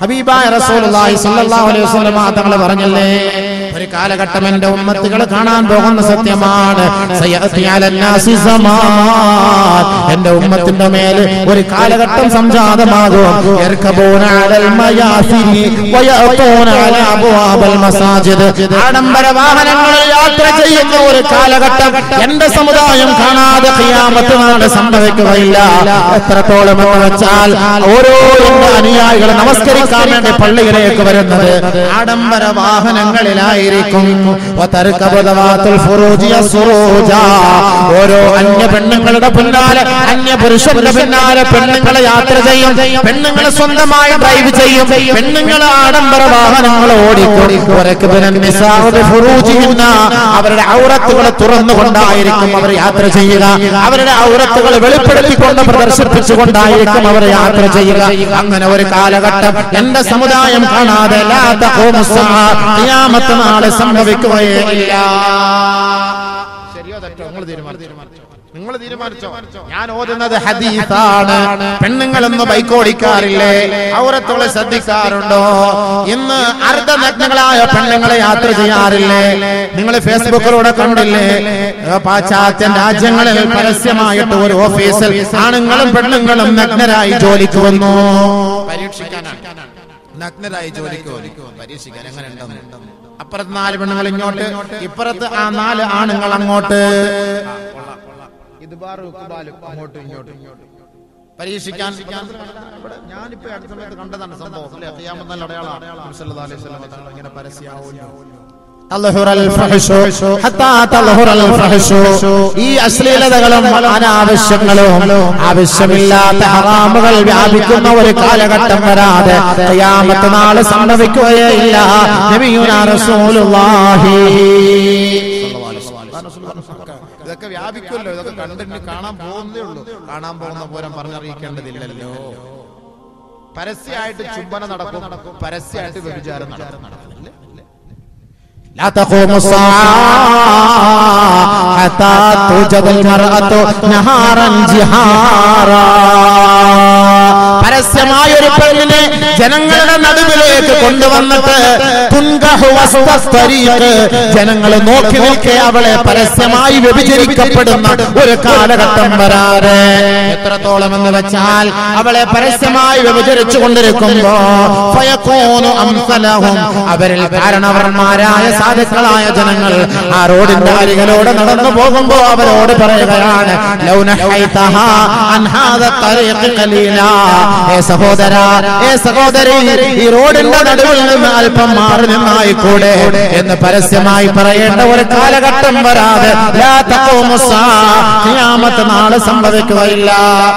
ഹബീബായ റസൂലുള്ളാഹി സ്വല്ലല്ലാഹു അലൈഹി വസല്ലം തങ്ങൾ പറഞ്ഞല്ലേ, ഒരു കാലഘട്ടം എന്റെ ഉമ്മത്തുകൾ കാണാൻ പോകുന്ന സത്യമാണ്. സയഅതി അലന്നാസി സമാൻ, എന്റെ ഉമ്മത്തിന്റെ മേൽ ഒരു കാലഘട്ടം സംജാതമാകും. യർകബൂന അലൽ മയാസിരി വയഅതൂന അലാ അബ്വാബൽ മസാജിദ്, ആഡംബര വാഹനങ്ങളിൽ യാത്ര ചെയ്യുന്ന ഒരു കാലഘട്ടം എന്റെ സമുദായം കാണാതെ ഖിയാമത്ത് നാളെ സംഭവിക്കുകയില്ല. എത്രത്തോളം എന്ന് വെച്ചാൽ ഓരോ അനുയായികൾ നമസ്കരിക്കാൻ വേണ്ടി പള്ളിയിലേക്ക് വരുന്നത് ആഡംബര വാഹനങ്ങളിലായിരിക്കും. ഓരോ അന്യ പെണ്ണുങ്ങളുടെ പിന്നാലെ, അന്യ പുരുഷന്റെ പിന്നാലെ പെണ്ണുങ്ങളെ യാത്ര ചെയ്യും, പെണ്ണുങ്ങളെ സ്വന്തമായി ഡ്രൈവ് ചെയ്യും, പെണ്ണുങ്ങളെ ആഡംബര വാഹനങ്ങൾ ഓടിക്കും. അവരുടെ ഔറത്തുകൾ തുറന്നുകൊണ്ടായിരിക്കും അവർ യാത്ര ചെയ്യുക, അവരുടെ ഔറത്തുകൾ വെളിപ്പെടുത്തിക്കൊണ്ട് പ്രദർശിപ്പിച്ചുകൊണ്ടായിരിക്കും അവർ യാത്ര ചെയ്യുക. അങ്ങനെ ഒരു കാലഘട്ടം എന്റെ സമുദായം കാണാതെ ഖിയാമത്ത് നാളെ സംഭവിക്കുകയേ ഇല്ല. ശരിയോ തെറ്റോ നിങ്ങൾ തീരുമാനിച്ചോ? ഞാൻ ഓതുന്നത് ഹദീസാണ്. പെണ്ണുങ്ങളൊന്ന് ബൈക്ക് ഓടിക്കാറില്ലേ? ഔറത്തുകളെ ശ്രദ്ധിക്കാറുണ്ടോ? ഇന്ന് അർദ്ധനഗ്നങ്ങളായ പെണ്ണുങ്ങളെ യാത്ര ചെയ്യാറില്ലേ? നിങ്ങൾ ഫേസ്ബുക്കിലൂടെ കണ്ടില്ലേ? പാശ്ചാത്യ രാജ്യങ്ങളിൽ പരസ്യമായിട്ട് ഒരു ഓഫീസിൽ ആണുങ്ങളും പെണ്ണുങ്ങളും നഗ്നരായി ജോലിക്ക് വന്നു. പരീക്ഷിക്കാനാണ് നഗ്നരായി ജോലിക്ക് പരീക്ഷിക്കാൻ എങ്ങനെ ഉണ്ടെന്ന്. അപ്പുറത്ത് 4 പെണ്ണുങ്ങൾ ഇങ്ങോട്ട്, ഇപ്പുറത്ത് 4 ആണുങ്ങൾ അങ്ങോട്ട്. അങ്ങോട്ടും ഇങ്ങോട്ടും പരീക്ഷിക്കാൻ. ഞാനിപ്പോ അടുത്ത സമയത്ത് കണ്ടതാണ് സംഭവം. ഖിയാമത്ത് നല്ല അടയാളമാണ്. ഇങ്ങനെ പരസ്യമാവുന്നു. ഈ അശ്ലീലതകളും അനാവശ്യങ്ങളും ആവശ്യമില്ലാത്ത ഹറാമുകൾ വ്യാപിക്കുന്ന ഒരു കാലഘട്ടം വരാതെ ഖിയാമത്ത് നാളെ സംഭവിക്കുകയേ ഇല്ല. നബിയുനാ റസൂലുള്ളാഹി ഇതൊക്കെ വ്യാപിക്കുമല്ലോ, ഇതൊക്കെ കണ്ടിട്ട് കാണാൻ പോകുന്നതേ ഉള്ളൂ. കാണാൻ പോകുന്ന പോലും പറഞ്ഞറിയിക്കേണ്ടതില്ലല്ലോ. പരസ്യമായിട്ട് ചുംബന നടക്കും, പരസ്യമായിട്ട് വ്യഭിചാരം നടക്കുന്നില്ല. لا تقوم الساعة حتى توجد المرأة نهارا جهارا. പരസ്യമായ ഒരു പെണ്ണിനെ ജനങ്ങളുടെ നടുവിലേക്ക് കൊണ്ടുവന്നിട്ട് ജനങ്ങൾ നോക്കി നോക്കി അവളെ പരസ്യമായി വ്യഭിചരിക്കപ്പെടുന്ന ഒരു കാലഘട്ടം വരാതെ. എത്രത്തോളം എന്ന് വെച്ചാൽ അവളെ പരസ്യമായി വ്യഭിചരിച്ചു കൊണ്ടിരിക്കുമ്പോ അവരിൽ കാരണവർമാരായ സാധുക്കളായ ജനങ്ങൾ ആ റോഡിന്റെ അരികിലൂടെ നടന്നു പോകുമ്പോ അവരോട് പറയുകയാണ്, സഹോദരി, ഈ റോഡിന്റെ നടുവിൽ നിന്ന് അല്പം മാറി നിന്നായിക്കൂടെ എന്ന് പരസ്യമായി പറയേണ്ട ഒരു കാലഘട്ടം വരാതെ ഖിയാമത്ത് നാളെ സംഭവിക്കുകയില്ല.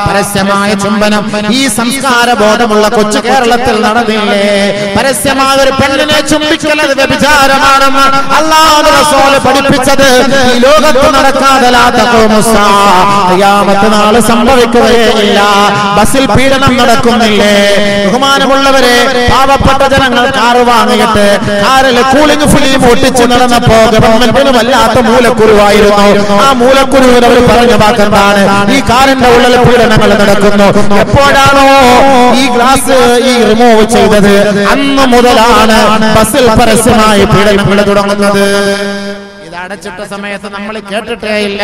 പരസ്യമായ ചുംബനം ഈ സംസ്കാര ബോധമുള്ള കൊച്ചു കേരളത്തിൽ നടന്നില്ലേ? പരസ്യമായ ഒരു പെണ്ണിനെ ചുംബിക്കലത് വ്യഭിചാരമാണെന്ന് അല്ലാഹു റസൂൽ പഠിപ്പിച്ചത് ഈ ലോകത്ത് നടക്കാതെ ഖിയാമത്ത് നാളെ സംഭവിക്കുകയേ ഇല്ല. ബസ്സിൽ പീഡനം നടക്കുന്നില്ലേ? ബഹുമാനമുള്ളവരെ, പാവപ്പെട്ട ജനങ്ങൾ കാറ് വാങ്ങിയിട്ട് കാറിൽ കൂളിംഗ് ഫിലിം ഒട്ടിച്ച് നടന്നപ്പോ ഗവൺമെന്റിന് വല്ലാത്ത മൂലക്കുരുവായിരുന്നു. ആ മൂലക്കുരുവിന് അവർ പറഞ്ഞ വാക്കെന്താണ്? ഈ കാറിന്റെ ഉള്ളിൽ പീഡനങ്ങൾ നടക്കുന്നു. എപ്പോഴാണോ ഈ ഗ്ലാസ് റിമൂവ് ചെയ്തത് അന്ന് മുതലാണ് ബസ്സിൽ പരസ്യമായി പീഡനങ്ങൾ തുടങ്ങുന്നത്. അടച്ചിട്ട സമയത്ത് നമ്മൾ കേട്ടിട്ടേ ഇല്ല.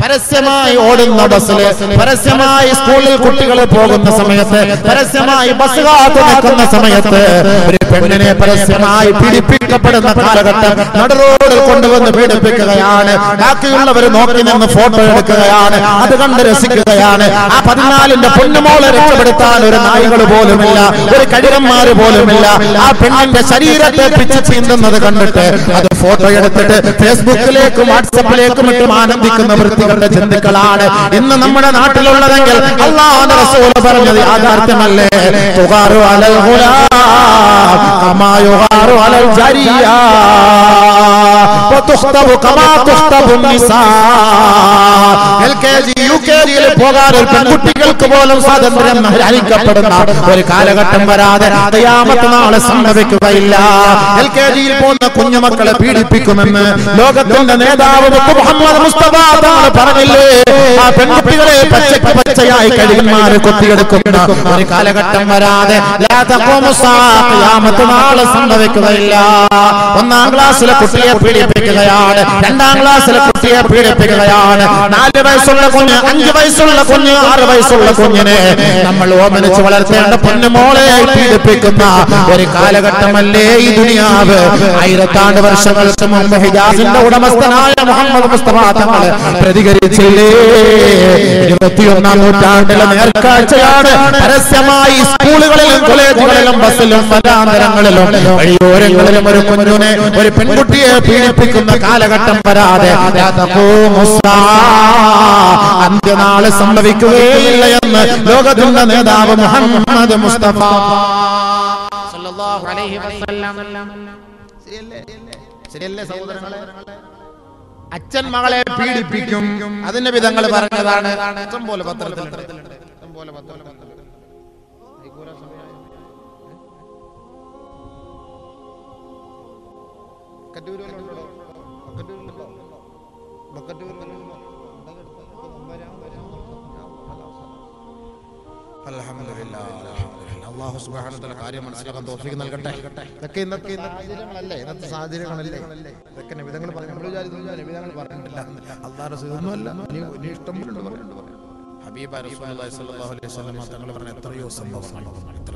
പരസ്യമായി ഓടുന്ന ബസ്സില്, പരസ്യമായി സ്കൂളിൽ കുട്ടികൾ പോകുന്ന സമയത്ത്, പരസ്യമായി ബസ് കാത്തു നിൽക്കുന്ന സമയത്ത് ഒരു പെണ്ണിനെ പരസ്യമായി പീഡിപ്പിക്കപ്പെടുന്ന കാലഘട്ടം നടു റോഡിൽ കൊണ്ടുവന്ന് പീഡിപ്പിക്കുകയാണ്. ബാക്കിയുള്ളവർ നോക്കി നിന്ന് ഫോട്ടോ എടുക്കുകയാണ്, അത് കണ്ട് രസിക്കുകയാണ്. ആ 14ന്റെ പൊന്നുമോളെ രക്ഷപ്പെടുത്താൻ ഒരു നായികൾ പോലുമില്ല, ഒരു കഴുകന്മാര് പോലുമില്ല. ആ പെണ്ണിന്റെ ശരീരത്തെ പിച്ച് ചീന്തുന്നത് കണ്ടിട്ട് അത് ഫോട്ടോ എടുത്തിട്ട് ഫേസ്ബുക്കിലേക്കും വാട്സപ്പിലേക്കും ഇട്ടും ആനന്ദിക്കുന്ന വൃത്തികളുടെ ജന്തുക്കളാണ് ഇന്ന് നമ്മുടെ നാട്ടിലുള്ളതെങ്കിൽ അല്ലാഹുവിന്റെ റസൂൽ പറഞ്ഞത് യാഥാർത്ഥ്യമല്ലേ? തുഗാറു അലൽ ഗുലാം കമാ യുഗാറു അലൽ ജരിയ. വതുഖ്തബു കമാ തുഖ്തബു നിസാ. LKG UKGയിൽ പോകാൻ ഒരു പെൺകുട്ടികൾക്ക് പോലും സ്വാതന്ത്ര്യം ഹരിക്കപ്പെടുന്ന ഒരു കാലഘട്ടം വരാതെ ഖിയാമത്ത് നാളെ സംഭവിക്കുകയില്ല. LKGയിൽ പോകുന്ന കുഞ്ഞുമക്കളെ പീഡിപ്പിക്കുമെന്ന് ലോകത്തിന്റെ നേതാവ് മുഹമ്മദ് മുസ്തഫ തങ്ങൾ പറഞ്ഞില്ലേ? ആ പെൺകുട്ടികളെ പച്ചയായി കഴുകന്മാരെ കൊത്തിയെടുക്കുന്ന ഒരു കാലഘട്ടം വരാതെ ഖിയാമത്ത് നാളെ സംഭവിക്കുകയില്ല. 1-ാം ക്ലാസ്സിലെ കുട്ടിയെ പീഡിപ്പിക്കുകയാണ്, 2-ാം ക്ലാസ്സിലെ കുട്ടിയെ പീഡിപ്പിക്കുകയാണ്. 4 വയസ്സുള്ള കുഞ്ഞ്, 5 വയസ്സുള്ള കുഞ്ഞ്, 6 വയസ്സുള്ള കുഞ്ഞിനെ നമ്മൾ ഓമനിച്ച് വളർത്തേണ്ട പൊന്നുമോളെ പീഡിപ്പിക്കുന്ന ഒരു കാലഘട്ടമല്ലേ ഈ ദുനിയാവ്? 1000 വർഷങ്ങൾക്ക് മുമ്പ് ഹിജാസിന്റെ ഉടമസ്ഥനായ മുഹമ്മദ് മുസ്തഫ തങ്ങൾ പ്രതികരിച്ചില്ലേ? 21-ാം നൂറ്റാണ്ടിലെ നേർക്കാഴ്ചയാണ് പരസ്യമായി സ്കൂളുകളിലും കോളേജുകളിലും ബസ്സിലും വരാന്തരങ്ങളിലും വഴിയോരങ്ങളിലും ഒരു കുഞ്ഞിനെ, ഒരു പെൺകുട്ടിയെ പീഡിപ്പിക്കുന്ന കാലഘട്ടം വരാതെ അന്ത്യനാളെ സംഭവിക്കുകയില്ല എന്ന് ലോകത്തിന്റെ നേതാവ് മുഹമ്മദ് മുസ്തഫ സല്ലല്ലാഹു അലൈഹി വസല്ലം. ശരിയല്ലേ സഹോദരങ്ങളെ? അച്ഛൻ മകളെ പീഡിപ്പിക്കും, അതിന്റെ വിധങ്ങൾ പറഞ്ഞതാണ്. പോലെ പത്രത്തിൽ അല്ലാഹു സുബ്ഹാനഹു വ തആല കാര്യം മനസ്സിലാക്കാൻ തൗഫീഖ് നൽകട്ടെ. ഇതൊക്കെ ഇന്നത്തെ സാഹചര്യങ്ങളല്ലേ, ഇന്നത്തെ സാഹചര്യങ്ങളല്ലേ ഇതൊക്കെ നിബിധങ്ങൾ പറഞ്ഞു. നമ്മൾ വിചാരിക്കുന്നു നിബിധങ്ങൾ പറഞ്ഞിട്ടില്ല, അല്ലാഹു റസൂലൊന്നുമല്ല, ഇനി ഇഷ്ടം പോലെ ഉണ്ട്. ഹബീബ റസൂലുള്ളാഹി സ്വല്ലല്ലാഹു അലൈഹി വസല്ലം തങ്ങൾ പറഞ്ഞ എത്രയോ സംഭവങ്ങൾ, എത്ര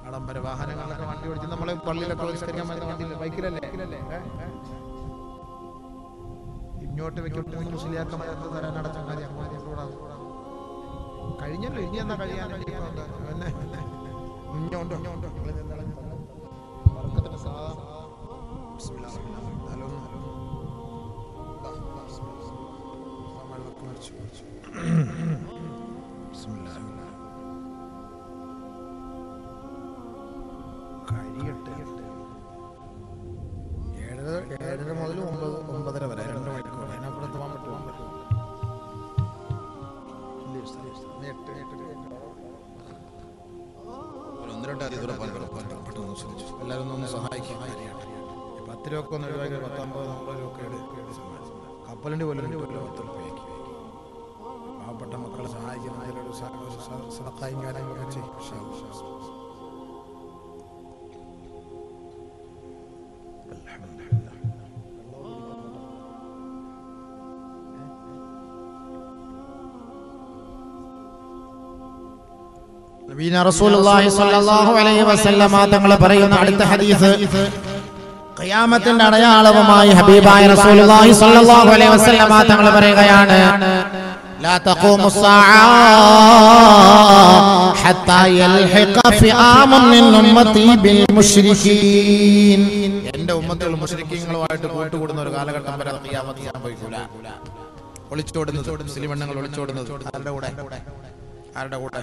ആഡംബര വാഹനങ്ങളൊക്കെ വണ്ടി ഓടിച്ച് നമ്മളെ പള്ളിയിലൊക്കെ നിസ്കരിക്കാൻ പറ്റുന്ന വണ്ടിയില്ല, ബൈക്കിലല്ലേ? ഇങ്ങോട്ട് വെക്കുമ്പോൾ മുസ്ലിയാക്കന്മാർ തരാൻ അടച്ച കാര്യം കഴിഞ്ഞല്ലോ. ഇനി എന്നാ കഴിയാൻ കഴിയട്ടെ. 7:30 മുതൽ 9:30 വരെ 2 മണിക്കൂർ. അതിനപ്പുറത്ത് പോകാൻ പറ്റുമോ? എല്ലാവരും ഒന്ന് സഹായിക്കും. 10 രൂപ ഒന്ന് ഒഴിവാക്കി 50-100 രൂപ കപ്പലിൻ്റെ പോലും 10 രൂപയാക്കി പാവപ്പെട്ട മക്കളെ സഹായിക്കുന്നതിലൊരു സദഖയും കാര്യങ്ങളൊക്കെ ചെയ്യും. നബിന റസൂലുള്ളാഹി സ്വല്ലല്ലാഹു അലൈഹി വസല്ലമ തങ്ങൾ പറയുന്ന അടുത്ത ഹദീസ് ഖിയാമത്തിന്റെ അടയാളവുമായി ഹബീബായ റസൂലുള്ളാഹി സ്വല്ലല്ലാഹു അലൈഹി വസല്ലമ തങ്ങൾ പറയുകയാണ്, ലാ തഖൂമു സ്സാഅ ഹത്താ യൽഹിഖ ഫിആമുൻ മിൻ ഉമ്മത്തി ബിൽ മുശ്രികീൻ. എൻ്റെ ഉമ്മത്തുകൾ മുശ്രിക്കീങ്ങളുമായിട്ട് കൂട്ടുകൂടുന്ന ഒരു കാലഘട്ടം വരെ ഖിയാമത്ത് സംഭവിക്കൂല. ഒളിച്ചോടുന്നത്, മുസ്ലിം പെണ്ണുങ്ങൾ ഒളിച്ചോടുന്നത് ആരുടെ കൂടെ?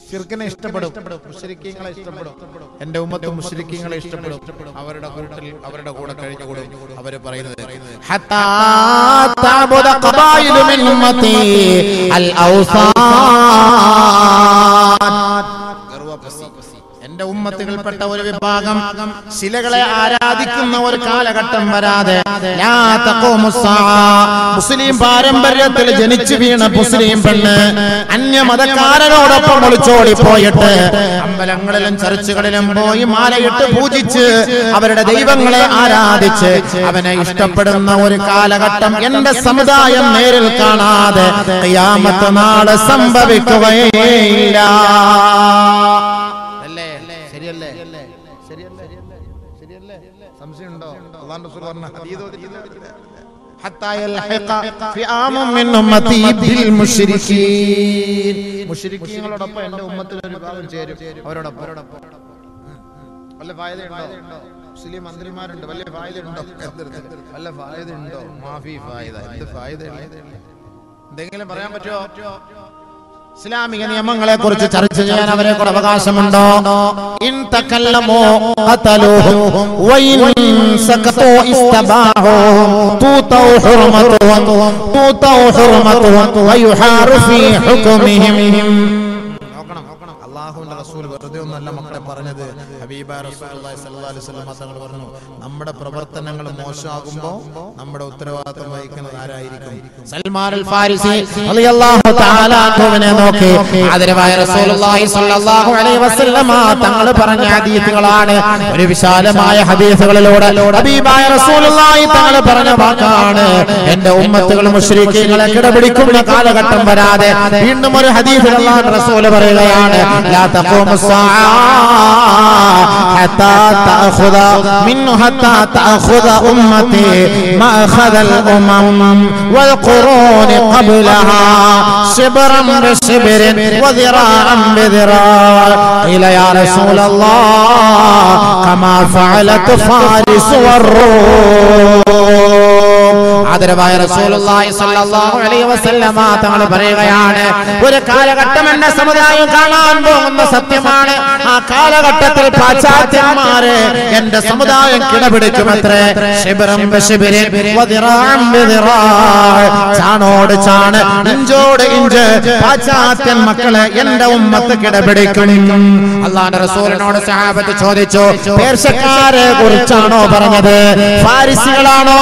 ശിർക്കിനെ ഇഷ്ടപ്പെടും, മുശ്രിക്കീങ്ങളെ ഇഷ്ടപ്പെടും. എൻ്റെ ഉമ്മത്ത് മുശ്രിക്കീങ്ങളെ ഇഷ്ടപ്പെടും. അവരുടെ കൂട്ടത്തിൽ, അവരുടെ കൂടെ കഴിഞ്ഞുകൂടും. അവർ പറയുന്നത് ഹത്താ തഅബുദ ഖബായിലു മിൻ ഉമ്മത്തി അൽ ഔസാൻ. എന്റെ ഉമ്മത്തുകൾപ്പെട്ട ഒരു വിഭാഗം ശിലകളെ ആരാധിക്കുന്ന ഒരു കാലഘട്ടം വരാതെ ലാ തഖൂമു സ്സാഅ. മുസ്ലിം പാരമ്പര്യത്തിൽ ജനിച്ചു വീണ മുസ്ലിം പെണ്ണ് അന്യമതക്കാരനോടൊപ്പം ഒളിച്ചോടി പോയിട്ട് അമ്പലങ്ങളിലും ചർച്ചുകളിലും പോയി മാലയിട്ട് പൂജിച്ച് അവരുടെ ദൈവങ്ങളെ ആരാധിച്ച് അവനെ ഇഷ്ടപ്പെടുന്ന ഒരു കാലഘട്ടം എന്റെ സമുദായം നേരിൽ കാണാതെ ഖിയാമത്ത് നാളെ സംഭവിക്കുകയില്ല. സംശയമുണ്ടോ? അല്ലാഹു റസൂൽ പറഞ്ഞ ഹദീസ് ഹത്താ യൽഹിഖ ഫിആമുൻ മിൻ ഉമ്മത്തി ബിൽ മുശ്രികീൻ. മുശ്രിക്കീങ്ങളോടൊപ്പം എൻ്റെ ഉമ്മത്തിൽ ഒരു വിഭാഗം ചേരും. അവരോടൊപ്പം വല്ല ഫായിദയുണ്ടോ? മുസ്ലിം മന്ത്രിമാരുണ്ട്, വല്ല ഫായിദയുണ്ടോ? വല്ല ഫായിദയുണ്ടോ? മാഫി ഫായിദ. എന്ത് ഫായിദ? എന്തെങ്കിലും പറയാൻ പറ്റുമോ? ഇസ്ലാമിക നിയമങ്ങളെ കുറിച്ച് ചർച്ച ചെയ്യാൻ അവരെ കൂടെ അവകാശമുണ്ടോ? ഇൻ തകല്ലമു ഖതലുഹും വഇൻ സകതു ഇസ്തബാഹും തൂതൗ ഹുർമതുഹും വയുഹാറു ഫീ ഹുക്മിഹിം. അല്ലാഹുവിന്റെ റസൂൽ വെറുതെ ഒന്നല്ല മക്കളെ പറഞ്ഞത്. ഹബീബായ റസൂലുള്ളാഹി സ്വല്ലല്ലാഹു അലൈഹി വസല്ലം തങ്ങൾ പറഞ്ഞു, നമ്മുടെ പ്രവർത്തനങ്ങൾ മോശമാകുമ്പോൾ നമ്മുടെ ഉത്തരവാദിത്തം വഹിക്കുന്നത് ആരായിരിക്കും? സൽമാൻ അൽ ഫാരിസി റളിയല്ലാഹു തആല അൻഹുവിനെ നോക്കി ആദരവായ റസൂലുള്ളാഹി സ്വല്ലല്ലാഹു അലൈഹി വസല്ലം തങ്ങൾ പറഞ്ഞ ഹദീസുകളാണ്. ഒരു വിശാലമായ ഹദീസുകളിലൂടെ ഹബീബായ റസൂലുള്ളാഹി തങ്ങൾ പറഞ്ഞ വാക്കാണ്, എന്റെ ഉമ്മത്തുകൾ മുശ്രിക്കീങ്ങളെ കിടപിടിക്കുന്ന കാലഘട്ടം വരാതെ. വീണ്ടും ഒരു ഹദീസിൽ അല്ലാഹുവിന്റെ റസൂൽ പറയുകയാണ്, لا تقوم الساعة حتى تأخذ أمتي ما أخذ الأمم والقرون قبلها شبرا بشبر وذراعا بذراع. قيل يا رسول الله كما فعلت فارس والروم. ആദരവായ റസൂലുള്ളാഹി സ്വല്ലല്ലാഹു അലൈഹി വസല്ലം തങ്ങൾ പറയുകയാണ്, ഒരു കാലഘട്ടം എന്ന സമുദായം കാണാൻ പോകുന്ന സത്യമാണ്. ആ കാലഘട്ടത്തിൽ പാശ്ചാത്യന്മാരെ എന്റെ സമുദായം കിടപിടിക്കുമത്രേ. ശിബ്റൻ ബിശിബ്രിൻ വദിറാഅൻ ബിദിറാഅ്, ചാണോട് ചാണ് ഇഞ്ചോട് ഇഞ്ച് പാശ്ചാത്യൻ മക്കളെ എന്റെ ഉമ്മത്ത് കിടപിടിക്കും. അല്ലാഹുവിന്റെ റസൂലിനോട് സഹാബത്ത് ചോദിച്ചു, പേർഷ്യക്കാരെ കുറിച്ചാണോ പറഞ്ഞത്? ഫാരിസികളാണോ?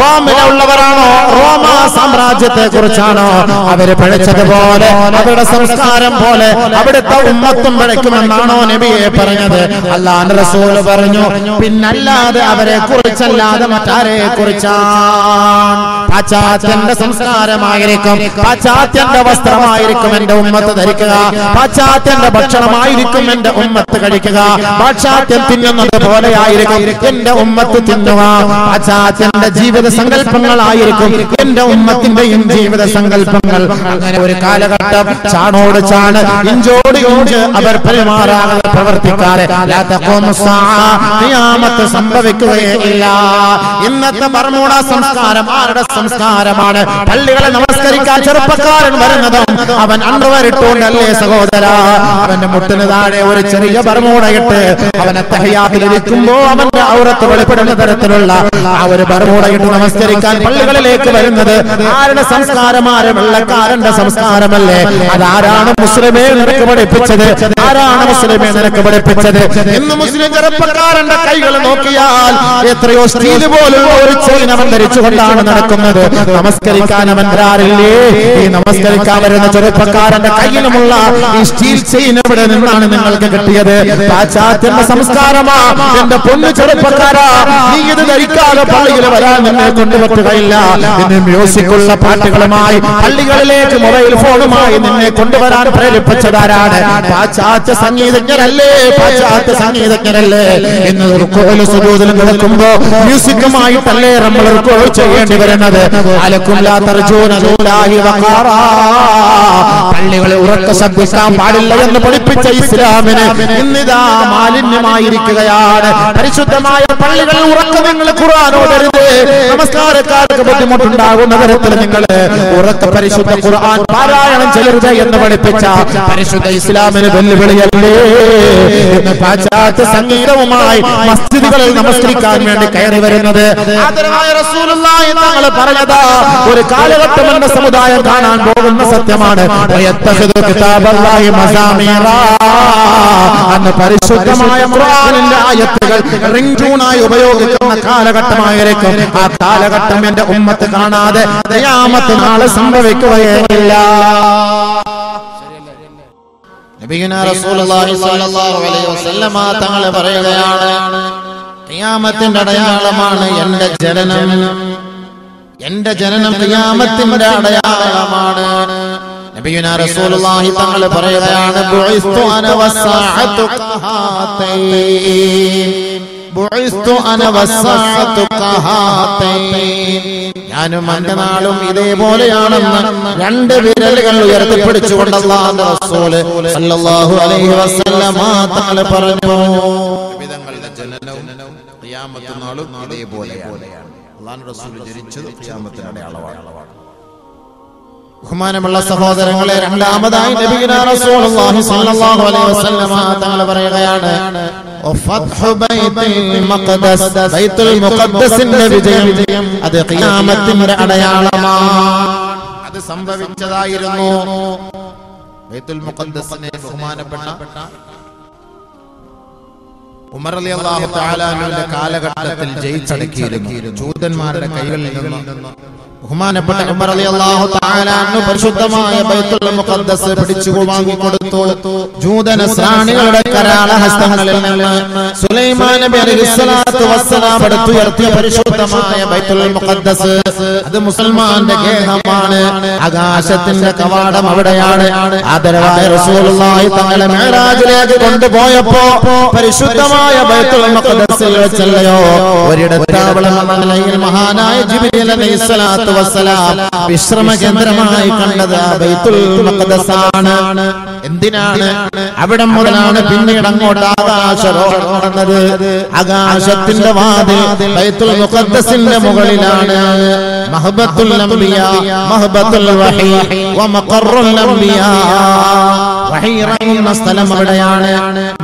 റോമിലുള്ളവരാണോ? റോമ സാമ്രാജ്യത്തെ കുറിച്ചാണോ? അവര് പിഴച്ചതുപോലെ അവരുടെ സംസ്കാരം പോലെ അവിടുത്തെ ഉമ്മത്തും പിഴയ്ക്കുമെന്നാണോ നബിയെ പറഞ്ഞത്? അല്ലാഹുവിന്റെ റസൂൽ പറഞ്ഞു, പിന്നല്ലാതെ അവരെ കുറിച്ചല്ലാതെ മറ്റാരെ കുറിച്ചാണ്? പാശ്ചാത്യന്റെ സംസ്കാരമായിരിക്കും, പാശ്ചാത്യന്റെ വസ്ത്രമായിരിക്കും എന്റെ ഉമ്മത്ത് ധരിക്കുക, പാശ്ചാത്യന്റെ ഭക്ഷണമായിരിക്കും എന്റെ ഉമ്മത്ത് കഴിക്കുക, പാശ്ചാത്യം തിന്നുന്നത് പോലെയായിരിക്കും എന്റെ ഉമ്മത്ത് തിന്നുക, പാശ്ചാത്യന്റെ ജീവിത സങ്കല്പങ്ങളായിരിക്കും എന്റെ ഉമ്മത്തിന്റെയും ജീവിത സങ്കല്പങ്ങൾ. അങ്ങനെ ഒരു കാലഘട്ടം ചാണോട് ചാണ് ഇഞ്ചോട് ഇഞ്ച് അവർ പെരുമാറാതെ പ്രവർത്തിക്കാതെ ഖിയാമത്ത് സംഭവിക്കുകയേ ഇല്ല. ഇന്നത്തെ ബർമൂഡ സംസ്കാരം ആരുടെ സംസ്കാരമാണ്? പള്ളികളെ നമസ്കരിക്കാൻ ചെറുപ്പക്കാരൻ വരുന്നതും അവൻ അണ്ടർവെയറിട്ടുകൊണ്ടല്ലേ സഹോദര? അവന്റെ മുട്ടിന് താഴെ ഒരു ചെറിയ ബർമൂഡയിട്ട് അവനെ തഹയ്യാത്തിലിരിക്കുമ്പോ അവന്റെ ഔറത്ത് വെളിപ്പെടുന്ന തരത്തിലുള്ള ആ ഒരു ബർമൂഡയിട്ട് നമസ്കരിക്കാൻ പള്ളികളിലേക്ക് വരുന്നത് ആരുടെ സംസ്കാരമാണ്? വെള്ളക്കാരന്റെ സംസ്കാരമല്ലേ? അതാരാണ് മുസ്ലിമേ നിനക്ക് പഠിപ്പിച്ചത്? ആരാണ് മുസ്ലിമേ നിനക്ക് പഠിപ്പിച്ചത്? ഇന്ന് മുസ്ലിം ചെറുപ്പക്കാരന്റെ കൈകൾ നോക്കിയാൽ എത്രയോ സ്റ്റീൽ പോലുള്ള ഒരു ചെയിൻ അവൻ ധരിച്ചുകൊണ്ടാണ് നടക്കുന്നത്. നമസ്കരിക്കാൻ അവൻ വരാറില്ലേ? ഈ നമസ്കരിക്കാൻ വരുന്ന ചെറുപ്പക്കാരന്റെ കയ്യിലുമുള്ള ഈ സ്റ്റീൽ ചെയിൻ എവിടെ നിന്നാണ് നിങ്ങൾക്ക് കിട്ടിയത്? പാശ്ചാത്യന്റെ സംസ്കാരമാ. എന്റെ പൊന്നു ചെറുപ്പക്കാരാ, നീ ഇത് ധരിക്കാതെ പള്ളിയിൽ വരാൻ നിന്നെ കൊണ്ടുപറ്റുകയില്ല. നിന്നെ മ്യൂസിക്കുള്ള പാട്ടുകളുമായി പള്ളികളിലേക്ക് മൊബൈൽ ഫോണുമായി നിന്നെ കൊണ്ടുവരാൻ പ്രേരിപ്പിച്ചതാരാണ്? പാശ്ചാത്യ സംഗീതജ്ഞരല്ലേ? പാശ്ചാത്യ സംഗീതജ്ഞരല്ലേ? ഇന്ന് റുക്കൂഅിലും സുജൂദിലും കിടക്കുമ്പോ മ്യൂസിക്കുമായിട്ടല്ലേ നമ്മൾ റുക്കൂഅ് ചെയ്യേണ്ടി വരുന്നത്? അലക്കും ലാ തർജൂന ലില്ലാഹി വഖാറാ. പള്ളികളെ ഉറക്കെ ശബ്ദിക്കാൻ പാടില്ല എന്ന് പഠിപ്പിച്ച ഇസ്ലാമിന് ഇന്നിതാ മാലിന്യമായിരിക്കുകയാണ്. പരിശുദ്ധമായ പള്ളികൾ ഉറക്കെ നിങ്ങൾ ഖുർആൻ ഓതരുത്. നമസ്കാരക്കാർക്ക് ബുദ്ധിമുട്ടുണ്ടാകുന്ന തരത്തിൽ നിങ്ങൾ ഉറക്കെ പരിശുദ്ധ ഖുർആൻ പാരായണം ചെയ്യരുത് എന്ന് പഠിപ്പിച്ച പരിശുദ്ധ ഇസ്ലാമിന് വെല്ലുവിളിയല്ലേ? ഇന്ന് പാശ്ചാത്യ സംഗീതവുമായി മസ്ജിദുകളിൽ നമസ്കരിക്കാൻ വേണ്ടി കയറി വരുന്നത്. ആദരവായ റസൂലുള്ളാഹി തങ്ങൾ പറഞ്ഞതാ, ഒരു കാലഘട്ടം എന്ന സമുദായം കാണാൻ പോകുന്ന സത്യമാണ്. കിതാബല്ലാഹി മസാമീറ, അന്ന് പരിശുദ്ധമായ ഖുർആനിന്റെ ആയത്തുകൾ റിംഗ് ട്യൂണായി ഉപയോഗിക്കുന്ന കാലഘട്ടമായിരിക്കും. ആ കാലഘട്ടം എന്റെ ഉമ്മത്ത് കാണാതെ ഖിയാമത്ത് നാളെ സംഭവിക്കുകയേ ഇല്ല. നബിയുനാ റസൂലുള്ളാഹി സ്വല്ലല്ലാഹു അലൈഹി വസല്ലം തങ്ങൾ പറയുകയാണ്, ഖിയാമത്തിന്റെ അടയാളമാണ് എന്റെ ജനനം. എന്റെ ജനനം ഖിയാമത്തിന്റെ അടയാളമാണ്. നബിയുനാ റസൂലുള്ളാഹി തങ്ങൾ പറയുകയാണ്, ബുഇസ്തു അന വസ്സഅതു ഖഹാതൈൻ, ബുഇസ്തു അന വസ്സഅതു ഖഹാതൈൻ. ഞാനും എന്റെ നാളും ഇതേപോലെയാണെന്ന് രണ്ട് വിരലുകൾ ഉയർത്തിപ്പിടിച്ചുകൊണ്ട് അല്ലാഹുവിന്റെ റസൂൽ സല്ലല്ലാഹു അലൈഹി വസല്ലം തങ്ങൾ പറഞ്ഞു, നബിതങ്ങളുടെ ജനനവും ഖിയാമത്ത് നാളും ഇതേപോലെയാണ്. അല്ലാഹുവിന്റെ റസൂൽ ജനിച്ചത് ഖിയാമത്തിന്റെ അടയാളമാണ്. ബഹുമാനമുള്ള സഹോദരങ്ങളെ, രണ്ടാമതായി നബിയുനാ റസൂലുള്ളാഹി സ്വല്ലല്ലാഹു അലൈഹി വസല്ലമ തങ്ങൾ പറയുകയാണ്, ഫത്ഹു ബൈത്തുൽ മഖ്ദസ്, ബൈത്തുൽ മുഖദ്ദസിന്റെ വിജയം അത് ഖിയാമത്തിന്റെ അടയാളമാണ്. അത് സംഭവിച്ചതായിരുന്നു. ബൈത്തുൽ മുഖദ്ദസിനെ ബഹുമാനപ്പെട്ട ഉമർ റളിയല്ലാഹു തആല അൻഹുവിന്റെ കാലഘട്ടത്തിൽ ജയിച്ചടക്കിയിരുന്നു. ജൂതന്മാരുടെ കൈകളിൽ നിന്ന് ബഹുമാനപ്പെട്ട ഉമർ റളിയല്ലാഹു തആല അൻഹു പരിശുദ്ധമായ ബൈത്തുൽ മുഖദ്ദസ് പിടിച്ചു വാങ്ങി കൊടുത്തു. ജൂതനസ്രാണികളുടെ കരാള ഹസ്തങ്ങളിൽ നിന്ന് സുലൈമാൻ നബി അലൈഹിസ്സലാത്തു വസ്സലാം എടുത്തുയർത്തിയ പരിശുദ്ധമായ ബൈത്തുൽ മുഖദ്ദസ് അത് മുസ്ലിമാന്റെ ഗേഹമാണ്. ആകാശത്തിന്റെ കവാടം അവിടെയാണ്. ആദരവായ റസൂലുള്ളാഹി തങ്ങളെ മിഅ്റാജിലേക്ക് കൊണ്ടുപോയപ്പോ പരിശുദ്ധമായ ബൈത്തുൽ മുഖദ്ദസിൽ വെച്ചല്ലയോ ഒരിടത്താവളം എന്ന നിലയിൽ മഹാനായ ജിബ്രീൽ അലൈഹിസ്സലാത്തു വസ്സലാം വിശ്രമ കേന്ദ്രമായി കണ്ടത് ബൈത്തുൽ മുഖദ്ദസാണ്. എന്തിനാണ്? അവിടെ മുതലാണ് പിന്നീട് അങ്ങോട്ട് ആകാശരോഹണം നടന്നത്. ആകാശത്തിന്റെ വാതിൽ ബൈത്തുൽ മുഖദ്ദസിന്റെ മുകളിലാണ്. മഹബത്തുൽ അംബിയാ, മഹബത്തുൽ വഹീ വ മഖറുൽ അംബിയാ, വഹീ ഇറങ്ങുന്ന സ്ഥലം അവിടെയാണ്.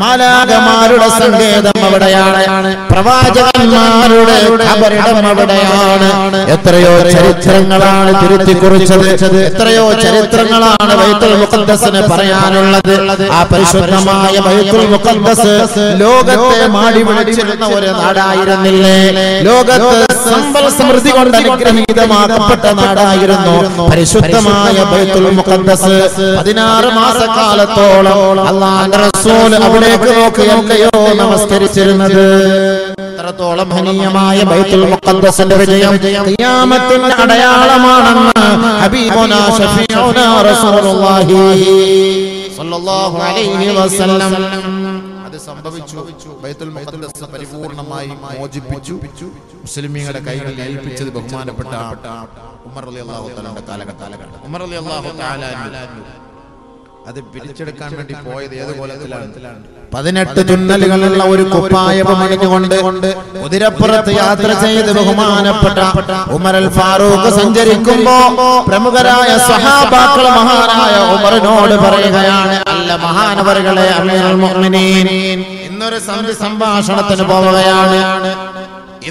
മാലാഖമാരുടെ സങ്കേതം അവിടെയാണ്. പ്രവാചകന്മാരുടെ ഖബറിടം അവിടെയാണ്. എത്രയോ ചരിത്രങ്ങളാണ് തിരുത്തി കുറിച്ചത്. എത്രയോ ചരിത്രങ്ങളാണ് ബൈത്തുൽ മുഖദ്ദസിന് പറയാനുള്ളത്. ആ പരിശുദ്ധമായ ബൈത്തുൽ മുഖദ്ദസ് ലോകത്തെ മാടി വിളിച്ചിരുന്ന ഒരു നാടായിരുന്നില്ലേ? ലോകത്ത് സമ്പൽ സമൃദ്ധി കൊണ്ട് അനുഗ്രഹീതമാക്കപ്പെട്ട നാടായിരുന്നു പരിശുദ്ധമായ ബൈത്തുൽ മുഖദ്ദസ്. 16 മാസക്കാലത്തോളം അല്ലാഹുവിന്റെ റസൂൽ അവിടേക്ക് നോക്കിയല്ലയോ നമസ്കരിച്ചിരുന്നത്. അത്രത്തോളം മഹനീയമായ ബൈത്തുൽ മുഖദ്ദസിന്റെ വിജയം ഖിയാമത്തിന്റെ അടയാളമാണെന്ന് ഹബീബുനാ ശഫീഉനാ റസൂലുള്ളാഹി സ്വല്ലല്ലാഹു അലൈഹി വസല്ലം അത് സംഭവിച്ചു. ബൈത്തുൽ മുഖദ്ദസ് പരിപൂർണമായി മോചിപ്പിച്ചു. മുസ്ലിമീങ്ങളുടെ കൈകളിൽ ഏൽപ്പിച്ചത് ബഹുമാനപ്പെട്ട ഉമർ റളിയല്ലാഹു തആലയുടെ കാലഘട്ടം. ഉമർ റളിയല്ലാഹു തആല അത് പിടിച്ചെടുക്കാൻ വേണ്ടി പോയത് ഏതുപോലത്തിലാണ്? 18 തുന്നലുകളുള്ള ഒരു കുപ്പായം അണിഞ്ഞുകൊണ്ട് കുതിരപ്പുറത്ത് യാത്ര ചെയ്ത് ബഹുമാനപ്പെട്ട ഉമർ അൽ ഫാറൂഖ് സഞ്ചരിക്കുമ്പോ പ്രമുഖരായ സ്വഹാബാക്കൾ മഹാനായ ഉമറിനോട് പറയുകയാണ്, അല്ല മഹാനവറുകളെ, അമീറുൽ മുഅ്മിനീൻ, ഇന്നൊരു സംഭാഷണത്തിന് പോവുകയാണ്.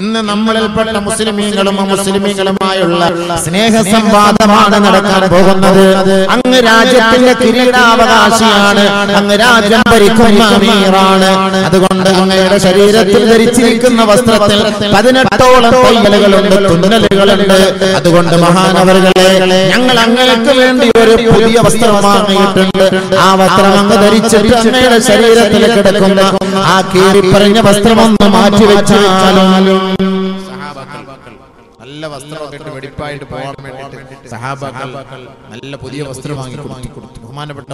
ഇന്ന് നമ്മളിൽപ്പെട്ട മുസ്ലിമീങ്ങളും അമുസ്ലിമീങ്ങളുമായുള്ള സ്നേഹ സംവാദമാണ് നടക്കാൻ പോകുന്നത്. അങ്ങ് രാജ്യത്തിന്റെ കിരീടാവകാശിയാണ്. അങ്ങ് രാജ്യം ഭരിക്കുന്ന അമീറാണ്. അതുകൊണ്ട് അങ്ങയുടെ ശരീരത്തിൽ ധരിച്ചിരിക്കുന്ന വസ്ത്രത്തിൽ 18ഓളം തയ്യലുകളുണ്ട്, തുന്നലുകളുണ്ട്. അതുകൊണ്ട് മഹാനവറുകളെ, ഞങ്ങൾ അങ്ങക്ക് വേണ്ടി ഒരു പുതിയ വസ്ത്രം വാങ്ങിയിട്ടുണ്ട്. ആ വസ്ത്രം അങ്ങ് ധരിച്ചിട്ട് അങ്ങയുടെ ശരീരത്തിൽ കിടക്കുന്ന ആ കീറിപ്പറഞ്ഞ വസ്ത്രമൊന്ന് മാറ്റിവെച്ചാലും നല്ല വസ്ത്രമൊക്കെ ഇട്ട് വെടിപ്പായിട്ട് പോകാൻ വേണ്ടിയിട്ട് സഹാബാക്കൾ നല്ല പുതിയ വസ്ത്രം വാങ്ങി കൊടുത്തു. ബഹുമാനപ്പെട്ട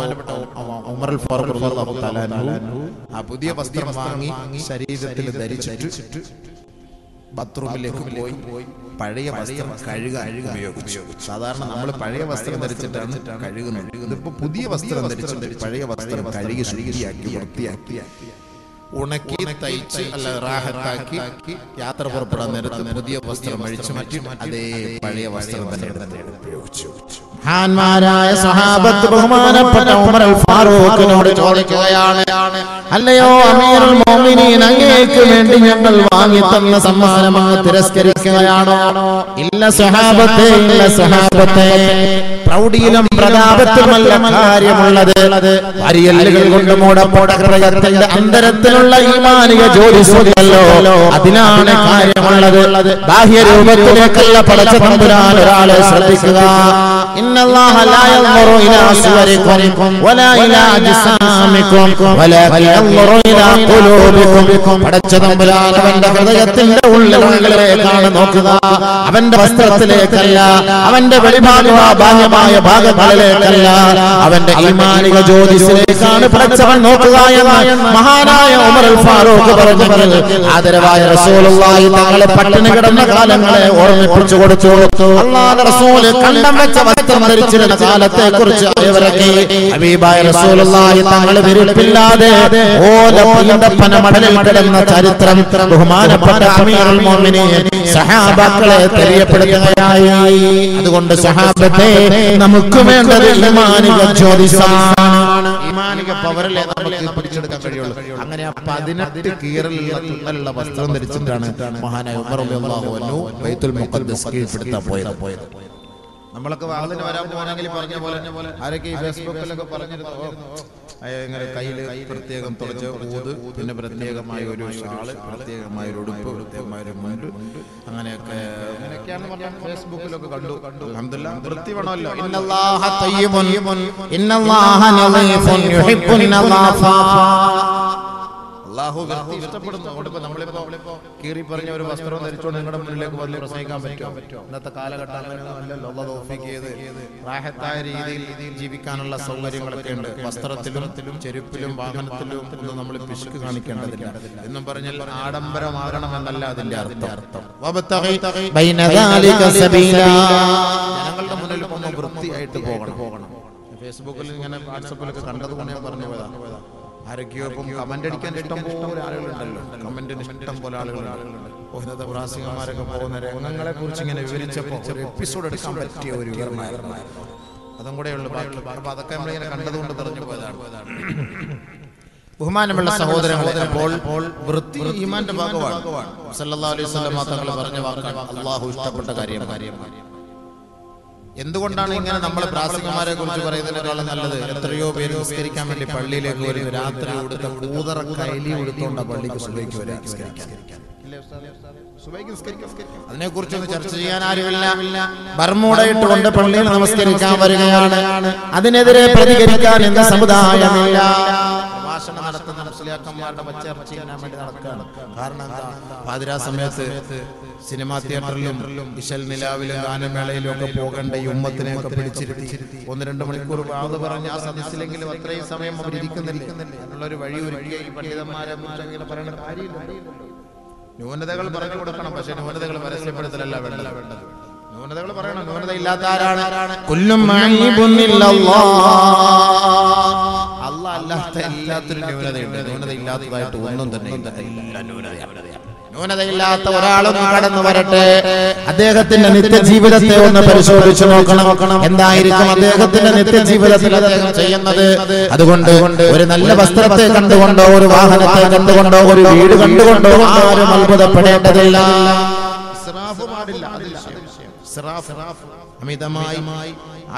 ഉമർ അൽ ഫാറൂഖ് റളിയല്ലാഹു തആല അൻഹു ആ പുതിയ വസ്ത്രം വാങ്ങി ശരീരത്തിൽ ധരിച്ചിട്ട് ബാത്റൂമിലേക്ക് പോയി പഴയ വസ്ത്രം കഴുകാൻ ഉപയോഗിച്ചു. സാധാരണ നമ്മൾ പഴയ വസ്ത്രം ധരിച്ചിട്ടാണ് കഴുകുന്നത്. ഇതിപ്പോ പുതിയ വസ്ത്രം ധരിച്ചിട്ട് പഴയ വസ്ത്രം കഴുകി ശുദ്ധിയാക്കി വൃത്തിയാക്കി ഉണക്കി തയ്ച്ച് അല്ല റാഹത്താക്കി യാത്ര പുറപ്പെടാൻ നേരത്ത് പുതിയ വസ്ത്രം അഴിച്ചു മാറ്റി അതേ പഴയ വസ്ത്രം തന്നെ ഉപയോഗിച്ചു. മഹാന്മാരായ സ്വഹാബത്ത് ബഹുമാനപ്പെട്ട ഉമർ അൽ ഫാറൂഖിനോട് ചോദിക്കുകയാണ്, അല്ലയോ അമീറുൽ മുഅ്മിനീൻ, അങ്ങേക്ക് വേണ്ടി ഞങ്ങൾ വാങ്ങി തന്ന സമ്മാനമായി തിരസ്കരിക്കുകയാണോ? ഇല്ല സ്വഹാബത്തെ, ഇല്ല സ്വഹാബത്തെ, പ്രൗഢിയിലും പ്രതാപത്തിലുമല്ല കാര്യമുള്ളത്. വരിയല്ലുകൾ കൊണ്ട് മൂടപ്പെട്ട ഹൃദയത്തിന്റെ അന്തരത്തിലുള്ള ഈമാനിക ജ്യോതിസ്വല്ലോ, അതിലാണ് കാര്യമുള്ളത്. ബാഹ്യരൂപത്തിലേക്കല്ല പടച്ച തമ്പുരാൻ ഒരാളെ ശ്രദ്ധിക്കുക. ഇന്നല്ലാഹ ലാ യൻദുറു ഇലാ സുവരിക്കും വലാ ഇലാ അജ്സാമിക്കും വലാകിൻ യൻദുറു ഇലാ ഖുലൂബിക്കും. പടച്ച തമ്പുരാൻ അവന്റെ ഹൃദയത്തിന്റെ ഉള്ളിലേക്കാണ് നോക്കുക. അവന്റെ വസ്ത്രത്തിലേക്കല്ല, അവന്റെ ബാഹ്യമായ ഭാഗങ്ങളിലേക്കല്ല, അവന്റെ ഈമാനിക ജ്യോതിസിലേക്കാണ് പടച്ചവൻ നോക്കുക എന്ന് മഹാനായ മഹാനായ ഉമർ അൽ ഫാറൂഖ് പറഞ്ഞെങ്കിൽ ആദരവായ റസൂലുള്ളാഹി തങ്ങളെ പട്ടിണി കിടന്ന കാലങ്ങളെ ഓർമ്മിപ്പിച്ചു കൊടുത്തു. അല്ലാഹുവിന്റെ റസൂൽ കണ്ടം വെച്ച വസ്ത്രം ധരിച്ചിരുന്ന കാലത്തെ കുറിച്ച് അവരൊക്കെ ഹബീബായ റസൂലുള്ളാഹി തങ്ങൾ വിരുപ്പില്ലാതെ ഓലപ്പന മടലിൽ കിടന്ന ചരിത്രം ബഹുമാനപ്പെട്ട അമീറുൽ മുഅ്മിനീൻ സഹാബാക്കളെ തെളിയപ്പെടുത്തുകയായി. അതുകൊണ്ട് സഹാബത്തെ നമുക്ക് വേണ്ടത് ഈമാനിക ജ്യോതിസാണ്. ഈമാനിക പവറിലെ നമുക്ക് പിടിച്ചെടുക്കാൻ കഴിയുള്ളൂ. അങ്ങനെ 18 കീറലുള്ള തുന്നലുള്ള വസ്ത്രം ധരിച്ചിട്ടാണ് മഹാനായ ഉമർ റളിയല്ലാഹു അൻഹു ബൈത്തുൽ മുഖദ്ദസ് കീഴ്പ്പെടുത്താൻ പോയത്. നമ്മളൊക്കെ വാഹനത്തിന് വരാൻ പോകണമെങ്കിൽ പറഞ്ഞ പോലെ ആരൊക്കെ ഈ ഫേസ്ബുക്കിലൊക്കെ പറഞ്ഞിരുന്നു, ഇങ്ങനെ കയ്യിൽ പ്രത്യേകം തുളച്ച് ഊത്, പിന്നെ പ്രത്യേകമായ ഒരു ഷാള്, പ്രത്യേകമായ ഒരു ഉടുപ്പ്, പ്രത്യേകമായ ഒരു മുണ്ട്, അങ്ങനെയൊക്കെയാണ് പറഞ്ഞാൽ ഫേസ്ബുക്കിലൊക്കെ കണ്ടു. അൽഹംദുലില്ലാഹ് വൃത്തി വേണമല്ലോ. ഇന്നല്ലാഹ തയ്യിബുൻ ഇന്നല്ലാഹ നളീഫുൻ യുഹിബ്ബുൻ നളാഫ. അല്ലാഹു വൃത്തി ഇഷ്ടപ്പെടുന്നു. അതുകൊണ്ട് നമ്മളിപ്പോ കീറി പറഞ്ഞ ഒരു വസ്ത്രം ധരിച്ചുകൊണ്ട് നിങ്ങളുടെ മുന്നിലേക്ക് വന്ന് പ്രസംഗിക്കാൻ പറ്റുമോ? ഇന്നത്തെ കാലഘട്ടം അങ്ങനെയൊന്നുമല്ലല്ലോ. അല്ലാഹു തൗഫീഖ് ചെയ്ത് റാഹത്തായ രീതിയിൽ ജീവിക്കാനുള്ള സൗകര്യങ്ങളൊക്കെ ഉണ്ട്. വസ്ത്രത്തിലും ചെരുപ്പിലും വാഹനത്തിലും ഒന്നും നമ്മൾ പിശുക്ക് കാണിക്കേണ്ടതില്ല. എന്നും പറഞ്ഞാൽ ആഡംബരമാകണമെന്നല്ല അതിന്റെ അർത്ഥം. ജനങ്ങളുടെ മുന്നിൽ ഒന്ന് വൃത്തിയായിട്ട് പോകണം. ഫേസ്ബുക്കിൽ ഇങ്ങനെ വാട്സപ്പിലൊക്കെ കണ്ടതുകൊണ്ട് ഞാൻ പറഞ്ഞു പോയതാണ്. ആരൊക്കെയോ ഇപ്പം കമന്റ് അടിക്കാൻ ഇഷ്ടം പോലെ ആളുകളുണ്ടല്ലോ. കമന്റിന് ഇഷ്ടം പോലെ ആളുകളുണ്ട്. ഇന്നത്തെ പ്രാസികന്മാരൊക്കെ പോകുന്ന രംഗങ്ങളെ കുറിച്ച് ഇങ്ങനെ വിവരിച്ചപ്പോൾ ഒരു എപ്പിസോഡ് എടുക്കാൻ പറ്റിയ ഒരു വിവരണമായിരുന്നു. അതും കൂടെ ഉള്ളു. അപ്പൊ അതൊക്കെ നമ്മളിങ്ങനെ കണ്ടതുകൊണ്ട് പറഞ്ഞു പോയതാണ്. ബഹുമാനമുള്ള സഹോദരങ്ങളെ, അപ്പോൾ വൃത്തി ഈമാന്റെ ഭാഗമാണ്. സല്ലല്ലാഹു അലൈഹി വസല്ലം തങ്ങൾ പറഞ്ഞ വാക്കാണ് അല്ലാഹു ഇഷ്ടപ്പെട്ട കാര്യമാണ്. എന്തുകൊണ്ടാണ് ഇങ്ങനെ നമ്മൾ പ്രാസികന്മാരെ കുറിച്ച് പറയുന്നതിനേക്കാളും നല്ലത്? എത്രയോ പേര് നിസ്കരിക്കാൻ വേണ്ടി പള്ളിയിലേക്ക് വരും. രാത്രി ഉടുത്ത കൂതറ കൈലി ഉടുത്തോണ്ട പള്ളിക്ക് സുബഹിക്ക് വരാൻ അതിനെ കുറിച്ചൊന്ന് ചർച്ച ചെയ്യാൻ ആരുമില്ല. ബർമൂഡ ഇട്ടുകൊണ്ട് പള്ളിയിൽ നമസ്കരിക്കാൻ വരികയാണ്. അതിനെതിരെ പ്രതികരിക്കാൻ എന്ത് സമുദായമില്ല. പ്രഭാഷണം നടത്തുന്ന മുസ്ലിയാക്കന്മാരുടെ പച്ചയിറച്ചി തിന്നാൻ വേണ്ടി നടക്കുകയാണ്. കാരണം എന്താ? പാതിരാ സമയത്ത് സിനിമാ തിയേറ്ററിലും ഇശൽ നിലാവിലും ഗാനമേളയിലും ഒക്കെ പോകേണ്ട ഈ ഉമ്മത്തിനെയൊക്കെ പിടിച്ചിരുത്തി 1-2 മണിക്കൂർ വാത് പറഞ്ഞ ആ സദസ്സിലെങ്കിലും അത്രയും സമയം അവർ ഇരിക്കുന്നില്ല എന്നുള്ളൊരു വഴി ഒരുക്കിയ ഈ പണ്ഡിതന്മാരെ കുറിച്ച് പറയുന്ന കാര്യമില്ല. ന്യൂനതകൾ പറഞ്ഞു കൊടുക്കണം, പക്ഷെ ന്യൂനതകൾ പരസ്യപ്പെടുത്തലല്ല വേണ്ടത്. ന്യൂനതകൾ പറയണം. ന്യൂനത ഇല്ലാത്ത ആരാണ്? അല്ലാഹ് അല്ലാത്ത എല്ലാത്തിനും ന്യൂനതയുണ്ട്. ന്യൂനത ഇല്ലാത്തതായിട്ട് ഒന്നും തന്നെ ഇല്ല. എല്ലാ ന്യൂനതയില്ലാത്ത ഒരാളും കടന്നു വരട്ടെ. അദ്ദേഹത്തിന്റെ നിത്യജീവിതത്തെ ഒന്ന് പരിശോധിച്ചു നോക്കണം. എന്തായിരിക്കും അദ്ദേഹത്തിന്റെ നിത്യജീവിതത്തിൽ അദ്ദേഹം ചെയ്യുന്നത്? അതുകൊണ്ട് ഒരു നല്ല വസ്ത്രത്തെ കണ്ടുകൊണ്ടോ, ഒരു വാഹനത്തെ കണ്ടുകൊണ്ടോ, ഒരു വീട് കണ്ടുകൊണ്ടോ ആരും അത്ഭുതപ്പെടേണ്ടതില്ല. അമിതമായി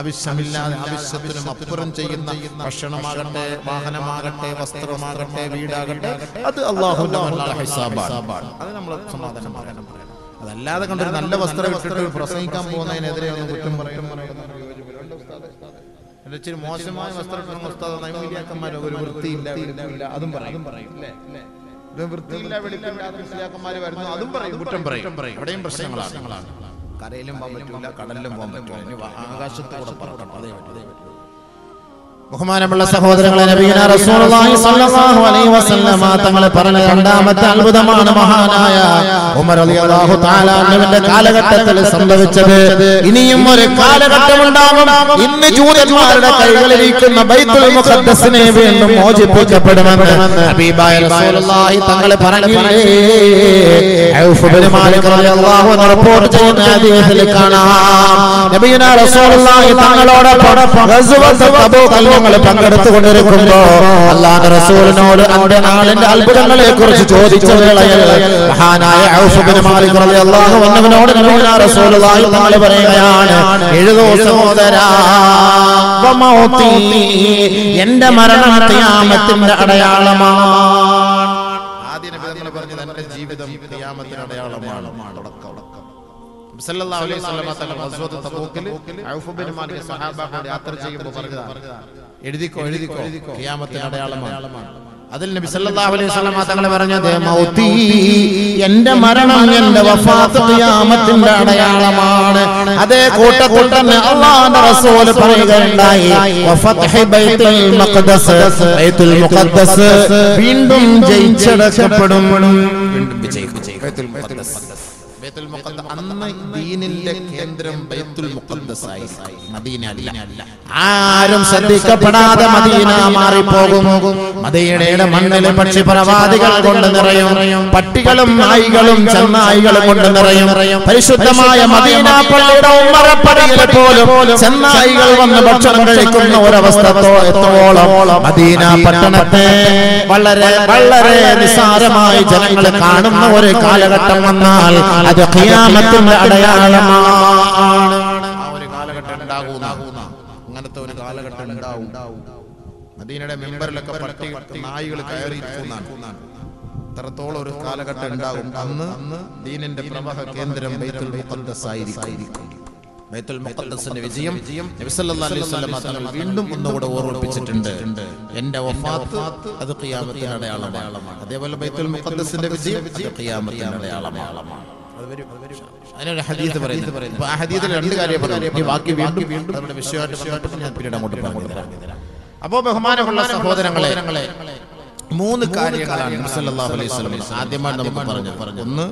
ആവശ്യമില്ലാതെ ആവശ്യത്തിനും അപ്പുറം ചെയ്യുന്ന ഭക്ഷണമാകട്ടെ, വാഹനമാകട്ടെ, വസ്ത്രമാകട്ടെ, വീടാകട്ടെ, അത് അല്ലാഹുവിന്റെ ഹിസാബാണ്. അത് നമ്മൾ സമാധാനം പറയണം. അതല്ലാതെ കണ്ടൊരു നല്ല വസ്ത്രം ഇട്ടിട്ട് പ്രസംഗിക്കാൻ പോകുന്നതിനെതിരെ ഒന്ന് കുറ്റം പറയും. ഇച്ചിരി മോശമായ വസ്ത്രം നൈമിലിയാക്കന്മാരോ ഒരു വൃത്തിയില്ല അതും പറയും. വൃത്തിയില്ല വെളിപ്പില്ലാത്ത മുസ്ലിയാക്കന്മാര് വരുന്നു, അതും പറയും, കുറ്റം പറയും. എവിടെയും പ്രശ്നങ്ങളാണ്. കരയിലും പോകാൻ പറ്റില്ല, കടലിലും പോകാൻ പറ്റില്ല, ആകാശത്തോടെ പറക്കണം. അതേ പറ്റും. ബഹുമാനമുള്ള സഹോദരങ്ങളെ, നബിയുനാ റസൂലുള്ളാഹി സ്വല്ലല്ലാഹു അലൈഹി വസല്ലമ തങ്ങൾ പറഞ്ഞ രണ്ടാമത്തെ അത്ഭുതമാണ് മഹാനായ ഉമർ റളിയല്ലാഹു തആല അൻഹുവിന്റെ കാലഘട്ടത്തിൽ സംഭവിച്ചത്. ഇനിയും ഒരു കാലഘട്ടം ഉണ്ടാകും. ഇന്ന് ജൂതന്മാരുടെ കൈകളിലിരിക്കുന്ന ബൈത്തുൽ മുഖദ്ദസിനെ വീണ്ടും മോചിപ്പിക്കപ്പെടുമെന്ന് ഹബീബായ റസൂലുള്ളാഹി തങ്ങൾ പറഞ്ഞില്ലേ? ഔഫ് ഇബ്നു മാലിക് റളിയല്ലാഹു അൻഹു റിപ്പോർട്ട് ചെയ്യുന്ന ഹദീസിൽ കാണാം, നബിയുനാ റസൂലുള്ളാഹി തങ്ങളോടൊപ്പം ഗസ്വത്ത് തബൂക്ക് പങ്കെടുത്തുകൊണ്ടിരിക്കുമ്പോ അല്ലാഹുവിന്റെ റസൂലിനോട് അന്ത്യനാളിന്റെ അത്ഭുതങ്ങളെ കുറിച്ച് ചോദിച്ച വേളയിൽ മഹാനായ ഔഫ് ഇബ്നു മാലിക് റളിയല്ലാഹു അൻഹുവിനോട് നബിയുനാ റസൂലുള്ളാഹി തങ്ങൾ പറയുകയാണ്, എഴുതൂ സഹോദരാ, വമൗതി, എന്റെ മരണം ഖിയാമത്തിന്റെ അടയാളമാണ്. ആദ്യ നബി തങ്ങൾ പറഞ്ഞത് എന്റെ ജീവിതം ഖിയാമത്തിന്റെ അടയാളമാണ്. സല്ലല്ലാഹു അലൈഹി വസല്ലം തങ്ങൾ ഗസ്വത്ത് തബൂക്കിൽ ഔഫ് ഇബ്നു മാലിക് സ്വഹാബാക്കളോട് യാത്ര ചെയ്യുമ്പോൾ പറഞ്ഞതാണ്, എഴുതിക്കോ ഖിയാമത്തിന്റെ അടയാളമാണ്. അതിൽ നബി സല്ലല്ലാഹു അലൈഹി വസല്ലം തങ്ങൾ പറഞ്ഞത് മൗതി എന്റെ മരണം എന്റെ വഫാത്ത് ഖിയാമത്തിന്റെ അടയാളമാണ്. അതേ കൂട്ടത്തിൽ തന്നെ അല്ലാഹുവിന്റെ റസൂൽ പറയുകയുണ്ടായി വഫത്ഹി ബൈത്തുൽ മുഖദ്ദസ്, ബൈത്തുൽ മുഖദ്ദസ് വീണ്ടും ജയിച്ചടക്കപ്പെടും. വീണ്ടും വിജയിക്കും ബൈത്തുൽ മുഖദ്ദസ്. ബൈത്തുൽ മുഖദ്ദസ് അന്ന് ദീനിന്റെ കേന്ദ്രം ബൈത്തുൽ മുഖദ്ദസ് ആയി, മദീന അല്ല. ആരും ശ്രദ്ധിക്കപ്പെടാതെ മദീന മാറിപ്പോകും. മദീനയുടെ മണ്ണിൽ പക്ഷിപ്രവാദികൾ കൊണ്ട് നിറയും, പട്ടികളും നായികളും ചെന്നായികളും കൊണ്ട് നിറയും. പരിശുദ്ധമായ മദീന പള്ളിയുടെ ഉമ്മറപ്പടിയിൽ പോലും ചെന്നായികൾ വന്ന് ഭക്ഷണം കഴിക്കുന്ന ഒരവസ്ഥത്തോളം മദീന പട്ടണത്തെ വളരെ വളരെ നിസ്സാരമായി ജനങ്ങൾ കാണുന്ന ഒരു കാലഘട്ടം വന്നാൽ അത് ഖിയാമത്തിന്റെ അടയാളമാണ്. ആ ഒരു കാലഘട്ടം ഉണ്ടാകുന്ന അങ്ങനത്തെ ഒരു കാലഘട്ടം ഉണ്ടാവും. മദീനയുടെ മെമ്പറിലൊക്കെ പട്ടി നായികൾ കയറിയിരിക്കുന്നതാണ്. അത്രത്തോളം ഒരു കാലഘട്ടം ഉണ്ടാകും. അന്ന് ദീനിന്റെ പ്രവാഹ കേന്ദ്രം ബൈത്തുൽ മുഖദ്ദസ് ആയിരിക്കും. ബൈത്തുൽ മുഖദ്ദസിന്റെ വിജയം നബി സല്ലല്ലാഹു അലൈഹി വസല്ലം തങ്ങൾ വീണ്ടും ഒന്നുകൂടെ ഓർമ്മിപ്പിച്ചിട്ടുണ്ട്. എന്റെ വഫാത്ത് അത് ഖിയാമത്തിന്റെ അടയാളമാണ്. അതേപോലെ ബൈത്തുൽ മുഖദ്ദസിന്റെ വിജയം ഖിയാമത്തിന്റെ അടയാളമാണ്. അതിനൊരു ഹദീസ് പറയുന്നു. ആ ഹദീസിൽ രണ്ട് കാര്യം പറഞ്ഞു. ഈ ബാക്കി വീണ്ടും നമ്മുടെ വിഷയമായിട്ട് ബന്ധപ്പെട്ട് ഞാൻ പിന്നീട് അങ്ങോട്ട് പറഞ്ഞു തരാം. അപ്പോ ബഹുമാനമുള്ള സഹോദരങ്ങളെ, 3 കാര്യങ്ങളാണ് നബി സല്ലല്ലാഹു അലൈഹി വസല്ലം ആദ്യമായി നമുക്ക് പറഞ്ഞു. ഒന്ന്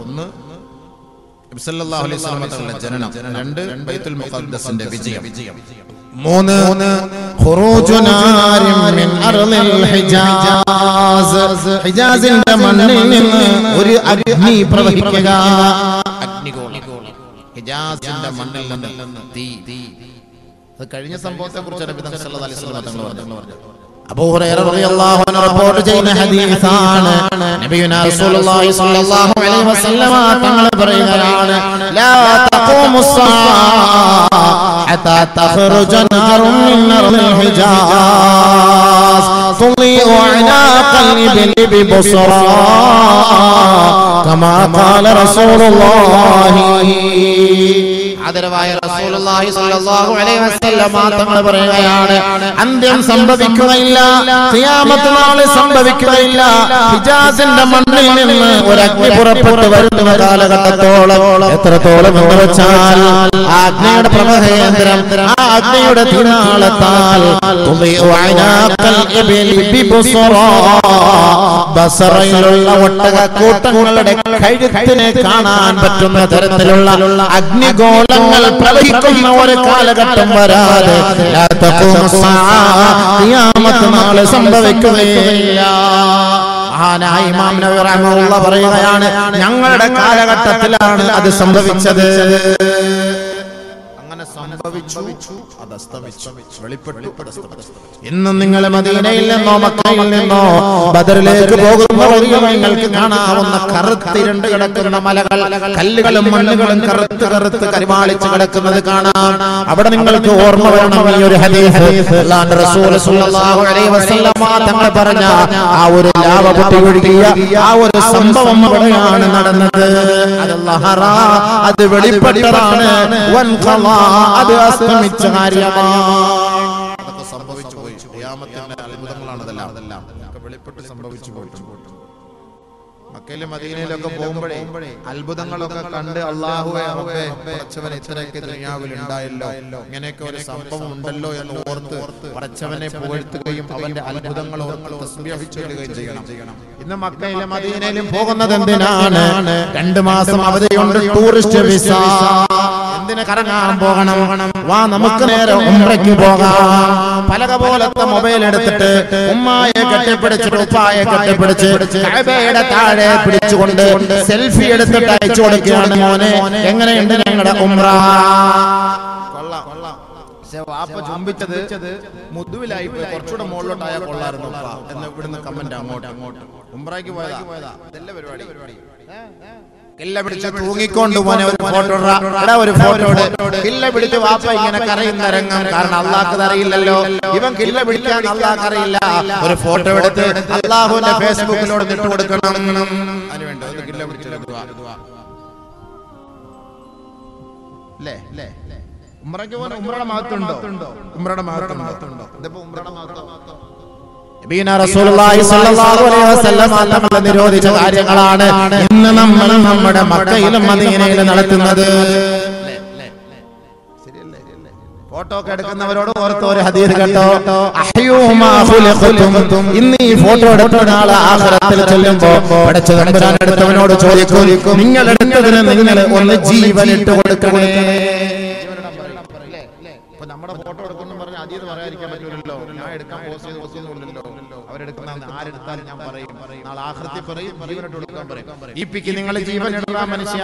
നബി സല്ലല്ലാഹു അലൈഹി വസല്ലം തങ്ങളുടെ ജനനം. 2 ബൈത്തുൽ മുഖദ്ദസിന്റെ വിജയം. 3 ഖുറൂജുനാരിൻ മിൻ അർളിൽ ഹിജാസ്, ഹിജാസിന്റെ മണ്ണിൽ നിന്ന് ഒരു അഗ്നി പ്രവഹിക്കുക. അഗ്നിഗോളം ഹിജാസിന്റെ മണ്ണിൽ നിന്ന് തീ. അത് കഴിഞ്ഞ സംഭവത്തെ കുറിച്ച് നബി സല്ലല്ലാഹു അലൈഹി വസല്ലം തങ്ങൾ പറഞ്ഞു. അബൂ ഹുറൈറ റളിയല്ലാഹു അൻഹു റിപ്പോർട്ട് ചെയ്യുന്ന ഹദീസാണ്. നബിയുനാ റസൂലുള്ളാഹി സ്വല്ലല്ലാഹു അലൈഹി വസല്ലം തങ്ങൾ പറയുകയാണ് ലാ തഖൂമുസ്സാഅ ഹത്താ തഖറുജ നാറുൻ മിൻ അർളിൽ ഹിജാസ് തുളിഉ അനാഖൽ ഇബ്ലി ബിബസ്റാ കമാ ഖാല റസൂലുള്ളാഹി. ആദരവായ റസൂലുള്ളാഹി സ്വല്ലല്ലാഹു അലൈഹി വസല്ലം തങ്ങൾ പറയുകയാണ് അന്ത്യം സംഭവിക്കുകയില്ല, ഖിയാമത്ത് നാളിൽ സംഭവിക്കുകയില്ല. ഹിജാസിന്റെ മണ്ണിൽ നിന്ന് ഒരു അഗ്നി പുറപ്പെട്ടു വരുന്ന കാലഘട്ടത്തോളം, എത്രത്തോളം എന്ന് വെച്ചാൽ ആ അഗ്നിയുടെ പ്രവഹേന്ദ്രം, ആ അഗ്നിയുടെ തിനാളത്താൽ ബസറയിലുള്ള ഒട്ടകക്കൂട്ടങ്ങളുടെ കഴുത്തിനെ കാണാൻ പറ്റുന്ന തരത്തിലുള്ള അഗ്നിഗോളങ്ങൾ പ്രവഹിക്കുന്ന ഒരു കാലഘട്ടം വരാതെ ഖിയാമത്ത് നാളെ സംഭവിക്കുകയില്ല. മഹാനായ ഇമാം നവവി റഹ്മത്തുള്ളാഹി പറയുകയാണ് ഞങ്ങളുടെ കാലഘട്ടത്തിലാണ് അത് സംഭവിച്ചത്. സംഭവിച്ചു, അത് അസ്തമിച്ചു, വെളിപ്പെട്ടു, അത് അസ്തമിച്ചു. ഇന്ന് നിങ്ങൾ മദീനയിൽ നിന്നോ മക്കയിൽ നിന്നോ ബദറിലേക്ക് പോകുന്ന വഴിയിൽ നിങ്ങൾക്ക് കാണാവുന്ന കറുത്തിരണ്ട് കിടക്കുന്ന മലകൾ, കല്ലുകളും മണ്ണുകളും കറുത്ത് കറുത്ത് കരിമാളിച്ച് കിടക്കുന്നത് കാണാം. അവിടെ നിങ്ങൾക്ക് ഓർമ്മ വരണം ഈ ഒരു ഹദീസ്. അല്ലാഹുവിന്റെ റസൂൽ സ്വല്ലല്ലാഹു അലൈഹി വസല്ലം തങ്ങൾ പറഞ്ഞ ആ ഒരു ലാവ പൊട്ടി ഒഴുകിയ ആ ഒരു സംഭവം അവിടെയാണ് നടന്നത്. അത് വെളിപ്പെട്ടതാണ്, അത് അസ്തമിച്ച കാര്യമാണ്. അതൊക്കെ സംഭവിച്ചു പോയി. ഖിയാമത്തിന്റെ അത്ഭുതങ്ങളാണ് അതെല്ലാം വെളിപ്പെട്ട് സംഭവിച്ചു പോയി. മക്കയിലും മദീനയിലൊക്കെ പോകുമ്പോഴേ അത്ഭുതങ്ങളൊക്കെ കണ്ട് അല്ലാഹുവേ റബ്ബേ പടച്ചവൻ ഇത്രയൊക്കെ ദുനിയാവിൽ ഉണ്ടായല്ലോ, ഇങ്ങനെയൊക്കെ ഒരു സംഭവം ഉണ്ടല്ലോ എന്ന് ഓർത്ത് പടച്ചവനെ പുകഴ്ത്തുകയും അവന്റെ അത്ഭുതങ്ങൾ ഓർത്ത് തസ്ബീഹ് ചൊല്ലുകയും ചെയ്യണം. ഇന്ന് മക്കയിലും മദീനയിലും പോകുന്നത് എന്തിനാണ്? 2 മാസം അവധിയുണ്ട്, ടൂറിസ്റ്റ് വിസ. എന്തിനെ കറങ്ങാൻ പോകണം? വാ നമുക്ക് നേരെ ഉംറയ്ക്ക് പോകാം. പലക പോലത്തെ മൊബൈൽ എടുത്തിട്ട് ഉമ്മായെ കെട്ടിപ്പിടിച്ചിട്ട് ഉപ്പായെ കെട്ടിപ്പിടിച്ച് കഅബയുടെ താഴെ പിടിച്ചുകൊണ്ട് സെൽഫി എടുത്തിട്ട് അയച്ചു കൊടുക്കുകയാണ്. മോനെ എങ്ങനെയുണ്ട് ഞങ്ങളുടെ ഉംറ? പക്ഷെ വാപ്പ ചുംബിച്ചത് മുതുവിലായി പോയി, കുറച്ചുകൂടെ മുകളിലോട്ടായ കൊള്ളായിരുന്നു എന്ന് ഇവിടുന്ന് കമന്റ് അങ്ങോട്ട് ഉംറയ്ക്ക് പോയതാ. ഇതല്ലേ പരിപാടി? കില്ല പിടിച്ച് തൂങ്ങിക്കൊണ്ട് മോനെ ഒരു ഫോട്ടോ ഒരു ഫോട്ടോ കില്ല പിടിച്ച് വാപ്പ ഇങ്ങനെ കരയുന്ന രംഗം. കാരണം അള്ളാഹ്ക്ക് അറിയില്ലല്ലോ, ഇവൻ കില്ല പിടിക്കാൻ അള്ളാഹ്ക്ക് അറിയില്ല. ഒരു ഫോട്ടോ എടുത്ത് അള്ളാഹുവിന്റെ ഫേസ്ബുക്കിലോട് ഇട്ട് കൊടുക്കണം. അതിനുവേണ്ടി ഒരു കില്ല പിടിച്ചിട്ട് ഉംറയ്ക്ക് പോലെ ഉംറയുടെ മഹത്വമുണ്ടോ? ഉംറയുടെ മഹത്വമുണ്ടോ? ഇതിപ്പോ ഉംറയുടെ മഹത്വം നബിയുനാ റസൂലുള്ളാഹി സ്വല്ലല്ലാഹു അലൈഹി വസല്ലം തങ്ങൾ നിരോധിച്ച കാര്യങ്ങളാണ് ഇന്ന് നമ്മൾ നമ്മുടെ മക്കയിലും മദീനയിലും നടത്തുന്നത്. ഫോട്ടോ ഒക്കെ എടുക്കുന്നവരോട് ഓർത്ത് ഒരു ഹദീസ് കേട്ടോ, അഹ്യൂമാ ഖുലിഖതും. ഇന്ന് ഈ ഫോട്ടോ എടുത്ത നാളെ ആഖിറത്തിൽ ചെല്ലുമ്പോൾ പടച്ച തമ്പുരാൻ എടുത്തവനോട് ചോദിക്കും, നിങ്ങൾ എടുത്തതിന് നിങ്ങൾ ഒന്ന് ജീവൻ ഇട്ട് കൊടുക്കണേ. ഇപ്പൊ നമ്മുടെ ഫോട്ടോ എടുക്കുന്നു പറഞ്ഞ അതീത് പറയാതിരിക്കാൻ പറ്റില്ലല്ലോ. ഞാൻ എടുക്കാൻ പോസ്റ്റ് ചെയ്ത് ഒന്നുമില്ലല്ലോ. അവരെടുക്കുന്ന ആരെടുത്താലും ഞാൻ പറയും, നാളെ ആഖിറത്തിൽ പറയും, ജീവനിട്ട് കൊടുക്കാൻ പറയും. ഇപ്പിക്ക് നിങ്ങൾ ജീവൻ ഇടുക മനുഷ്യ.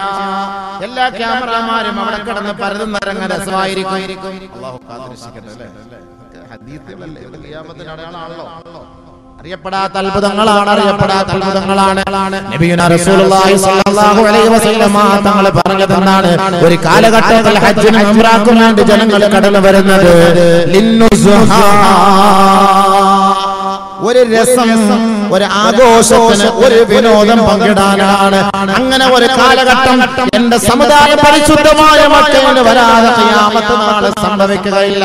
എല്ലാ ക്യാമറമാരും അവിടെ കിടന്ന് പരതും നിറങ്ങ രസമായിരിക്കും. അല്ലാഹു കാത്തിരക്ഷിക്കട്ടെ അല്ലേ. ഹദീസുകളല്ലേ, ഇത് ഖിയാമത്തിന്റെ അടയാളമാണല്ലോ. അറിയപ്പെടാത്ത അത്ഭുതങ്ങളാണ്, അറിയപ്പെടാത്ത അത്ഭുതങ്ങളാണ്. നബിയുനാ റസൂലുള്ളാഹി സ്വല്ലല്ലാഹു അലൈഹി വസല്ലം തങ്ങൾ പറഞ്ഞതെന്താണ്, ഒരു കാലഘട്ടത്തിൽ ഹജ്ജിനും ഉംറയ്ക്കും വേണ്ടി ജനങ്ങൾ കടന്നു വരുന്നത് ലിന്നുസുഹാ, ഒരു രസം, ഒരു ആഘോഷത്തിന്, ഒരു വിനോദം പങ്കിടാനാണ്. അങ്ങനെ ഒരു കാലഘട്ടം എന്റെ സമുദായം പരിശുദ്ധമായ മക്കയിൽ വരാതെ ഖിയാമത്ത് നാൾ സംഭവിക്കുകയില്ല.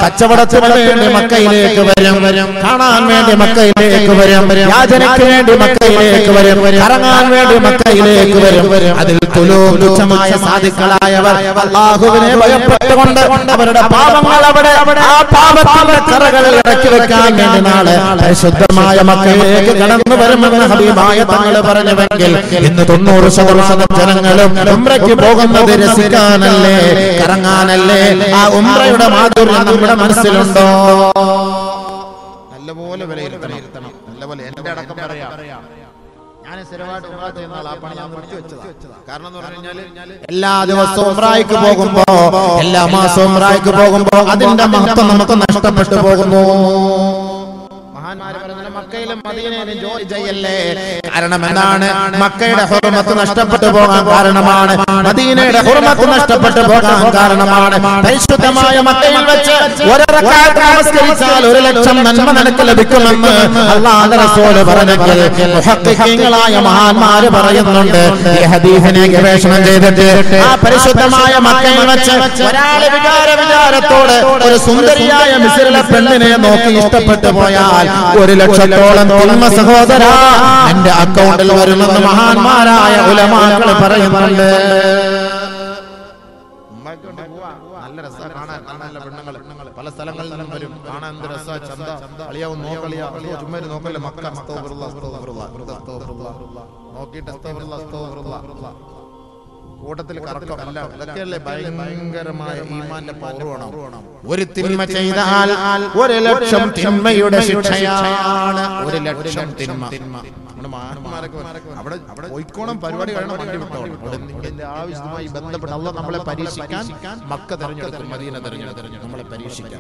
കച്ചവടത്തിന് വേണ്ടി മക്കയിലേക്ക് വരും, കാണാൻ വേണ്ടി മക്കയിലേക്ക് വരും, യാചനയ്ക്ക് വേണ്ടി മക്കയിലേക്ക് വരും, കറങ്ങാൻ വേണ്ടി മക്കയിലേക്ക് വരും. അതിൽ തുച്ഛമായ സാധുക്കളായവർ അല്ലാഹുവിനെ ഭയപ്പെട്ടുകൊണ്ട് അവരുടെ പാപങ്ങൾ അവിടെ ആ പാപത്തിന്റെ കറകൾ ഇറക്കി വെക്കാൻ വേണ്ടി നാളെ ശുദ്ധമായ മക്കയിലേക്ക് കടന്നു വരുമെന്ന് ഹബീബായ തങ്ങൾ പറഞ്ഞുവെങ്കിൽ ഇന്ന് 90% ജനങ്ങളും ഉംറയ്ക്ക് പോകുന്നത് രസിക്കാനല്ലേ, കറങ്ങാനല്ലേ. ആ ഉംറയുടെ മാധുര്യം നമ്മുടെ മനസ്സിലുണ്ടോ? നല്ലപോലെ വിലയിരുത്തണം. നല്ലപോലെ എന്റെ അടക്കം പറയാം, ഞാൻ സ്ഥിരമായിട്ട് ഉംറ ചെയ്യുന്ന ആളാ. പണി ഞാൻ നിർത്തി വെച്ചതാ. കാരണം എന്ന് പറഞ്ഞു കഴിഞ്ഞാൽ എല്ലാ ദിവസവും ഉംറയ്ക്ക് പോകുമ്പോ, എല്ലാ മാസവും ഉംറയ്ക്ക് പോകുമ്പോ അതിന്റെ മഹത്വം നമുക്ക് നഷ്ടപ്പെട്ടു പോകുന്നു. മക്കയിലും മദീനയിലും ജോലി ചെയ്യല്ലേ. കാരണം എന്താണ്? മക്കയുടെ ഹുർമത്ത് നഷ്ടപ്പെട്ടു പോകാൻ കാരണമാണ്, മദീനയുടെ ഹുർമത്ത് നഷ്ടപ്പെട്ടു പോകാൻ കാരണമാണ്. പരിശുദ്ധമായ മക്കയിൽ വെച്ച് ഒരു റക്അത്ത് നമസ്കരിച്ചാൽ 1,00,000 നന്മ നിനക്ക് ലഭിക്കുമെന്ന് അല്ലാഹുവിന്റെ റസൂൽ പറഞ്ഞെങ്കിൽ മുഹഖഖീങ്ങളായ മഹാന്മാര് പറയുന്നുണ്ട്. ഈ ഹദീസിനെ ഗവേഷണം ചെയ്തിട്ട് ആ പരിശുദ്ധമായ മക്കയിൽ വെച്ച് ഒരാളെ വിചാരത്തോടെ ഒരു സുന്ദരിയായ മിസ്രിലെ പെണ്ണിനെ നോക്കി ഇഷ്ടപ്പെട്ടു പോയാൽ 1,00,000 തിന്മ സഹോദര എന്റെ അക്കൗണ്ടിൽ വരുമെന്ന് മഹാന്മാരായ ഉലമാക്കൾ പറയുന്നുണ്ട്. നല്ല രസ കാണാൻ, നല്ല പെണ്ണുങ്ങൾ പല സ്ഥലങ്ങളിൽ നിന്നും വരും കാണാൻ. എന്ത് രസ, ചന്ത, അളിയാവും നോക്കളിയാ, ചുമ്മാ നോക്കല്ലേ മക്ക. നോക്കിയിട്ട് കൂട്ടത്തിൽ കറക്കം അല്ല. ഇതൊക്കെയല്ലേ ഭയങ്കരമായ ഈമാന്റെ പൗർവണം. ഒരു തിന്മ ചെയ്താൽ 1,00,000 തിന്മയുടെ ശിക്ഷയാണ്. 1,00,000 തിന്മ. നമ്മുടെ മഹാന്മാരൊക്കെ അവിടെ കോഴിക്കോണം പരിപാടി കഴിയണം, വണ്ടി വിട്ടോണം. അവിടെ നിങ്ങളുടെ ആവശ്യവുമായി ബന്ധപ്പെട്ട് അല്ലാഹ് നമ്മളെ പരീക്ഷിക്കാൻ മക്ക തെരഞ്ഞെടുക്കും, മദീന തെരഞ്ഞെടുക്കും, നമ്മളെ പരീക്ഷിക്കാൻ.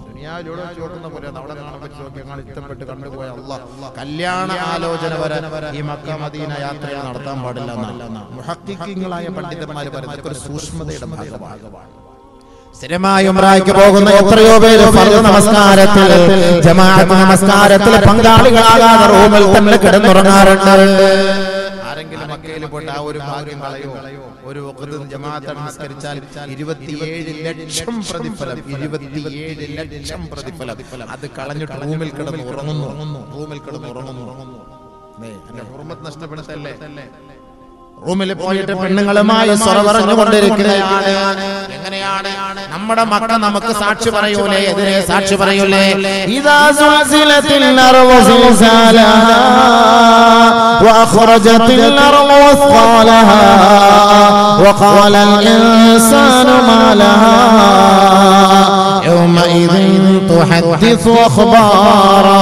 ദുനിയാവിലൂടെ ചോട്ടുന്ന പോലെ അവിടെ കാണാൻ പറ്റും, ഇഷ്ടപ്പെട്ട് കണ്ടുപോയ അല്ലാഹ് കല്യാണ ആലോചന വരെ ഈ മക്ക മദീന യാത്രയിൽ നടത്താൻ പാടില്ല എന്നാണ് മുഹഖഖീങ്ങളായ പണ്ഡിതന്മാർ പറയുന്നത്. ഒരു സൂക്ഷ്മതയുടെ ഭാഗമാണ്. സ്ഥിരമായി ഉംറയ്ക്ക് പോകുന്ന എത്രയോ പേര് ഫർദ് നമസ്കാരത്തിൽ, ജമാഅത്ത് നമസ്കാരത്തിൽ പങ്കാളികളാകാതെ റൂമിൽ തന്നെ കിടന്നുറങ്ങാറുണ്ട്. ആരെങ്കിലും മക്കയിൽ പോയിട്ട് ആ ഒരു ഭാഗ്യം കളയോ? ഒരു വഖ്ത് ജമാഅത്ത് നമസ്കരിച്ചാൽ 27,00,000 പ്രതിഫലം, 27,00,000 പ്രതിഫലം. അത് കളഞ്ഞിട്ട് റൂമിൽ കിടന്ന് ഉറങ്ങുന്നു. എന്റെ ഹുർമത്ത് നഷ്ടപ്പെടുത്തല്ലേ. റൂമിൽ പോയിട്ട് പെണ്ണുങ്ങളുമായി സ്വറ പറഞ്ഞുകൊണ്ടിരിക്കുകയാണ്. എങ്ങനെയാണ്? നമ്മുടെ മക്ക നമുക്ക് സാക്ഷി പറയൂലേ, എതിരെ സാക്ഷി പറയൂലേ. ഇദാ സുൽസിലത്തിൽ അർളു സിൽസാലഹാ വഅഖ്റജത്തിൽ അർളു അസ്ഖാലഹാ വഖാലൽ ഇൻസാനു മാ ലഹാ യൗമഇദിൻ തുഹദ്ദിസു അഖ്ബാറാ.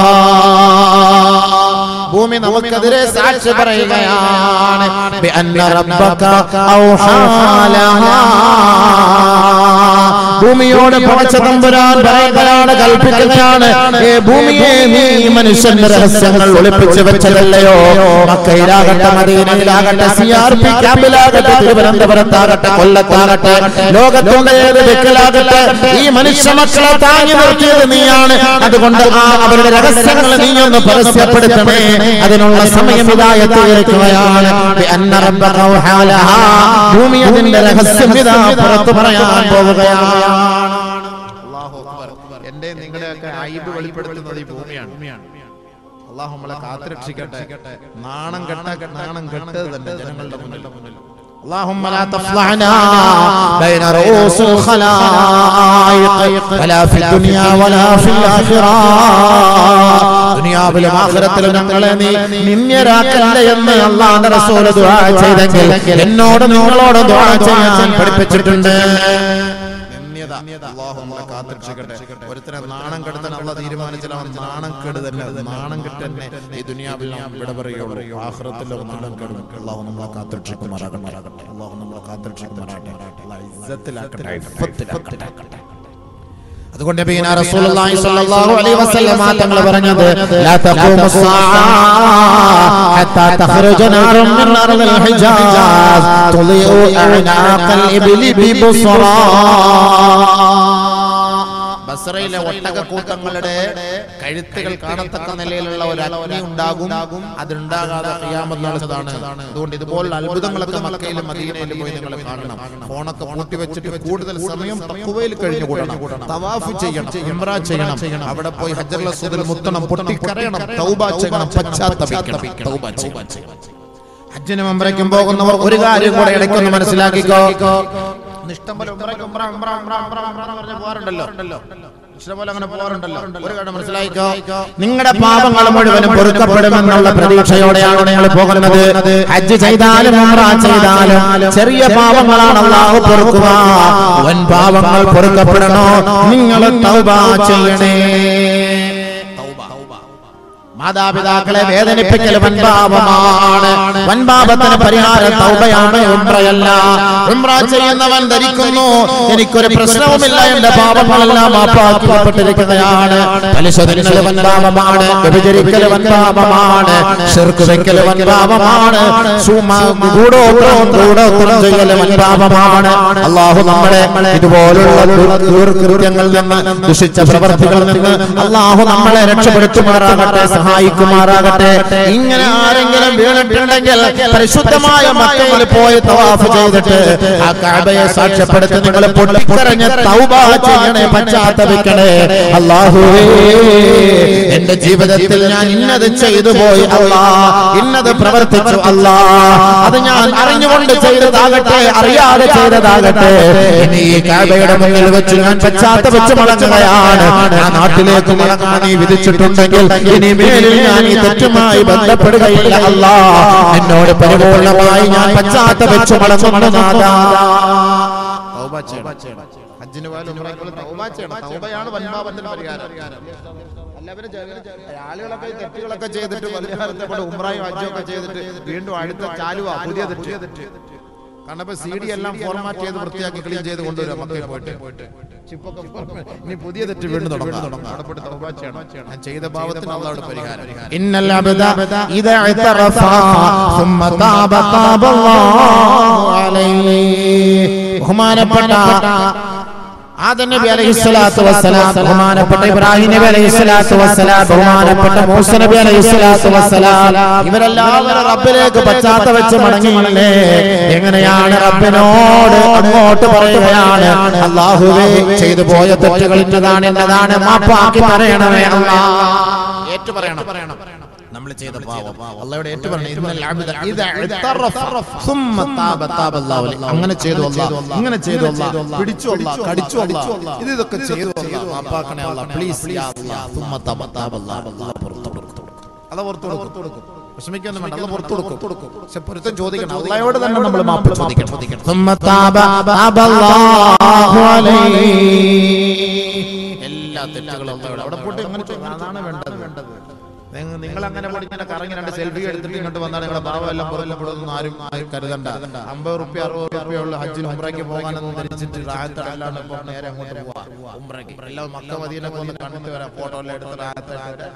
ഭൂമി നമുക്കെതിരെ സാക്ഷി പറയുകയാണ്. ബിഅന്ന റബ്ബക ഔഹാ ലഹാ. ഭൂമിയോട് പടച്ച തമ്പുരാൻ പറയുകയാണ്, കൽപ്പിക്കുകയാണ്, ഏ ഭൂമിയെ നീ മനുഷ്യന്റെ രഹസ്യങ്ങൾ ഒളിപ്പിച്ചു വെച്ചതല്ലയോ? മക്കയിലാകട്ടെ, മദീനയിലാകട്ടെ, സിആർപി ക്യാമ്പിലാകട്ടെ, തിരുവനന്തപുരത്താകട്ടെ, കൊല്ലത്താകട്ടെ, ലോകത്തിന്റെ ഏത് ദിക്കിലാകട്ടെ, ഈ മനുഷ്യ മക്കളെ താങ്ങി നിർത്തിയത് നീയാണ്. അതുകൊണ്ട് അവരുടെ രഹസ്യങ്ങൾ നീ ഒന്ന് പരസ്യപ്പെടുത്തണേ. അതിനുള്ള സമയം ഇതായെത്തി ഇരിക്കുകയാണ്. ഭൂമി അതിന്റെ രഹസ്യം ഇതാ പുറത്തു പറയാൻ പോവുകയാണ്. അല്ലാഹു അക്ബർ. എന്റെ നിങ്ങളുടെയൊക്കെ ഐബ് വെളിപ്പെടുത്തുന്നത് ഈ ഭൂമിയാണ്. അല്ലാഹു നമ്മളെ കാത്തുരക്ഷിക്കട്ടെ. നാണം കെട്ടത് തന്നെ ജനങ്ങളുടെ മുന്നിൽ. اللهم لا تفضحنا بين رؤوس الخلائق ولا في الدنيا ولا في الآخرة. ദുനിയാവിലും ആഖിറത്തിലും ഞങ്ങളെ നീ നിന്ദ്യരാക്കല്ലേ എന്ന് അല്ലാഹുവിന്റെ റസൂൽ ദുആ ചെയ്തെങ്കിൽ എന്നോട് നിങ്ങളോട് ദുആ ചെയ്യാൻ പഠിപ്പിച്ചിട്ടുണ്ട്. അല്ലാഹു നമ്മളെ കാത്തുരക്ഷിക്കട്ടെ. ഒരുത്തനെ നാണം കെടുത്താൻ അല്ലാഹു തീരുമാനിച്ചാൽ അവൻ നാണം കേട് തന്നെ, നാണം കെട്ട് തന്നെ ഈ ദുനിയാവിൽ വിട പറയുള്ളൂ. ആഖിറത്തിലും നാണം കെടും. അല്ലാഹു നമ്മളെ കാത്തുരക്ഷിക്കുമാറാകട്ടെ. അല്ലാഹു നമ്മളെ കാത്തുരക്ഷിക്കുമാറാകട്ടെ. അല്ലാഹു ഇസ്സത്തിലാക്കട്ടെ, ഇഫ്ഫത്തിലാക്കട്ടെ. അതുകൊണ്ട് നബിയനാ റസൂലുള്ളാഹി സ്വല്ലല്ലാഹു അലൈഹി വസല്ലം തങ്ങൾ പറഞ്ഞത് ലാ തഖൂമു സ്സാഅ ഹത്താ തഖ്റുജ നാറുൻ മിൻ അർദിൽ ഹിജാസ് തുളിഉ അഅനാഖൽ ഇബ്ലി ബിബുസ്റാ. ബസ്രയിലെ ഒട്ടകക്കൂട്ടങ്ങളുടെ കഴുത്തുകൾ കാണത്തക്ക നിലയിലുള്ള ഒരു അഗ്നി ഉണ്ടാകും. അതുണ്ടാകാതെ ഖിയാമത്ത് നാളതാണ്. അതുകൊണ്ട് ഇതുപോലുള്ള അത്ഭുതങ്ങളൊക്കെ മക്കയിലും മദീനയിലും പോയി നിങ്ങൾ കാണണം. ഫോണൊക്കെ പൂട്ടി വെച്ചിട്ട് കൂടുതൽ സമയം തഖ്വയിൽ കഴിഞ്ഞു കൂടണം. തവാഫ് ചെയ്യണം, ഉംറ ചെയ്യണം. അവിടെ പോയി ഹജ്ജറുൽ അസ്വദിൽ മുത്തണം, പൊട്ടിക്കരയണം, തൗബ ചെയ്യണം, പശ്ചാത്തപിക്കണം, തൗബ ചെയ്യണം. ഹജ്ജിനും ഉംറയ്ക്കും പോകുന്നവർ ഒരു കാര്യം കൂടെ ഇടയ്ക്കൊന്ന് മനസ്സിലാക്കിക്കോ. ഇഷ്ടംപോലെ നിങ്ങളുടെ പാപങ്ങൾ മുഴുവനും പൊറുക്കപ്പെടുമെന്നുള്ള പ്രതീക്ഷയോടെയാണ് നിങ്ങൾ പോകുന്നത്. ഹജ്ജ് ചെയ്താലും ഉംറ ചെയ്താലും ചെറിയ പാപങ്ങളാണ് അല്ലാഹു പൊറുക്കുക. വൻ പാപങ്ങൾ പൊറുക്കപ്പെടണോ നിങ്ങൾ തൗബ ചെയ്യണേ. മാതാപിതാക്കളെ വേദനിപ്പിക്കൽ വൻപാപമാണ്. വൻപാപത്തിന് പരിഹാരം തൗബയാണ്, ഉംറയല്ല. ഉംറ ചെയ്യുന്നവൻ ധരിക്കുന്നു എനിക്കൊരു പ്രശ്നവുമില്ല, എന്റെ പാപങ്ങളെല്ലാം മാപ്പാക്കപ്പെട്ടിരിക്കുകയാണ്. പലിശ തിന്നൽ വൻപാപമാണ്, വ്യഭിചരിക്കൽ വൻപാപമാണ്, ശിർക്ക് വെക്കൽ വൻപാപമാണ്, ഗൂഢോത്രം ചെയ്യൽ വൻപാപമാണ്. അല്ലാഹു നമ്മളെ ഇതുപോലുള്ള ദുർകൃത്യങ്ങളിൽ നിന്ന്, ദുഷിച്ച പ്രവർത്തികളിൽ നിന്ന് അല്ലാഹു നമ്മളെ രക്ഷപ്പെടുത്തുമാറാകട്ടെ, സഹായിക്കുമാറാകട്ടെ. ഇങ്ങനെ ആരെങ്കിലും വീണിട്ടുണ്ടെങ്കിൽ പരിശുദ്ധമായ മക്കയിൽ പോയി തവാഫ് ചെയ്തിട്ട് ആ കഅബയെ സാക്ഷ്യപ്പെടുത്തി നിങ്ങൾ പൊട്ടിക്കരഞ്ഞ് തൗബ ചെയ്യണേ, പശ്ചാത്തപിക്കണേ. അല്ലാഹുവേ, എന്റെ ജീവിതത്തിൽ ഞാൻ ഇന്നത് ചെയ്തു പോയി അല്ലാ, ഇന്നത് പ്രവർത്തിച്ചു അല്ലാ, അത് ഞാൻ അറിഞ്ഞുകൊണ്ട് ചെയ്തതാകട്ടെ, അറിയാതെ ചെയ്തതാകട്ടെ, ഇനി ഈ കഅബയുടെ മുന്നിൽ വെച്ച് ഞാൻ പശ്ചാത്തപിച്ച് മടങ്ങുകയാണ്. ആ നാട്ടിലേക്ക് മടങ്ങാൻ നീ വിധിച്ചിട്ടുണ്ടെങ്കിൽ ഇനി മേലിൽ ഞാൻ ഈ തെറ്റുമായി ബന്ധപ്പെടുകയില്ല അല്ലാ. എന്നോട് പരിപൂർണമായി ഞാൻ പശ്ചാത്തപിച്ചു മടങ്ങുന്നു നാഥാ. തൗബ ചെയ്യണം. ഹജ്ജിന് പോയാൽ ഉംറയ്ക്ക് തൗബ ചെയ്യണം. തൗബയാണ് വൻപാപത്തിന് പരിഹാരം. ആളുകളൊക്കെ തെറ്റുകളൊക്കെ ചെയ്തിട്ട് പരിഹാരത്തെ ഉംറയും ഹജ്ജും ഒക്കെ ചെയ്തിട്ട് വീണ്ടും അടുത്ത ചാലുവാ പുതിയ തെറ്റ്. കാരണം ഇപ്പൊ CD എല്ലാം ഫോർമാറ്റ് ചെയ്ത് വൃത്തിയാക്കി ക്ലീൻ ചെയ്ത് കൊണ്ടുവരാം മക്കയിൽ പോയിട്ട്. ഇനി പുതിയ തെറ്റ് വീണ്ടും തുടങ്ങാം. ഞാൻ ചെയ്ത പാപത്തിന് അല്ലാഹുവോട് പരിഹാരം. ഇന്നൽ അബ്ദ ഇദാ ഇതറഫ സുമ്മ താബ താബല്ലാഹു അലൈഹി. ബഹുമാനപ്പെട്ട ആദം നബി അലൈഹിസ്സലാത്തു വസ്സലാം, ബഹുമാനപ്പെട്ട ഇബ്രാഹിം നബി അലൈഹിസ്സലാത്തു വസ്സലാം, ബഹുമാനപ്പെട്ട മൂസ നബി അലൈഹിസ്സലാത്തു വസ്സലാം, ഇവരെല്ലാവരും റബ്ബിലേക്ക് പശ്ചാത്തപിച്ച് മടങ്ങിയില്ലേ? എങ്ങനെയാണ് റബ്ബിനോട് അങ്ങോട്ട് പറയുകയാണ്, അല്ലാഹുവേ ചെയ്തു പോയ തെറ്റുകൾ ഇന്നതാണ് എന്നതാണ്, മാപ്പാക്കി പറയണമേ അല്ലാഹ്. ഏറ്റു പറയണം നമ്മൾ ചെയ്ത പാപം അല്ലാഹുവോട് ഏറ്റു പറയണം. ഇന്നൽ അബ്ദ ഇദാ ഇതറഫ സുമ്മ താബ താബല്ലാഹു അലൈഹി. അങ്ങനെ ചെയ്തു അല്ലാഹ്, ഇങ്ങനെ ചെയ്തു അല്ലാഹ്, പിടിച്ചു അല്ലാഹ്, കടിച്ചു അല്ലാഹ്, ഇതൊക്കെ ചെയ്തു അല്ലാഹ്, മാപ്പാക്കണേ അല്ലാഹ്, പ്ലീസ് യാ അല്ലാഹ്. സുമ്മ താബ താബല്ലാഹു അല്ലാഹ് പുറത്തു കൊടുക്കും. വിഷമിക്കൊന്നും വേണ്ട, അല്ലാഹ് പുറത്തു കൊടുക്കും. പക്ഷെ പൊരുത്തം ചോദിക്കണം, അല്ലാഹുവോട് തന്നെ നമ്മൾ മാപ്പ് ചോദിക്കണം. സുമ്മ താബ താബല്ലാഹു അലൈഹി. എല്ലാ തെറ്റുകളും അല്ലാഹുവോട് അവിടെ പോയിട്ട് അങ്ങനെ അതാണ് വേണ്ടത്. നിങ്ങൾ അങ്ങനെ പോയി ഇങ്ങനെ കറങ്ങി 2 സെൽഫി എടുത്തിട്ട് ഇങ്ങോട്ട് വന്നാൽ നിങ്ങളുടെ പാവം എല്ലാം പുറത്തുപെടുന്ന ആരും കരുതണ്ട. 50 റുപ്യ 60 റുപ്യ ഉള്ള ഹജ്ജിന് ഉംറയ്ക്ക് പോകാനെന്ന് ധരിച്ചിട്ട് റാഹത്തല്ലാണ്ട് ഇപ്പോൾ നേരെ അങ്ങോട്ട് പോവാം ഉംറയ്ക്ക്. എല്ലാം മക്ക മദീനയൊക്കെ ഒന്ന് കണ്ടിട്ട് വരാം, ഫോട്ടോ എല്ലാം എടുത്ത് റാഹത്തായിട്ട്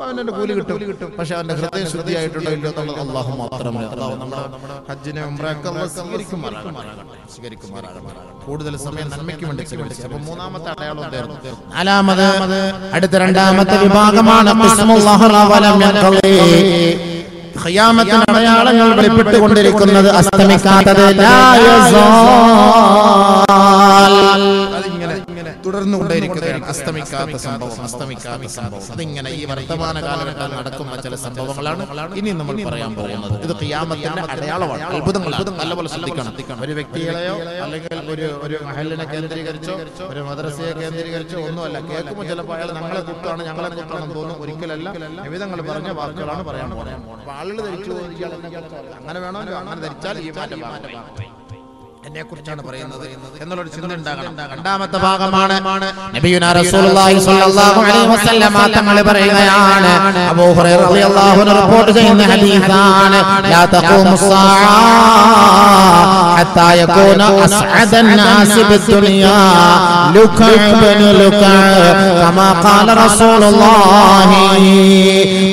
അവന്റെ കൂലി കിട്ടും. പക്ഷെ അവന്റെ ഹൃദയം ശുദ്ധിയായിട്ടുണ്ടോ ഇല്ലോ എന്നുള്ളത് അല്ലാഹു മാത്രമേ. അല്ലാഹു നമ്മുടെ ഹജ്ജിനെ ഉംറയൊക്കെ സ്വീകരിക്കുമാറാകട്ടെ. കൂടുതൽ സമയം നന്മയ്ക്ക് വേണ്ടി ചെലവഴിച്ചു. അപ്പൊ മൂന്നാമത്തെ അടയാളം എന്തായിരുന്നു? നാലാമത് അടുത്ത രണ്ടാമത്തെ വിഭാഗമാണ് ഖിയാമത്തിന്റെ അടയാളങ്ങൾ വെളിപ്പെട്ടുകൊണ്ടിരിക്കുന്നത്, അസ്തമിക്കാത്തത്. അതിങ്ങനെ തുടർന്നുകൊണ്ടേയിരിക്കുകയാണ്. അസ്തമിക്കാത്ത സംഭവം. അതിങ്ങനെ ഈ വർത്തമാന കാലഘട്ടത്തിൽ നടക്കുന്ന ചില സംഭവങ്ങളാണ് ഇനി നമ്മൾ പറയാൻ പോകുന്നത്. ഇത് ഖിയാമത്തിന്റെ അടയാളമാണ്, അത്ഭുതങ്ങളാണ്. നല്ലപോലെ ശ്രദ്ധിക്കണം. ഒരു വ്യക്തികളെയോ അല്ലെങ്കിൽ ഒരു മഹല്ലിനെ കേന്ദ്രീകരിച്ചോ ഒരു മദ്രസയെ കേന്ദ്രീകരിച്ചോ ഒന്നുമല്ല. കേൾക്കുമ്പോൾ ചിലപ്പോൾ അയാൾ ഞങ്ങളെ കുട്ടാണ് തോന്നും. ഒരിക്കലല്ല, വിവിധങ്ങൾ പറഞ്ഞ വാക്കുകളാണ് പറയാൻ പോകുന്നത്. ആളുകൾ ധരിച്ചു അങ്ങനെ വേണമല്ലോ, അങ്ങനെ ധരിച്ചാൽ ഈ മാറ്റം എന്നെ കുറിച്ചാണ് പറയുന്നത് എന്നുള്ളൊരു ചിന്ത ഉണ്ടാകണം. രണ്ടാമത്തെ ഭാഗമാണ് നബിയുനാ റസൂലുള്ളാഹി സ്വല്ലല്ലാഹു അലൈഹി വസല്ലം തങ്ങൾ പറയുകയാണ്, അബൂ ഹുറൈറ റളിയല്ലാഹു അൻഹു റിപ്പോർട്ട് ചെയ്യുന്ന ഹദീസാണ്, ലാ തഖൂമുസ്സാഅ ഹത്താ യകൂന അസ്അദൻ നാസി ബിദ്ദുനിയാ ലുകഅബ്നു കമാ ഖാല റസൂലുള്ളാഹി.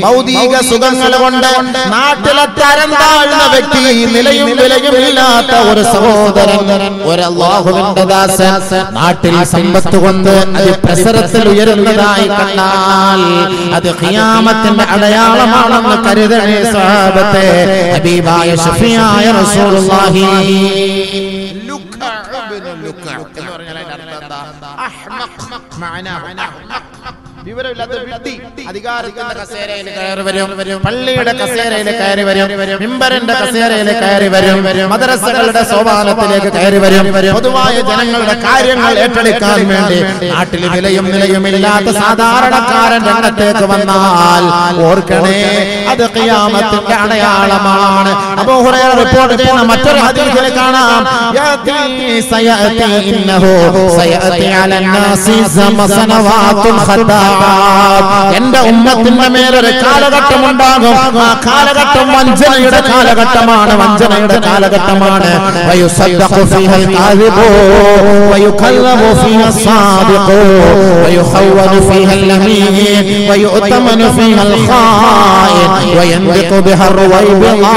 ഭൗതിക സുഖങ്ങൾ കൊണ്ട് നാട്ടിലെ തരം താഴ്ന്ന വ്യക്തി, നിലയും വിലയും ഇല്ലാത്ത ഒരു സഹോദരൻ, ഒരു അല്ലാഹുവിന്റെ ദാസൻ നാട്ടിൽ സമ്പത്ത് കൊണ്ട് പ്രസരത്തിൽ ഉയരുന്നതായി കണ്ടാൽ അത് ഖിയാമത്തിന്റെ അടയാളമാണെന്ന് കരുതണേ സഹാബത്തെ. ഹബീബായ ഷഫീആയ റസൂലുള്ളാഹി എന്ന് പറഞ്ഞാൽ അതിന്റെ അർത്ഥം എന്താ? അഹ്മഖ് മഅനാ വിവരമില്ലാത്ത വിഡ്ഢി. അധികാരത്തിന്റെ കസേരയിൽ കയറി വരും, പള്ളിയുടെ കസേരയിൽ കയറി വരും, മിമ്പറിന്റെ കസേരയിൽ കയറി വരും, മദ്രസകളുടെ സോപാനത്തിലേക്ക് കയറി വരും. പൊതുവായ ജനങ്ങളുടെ കാര്യങ്ങൾ ഏറ്റെടുക്കാൻ വേണ്ടി നാട്ടിൽ വിലയും നിലയുമില്ലാത്ത സാധാരണക്കാരൻ രംഗത്തേക്ക് വന്നാൽ ഓർക്കണേ, അത് ഖിയാമത്തിന്റെ അടയാളമാണ്. അബൂ ഹുറൈറ റിപ്പോർട്ട് ചെയ്യുന്ന മറ്റൊരു ഹദീസിൽ കാണാം, എന്റെ ഉമ്മത്തിന്റെ മേലൊരു കാലഘട്ടം ഉണ്ടാകും. ആ കാലഘട്ടം വഞ്ചനയുടെ കാലഘട്ടമാണ്, വഞ്ചനയുടെ കാലഘട്ടമാണ്. വയുസദ്ദഖു ഫീഹൽ കാദിബു വയുകല്ലബു ഫീഹൽ സാദിഖു വയുഖവ്വനു ഫീഹൽ അമീൻ വയുഅ്തമനു ഫീഹൽ ഖായിൻ വയൻദിഖു ബിഹർ വൈബിളാ.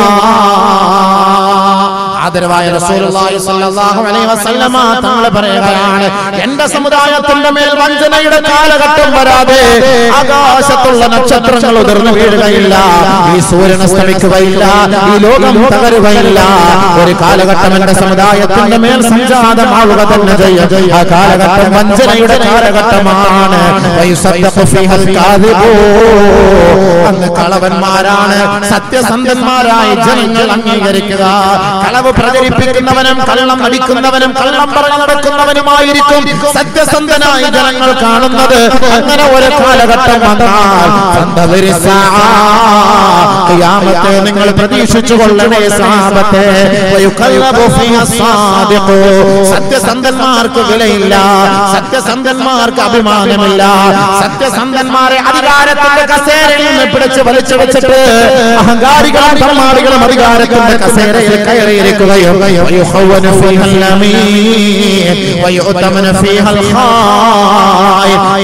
ആദരവായ റസൂലുള്ളാഹി സ്വല്ലല്ലാഹു അലൈഹി വസല്ലമ തങ്ങൾ പറയുകയാണ്, എന്റെ സമുദായത്തിന്റെ മേൽ വഞ്ചനയുടെ കാലഘട്ടം വരാതെ ആകാശത്തുള്ള നക്ഷത്രങ്ങൾ ഉതിർന്നു വീഴുകയില്ല, ഈ സൂര്യൻ അസ്തമിക്കുകയില്ല, ഈ ലോകം തകരുകയില്ല. ഒരു കാലഘട്ടം എന്റെ സമുദായത്തിന്റെ മേൽ സംജാതമാവുക തന്നെ ചെയ്യും. ആ കാലഘട്ടം വഞ്ചനയുടെ കാലഘട്ടമാണ്. അന്ന് കളവന്മാരാണ് സത്യസന്ധന്മാരായ ജനങ്ങൾ അംഗീകരിക്കുക. കളവ് പ്രചരിപ്പിക്കുന്നവനും കള്ളം അടിക്കുന്നവനും കള്ളം പറഞ്ഞു നടക്കുന്നവനുമായിരിക്കും സത്യസന്ധനായ ജനങ്ങൾ കാണുന്നത്. അങ്ങനെ ഒരു കാലഘട്ടം വന്നാൽ ഖിയാമത്തെ നിങ്ങൾ പ്രതീക്ഷിച്ചു കൊള്ളണേ സഹാബത്തെ. സത്യസന്ധന്മാർക്ക് വിലയില്ല, സത്യസന്ധന്മാർക്ക് അഭിമാനമില്ല. സത്യസന്ധന്മാരെ അധികാരത്തിന്റെ കസേരയിൽ നിന്ന് പിടിച്ച് വലിച്ചു വെച്ചിട്ട് അഹങ്കാരികളും തമ്മാടികളും അധികാരത്തിന്റെ കസേരയിൽ കയറിയിരിക്കുകയും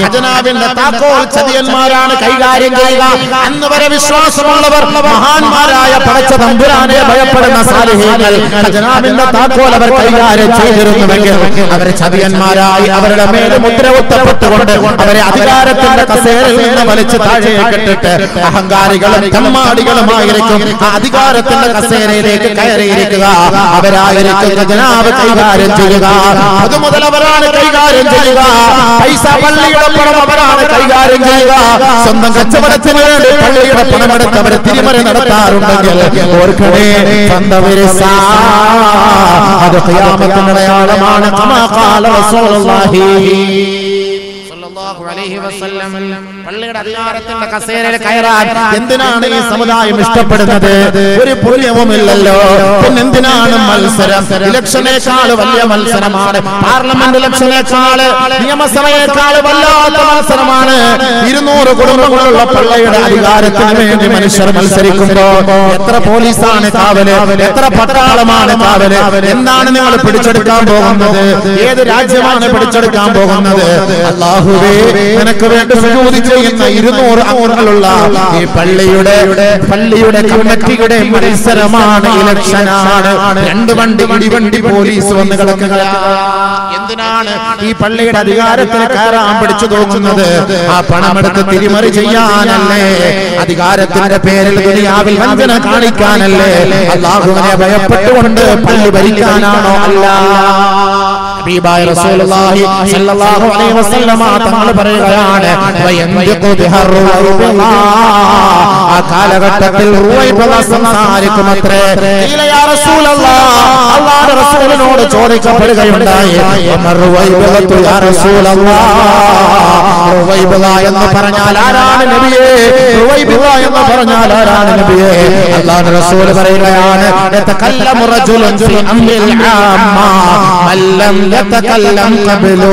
ഖജനാവിന്റെ താക്കോൽ ചതിയന്മാരാണ് കൈകാര്യം ചെയ്യുക. അന്ന് വരെ വിശ്വാസമുള്ളവർ മഹാന്മാരായ പടച്ച തമ്പുരാനെ ഭയപ്പെടുന്ന സാലിഹീങ്ങൾ ഖജനാവിന്റെ താക്കോൽ അവർ കൈകാര്യം ചെയ്തിരുന്നുവെങ്കിൽ അവർ ചതിയന്മാരായി അവരുടെ മേലെ മുദ്ര കുത്തപ്പെട്ടുകൊണ്ട് അവരെ അധികാരത്തിന്റെ കസേരയിൽ നിന്ന് വലിച്ചു താഴേക്കിട്ടിട്ട് അഹങ്കാരികളും തമ്മാടികളുമായിരിക്കും ആ അധികാരത്തിന്റെ കസേരയിലേക്ക് കയറിയിരിക്കുക. അവരായിരിക്കും ഖജനാവ് കൈകാര്യം ചെയ്യുക. അതുമുതൽ അവരാണ് കൈകാര്യം ചെയ്യുക. പൈസ പള്ളിയുടെ പണം അവരാണ് കൈകാര്യം ചെയ്യുക. സ്വന്തം കച്ചവടത്തിന് വേണ്ടി പള്ളിയുടെ പണമെടുത്ത് അവർ തിരിമറി നടത്താറുണ്ടെങ്കിൽ ഓർക്കണേ, അത് ഖിയാമത്തിന്റെ അടയാളമാണ്. കമാ ഖാല റസൂലുള്ളാഹി സ്വല്ലല്ലാഹു അലൈഹി വസല്ലം. പള്ളിയുടെ അധികാരത്തിന്റെ കസേരയിൽ കയറാൻ എന്തിനാണ് ഈ സമുദായം ഇഷ്ടപ്പെടുന്നത്? ഒരു പുണ്യവുമില്ലല്ലോ. പിന്നെ എന്തിനാണ് മത്സരം? ഇലക്ഷനേക്കാൾ വലിയ മത്സരമാണ്. പാർലമെന്റ് ഇലക്ഷനേക്കാൾ, നിയമസഭയേക്കാൾ വല്ലാത്ത മത്സരമാണ്. 200 കുടുംബങ്ങളുള്ള പള്ളിയുടെ അധികാരത്തിന് വേണ്ടി മനുഷ്യർ മത്സരിക്കുമ്പോ എത്ര പോലീസാണ് കാവല്, എത്ര പട്ടാളമാണ് കാവല്? എന്താണ് നിങ്ങൾ പിടിച്ചെടുക്കാൻ പോകുന്നത്? ഏത് രാജ്യമാണ് പിടിച്ചെടുക്കാൻ പോകുന്നത്? അല്ലാഹുവേ, നിനക്ക് വേണ്ടി സുജൂദ് ചെയ്യുന്ന 200 അംഗങ്ങളുള്ള ഈ പള്ളിയുടെ കമ്മിറ്റിയുടെ മത്സരമാണ്, ഇലക്ഷനാണ്. 2 വണ്ടി ഇടിവണ്ടി പോലീസ് വന്ന് കിടക്കുക. എന്തിനാണ് ഈ പള്ളിയുടെ അധികാരത്തിൽ കയറാൻ പിടിച്ചു തോന്നുന്നത്? ആ പണമെടുത്ത് തിരിമറി ചെയ്യാനല്ലേ? അധികാരത്തിന്റെ പേരിൽ ദുനിയാവിൽ വഞ്ചന കാണിക്കാനല്ലേ? അല്ലാഹുവിനെ ഭയപ്പെട്ടുകൊണ്ട് പള്ളി ഭരിക്കാനാണോ? അല്ല. ഹബീബായ റസൂലുള്ളാഹി സ്വല്ലല്ലാഹു അലൈഹി വസല്ലമ തങ്ങൾ പറയുകയാണ് വയന്തിഖു ബിഹർറുവൈബിള ആ കാലഘട്ടത്തിൽ റുവൈബിള സംസാരിക്കുമത്രേ യാ റസൂലല്ലാഹ് അല്ലാഹുവിന്റെ റസൂലിനോട് ചോദിക്കപ്പെടുകയുണ്ടായി റുവൈബിള യാ റസൂലല്ലാഹ് റുവൈബിള എന്ന് പറഞ്ഞാൽ ആരാണ് നബിയേ റുവൈബിള എന്ന് പറഞ്ഞാൽ ആരാണ് നബിയേ അല്ലാഹുവിന്റെ റസൂൽ പറയുകയാണ് യതകല്ലമു റജുലുൻ ഫി അംരിൽ ആമ്മ മല്ലം യതകല്ലം ഖബലു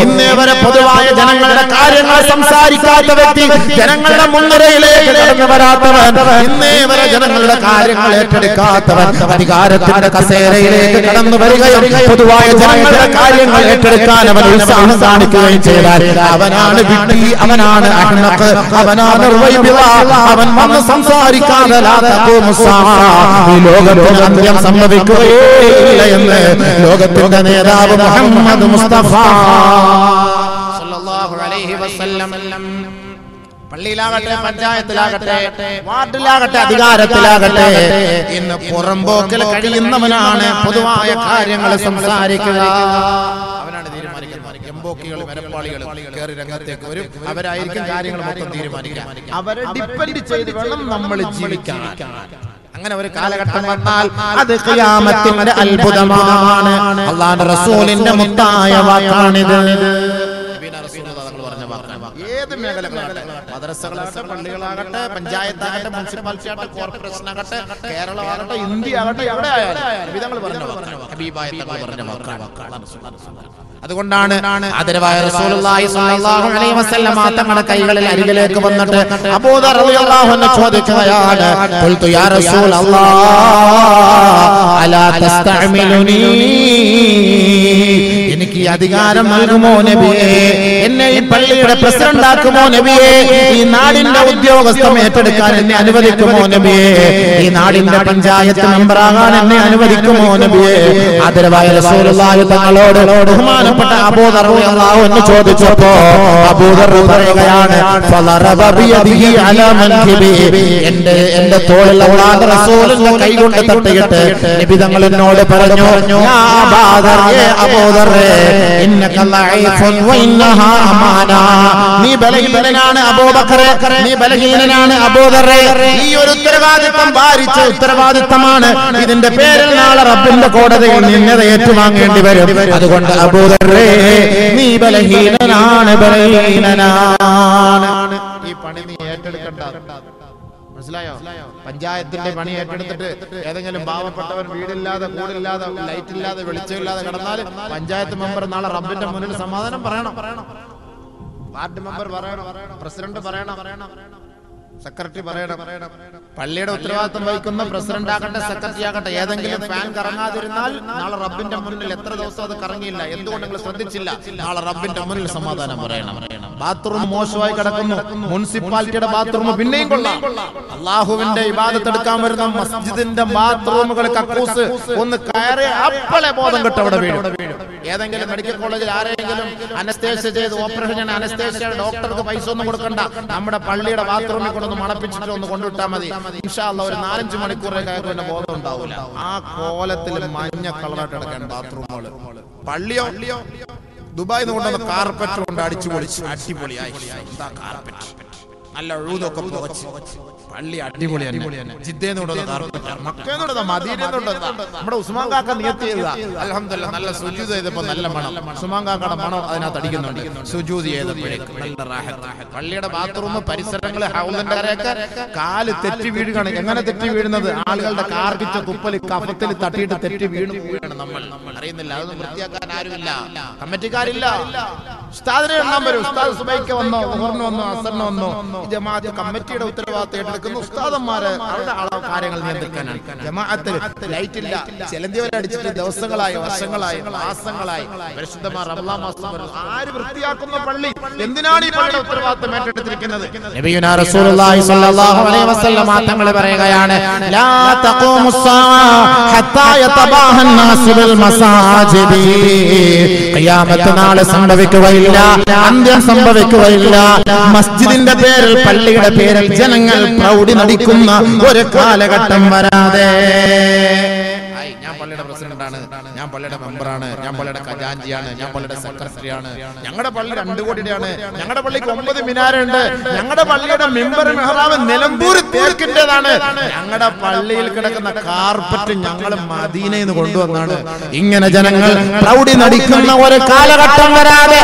ഇന്നേവരെ പൊതുവായ ജനങ്ങളുടെ കാര്യങ്ങൾ സംസാരിക്കാത്ത വ്യക്തി ജനങ്ങളുടെ മുൻനിരയിലേക്ക് കടന്നു വരാത്തവൻ ഇന്നേവരെ ജനങ്ങളുടെ കാര്യങ്ങൾ ഏറ്റെടുക്കാത്തവൻ അധികാരത്തിന്റെ കസേരയിലേക്ക് കടന്നു വരികയും പൊതുവായ ജനങ്ങളുടെ കാര്യങ്ങൾ ഏറ്റെടുക്കാൻ അവൻ ഉത്സാഹം കാണിക്കുകയും ചെയ്താൽ അവനാണ് വിഡ്ഢി അവനാണ് അഹ്നഖ് അവനാണ് റുവൈബിള അവൻ വന്ന് സംസാരിക്കാതെ ലാ തഖൂമു സ്സാഅ ഈ ലോകത്തിന് അന്ത്യം സംഭവിക്കുകയില്ല എന്ന് ലോകത്തിന്റെ നേതാവ് മുഹമ്മദ് മുസ്തഫ സല്ലല്ലാഹു അലൈഹി വസല്ലം പള്ളിയിലാകട്ടെ പഞ്ചായത്തിലാകട്ടെ വാർഡിലാകട്ടെ അധികാരത്തിലാകട്ടെ ഇന്ന് പുറമ്പോക്കിൽ കഴിയുന്നവനാണ് പൊതുവായ കാര്യങ്ങൾ സംസാരിക്കുക അവനാണ് തീരുമാനിക്കുന്നത് എംബോക്കികൾ വരപ്പാളികൾ കയറി രംഗത്തേക്ക് വരും അവരായിരിക്കും കാര്യങ്ങൾ മൊത്തം തീരുമാനിക്കുക അവരെ ഡിപ്പെൻഡ് ചെയ്ത് വേണം നമ്മൾ ജീവിക്കാൻ അങ്ങനെ ഒരു കാലഘട്ടം വന്നാൽ അത് ഖിയാമത്തിന്റെ അത്ഭുതമാണ് അല്ലാഹുവിന്റെ റസൂലിന്റെ മുത്തായ വാക്കാണിത് ഏത് മേഖലകളാകട്ടെ മദ്രസകളാകട്ടെ പള്ളികളാകട്ടെ പഞ്ചായത്താകട്ടെ മുനിസിപ്പാലിറ്റി ആകട്ടെ കോർപ്പറേഷൻ ആകട്ടെ കേരളമാകട്ടെ ഇന്ത്യ ആകട്ടെ എവിടെ ആയാലും തങ്ങൾ പറഞ്ഞ അതുകൊണ്ടാണ് ആദരവായ റസൂലുള്ളാഹി സ്വല്ലല്ലാഹു അലൈഹി വസല്ലം തങ്ങളുടെ കൈകളിൽ അരികിലേക്ക് വന്നിട്ട് അബൂദർ റളിയല്ലാഹു അൻഹു ചോദിക്കുകയാണ് ഖുൽതു യാ റസൂലല്ലാഹ് അലാ തസ്തഅമിലുനി എനിക്ക് ഈ അധികാരം നൽകുമോ നബിയേ എന്നെ ഈ പള്ളിയുടെ പ്രസിഡന്റ് ആക്കുമോ നബിയേ ഈ നാടിന്റെ ഉദ്യോഗസ്ഥം ഏറ്റെടുക്കാൻ എന്നെ അനുവദിക്കുമോ നബിയേ ഈ നാടിന്റെ പഞ്ചായത്ത് മെമ്പറാകാൻ എന്നെ അനുവദിക്കുമോ നബിയേ ആദരവായ റസൂലുള്ളാഹി തങ്ങളോട് ബഹുമാനപ്പെട്ട അബൂദർ റളിയല്ലാഹു അൻഹു ചോദിച്ചപ്പോൾ അബൂദർ പറയുകയാണ് ഫളറബ ബിയദിഹി അലാ മൻകിബി എന്റെ തോളിൽ അല്ലാഹുവിന്റെ റസൂലിന്റെ കൈകൊണ്ട് തട്ടിയിട്ട് നബി തങ്ങൾ എന്നോട് പറഞ്ഞു യാ അബൂദർ അബൂദർ ഇന്നക ലഈഫുൻ വഇന്നഹാ അമാന നീ ബലഹീനനാണ് അബൂബക്കർ നീ ബലഹീനനാണ് അബൂദർ ഈ ഒരു ഉത്തരവാദിത്തം ഭാരിച്ച ഉത്തരവാദിത്തമാണ് ഇതിന്റെ പേരിൽ നാളെ റബ്ബിന്റെ കോടതിയിൽ നിന്നെ ഏറ്റുവാങ്ങേണ്ടി വരും അതുകൊണ്ട് അബൂദർ നീ ബലഹീനനാണ് ഈ പണി നീ ഏറ്റെടുക്കണ്ട മനസ്സിലായോ പഞ്ചായത്തിന്റെ പണി ഏറ്റെടുത്തിട്ട് ഏതെങ്കിലും പാവപ്പെട്ടവൻ വീടില്ലാതെ കൂടില്ലാതെ ലൈറ്റ് ഇല്ലാതെ വെളിച്ചമില്ലാതെ കിടന്നാൽ പഞ്ചായത്ത് മെമ്പർ നാളെ റബ്ബിന്റെ മുന്നിൽ സമാധാനം പറയണം വാർഡ് മെമ്പർ പറയണം പ്രസിഡന്റ് പറയണം സെക്രട്ടറി പറയണം പള്ളിയുടെ ഉത്തരവാദിത്തം വഹിക്കുന്ന പ്രസിഡന്റ് ആകട്ടെ സെക്രട്ടറി ആകട്ടെ ഏതെങ്കിലും ഫാൻ കറങ്ങാതിരുന്നാൽ നാളെ റബ്ബിന്റെ മുന്നിൽ എത്ര ദിവസം അത് കറങ്ങിയില്ല എന്തുകൊണ്ട് നിങ്ങൾ ശ്രദ്ധിച്ചില്ല നാളെ റബ്ബിന്റെ മുന്നിൽ സമാധാനം പറയണം ബാത്റൂം മോശമായി കിടക്കുന്നു മുനിസിപ്പാലിറ്റിയുടെ ബാത്റൂം പിന്നെയും കൊള്ളാം അള്ളാഹുവിന്റെ ഇബാദത്ത് എടുക്കാൻ വരുന്ന മസ്ജിദിന്റെ ബാത്റൂമുകൾ കക്കൂസ് ഒന്ന് കയറി അപ്പളെ ബോധം കെട്ട് അവിടെ വീഴും ഏതെങ്കിലും മെഡിക്കൽ കോളേജിൽ ആരെങ്കിലും അനസ്തേഷ്യ ചെയ്ത് ഓപ്പറേഷൻ അനസ്തേഷ്യ ഡോക്ടർക്ക് പൈസ ഒന്നും കൊടുക്കണ്ട നമ്മുടെ പള്ളിയുടെ ബാത്റൂമിൽ കൊണ്ടൊന്ന് മണപ്പിച്ചിട്ട് ഒന്ന് കൊണ്ടുവിട്ടാൽ മതി ഇൻഷാ അല്ലാഹ് ഒരു 4-5 മണിക്കൂറൊക്കെ ആയതുകൊണ്ട് ബോധം ഉണ്ടാവില്ല ആ കോലത്തിൽ മഞ്ഞ കളറായിട്ട് കിടക്കാൻ ബാത്റൂമുകൾ പള്ളിയോ ദുബായിൽ നിന്ന് കൊണ്ടുവന്ന കാർപ്പറ്റ് കൊണ്ട് അടിച്ചു പൊളിച്ചു അടിപൊളിയായി എന്താ കാർപ്പറ്റ് നല്ല ഉഴുതൊക്കെ പുകച്ച് പള്ളി അടിപൊളിയാണ് ജിദ്ദയിൽ നിന്ന് കൊണ്ടുവന്ന കാർപ്പറ്റ് മക്കയിൽ നിന്ന് മദീനയിൽ നിന്ന് നമ്മുടെ ഉസ്മാൻ കാക്ക നിയത്ത് ചെയ്തതാ അൽഹംദുലില്ലാഹ് നല്ല സുജൂദ് ചെയ്തപ്പോൾ നല്ല മണം ഉസ്മാൻ കാക്കയുടെ മണം അതിനകത്ത് അടിക്കുന്നുണ്ട് സുജൂദ് ചെയ്തപ്പോഴേക്കും നല്ല റാഹത്ത് പള്ളിയുടെ ബാത്റൂം പരിസരങ്ങൾ ഹൗലിന്റെ കരയൊക്കെ കാല് തെറ്റി വീഴുകയാണ് എങ്ങനെ തെറ്റി വീഴുന്നത് ആളുകളുടെ കാർക്കിച്ച തുപ്പൽ കഫത്തിൽ തട്ടിയിട്ട് തെറ്റി വീണാണ് നമ്മൾ അറിയുന്നില്ല അതൊന്നും വൃത്തിയാക്കാൻ ആരുമില്ല കമ്മിറ്റിക്കാരില്ല ഉസ്താദിനെ എണ്ണാൻ വരും ഉസ്താദ് സുബൈക്ക് വന്നോ ഉമറിന് വന്നോ അസറിന് വന്നോ ജമാഅത്ത് കമ്മിറ്റിയുടെ ഉത്തരവാദിത്തം ഏറ്റെടുക്കുന്ന ഉസ്താദന്മാര് അവരുടെ കാര്യങ്ങൾ നിയന്ത്രിക്കാനാണ് ജമാഅത്തിൽ ലൈറ്റ് ഇല്ല ചെലന്തി വരെ അടിച്ചിട്ട് ദിവസങ്ങളായി വർഷങ്ങളായി മാസങ്ങളായി പരിശുദ്ധമായ റമളാൻ മാസം വരുന്നു ആര് വൃത്തിയാക്കുന്ന പള്ളി എന്തിനാണ് ഈ പള്ളിയുടെ ഉത്തരവാദിത്തം ഏറ്റെടുത്തിരിക്കുന്നത് നബിയുനാ റസൂലുള്ളാഹി സ്വല്ലല്ലാഹു അലൈഹി വസല്ലം തങ്ങൾ പറയുകയാണ് ലാ തഖൂമുസ്സാ ഹത്താ യതബാഹൻ നാസു ബിൽ മസാജിദി ഖിയാമത്ത് നാളെ സംഭവിക്കുകയില്ല അന്ത്യം സംഭവിക്കുകയില്ല മസ്ജിദിന്റെ പേരിൽ പള്ളിയുടെ പേരിൽ ജനങ്ങൾ പ്രൗഢി നടിക്കുന്ന ഒരു കാലഘട്ടം വരാതെ പള്ളിയുടെ പ്രസിഡന്റാണ്, ഞാൻ പള്ളിയുടെ മെമ്പറാണ്, ഞാൻ പള്ളിയുടെ ഖജാൻജിയാണ്, ഞാൻ പള്ളിയുടെ സെക്രട്ടറിയാണ്, ഞങ്ങളുടെ പള്ളി 2 കോടിയുടെയാണ്, ഞങ്ങളുടെ പള്ളിക്ക് 9 മിനാരുണ്ട്, ഞങ്ങളുടെ പള്ളിയുടെ മെമ്പർ മെഹ്റാബ് നിലമ്പൂർ തേക്കിന്റേതാണ്, ഞങ്ങളുടെ പള്ളിയിൽ കിടക്കുന്ന കാർപ്പറ്റ് ഞങ്ങൾ മദീനയിൽ നിന്ന് കൊണ്ടുവന്നാണ്. ഇങ്ങനെ ജനങ്ങൾ പ്രൗഢി നടിക്കുന്ന ഒരു കാലഘട്ടം വരാതെ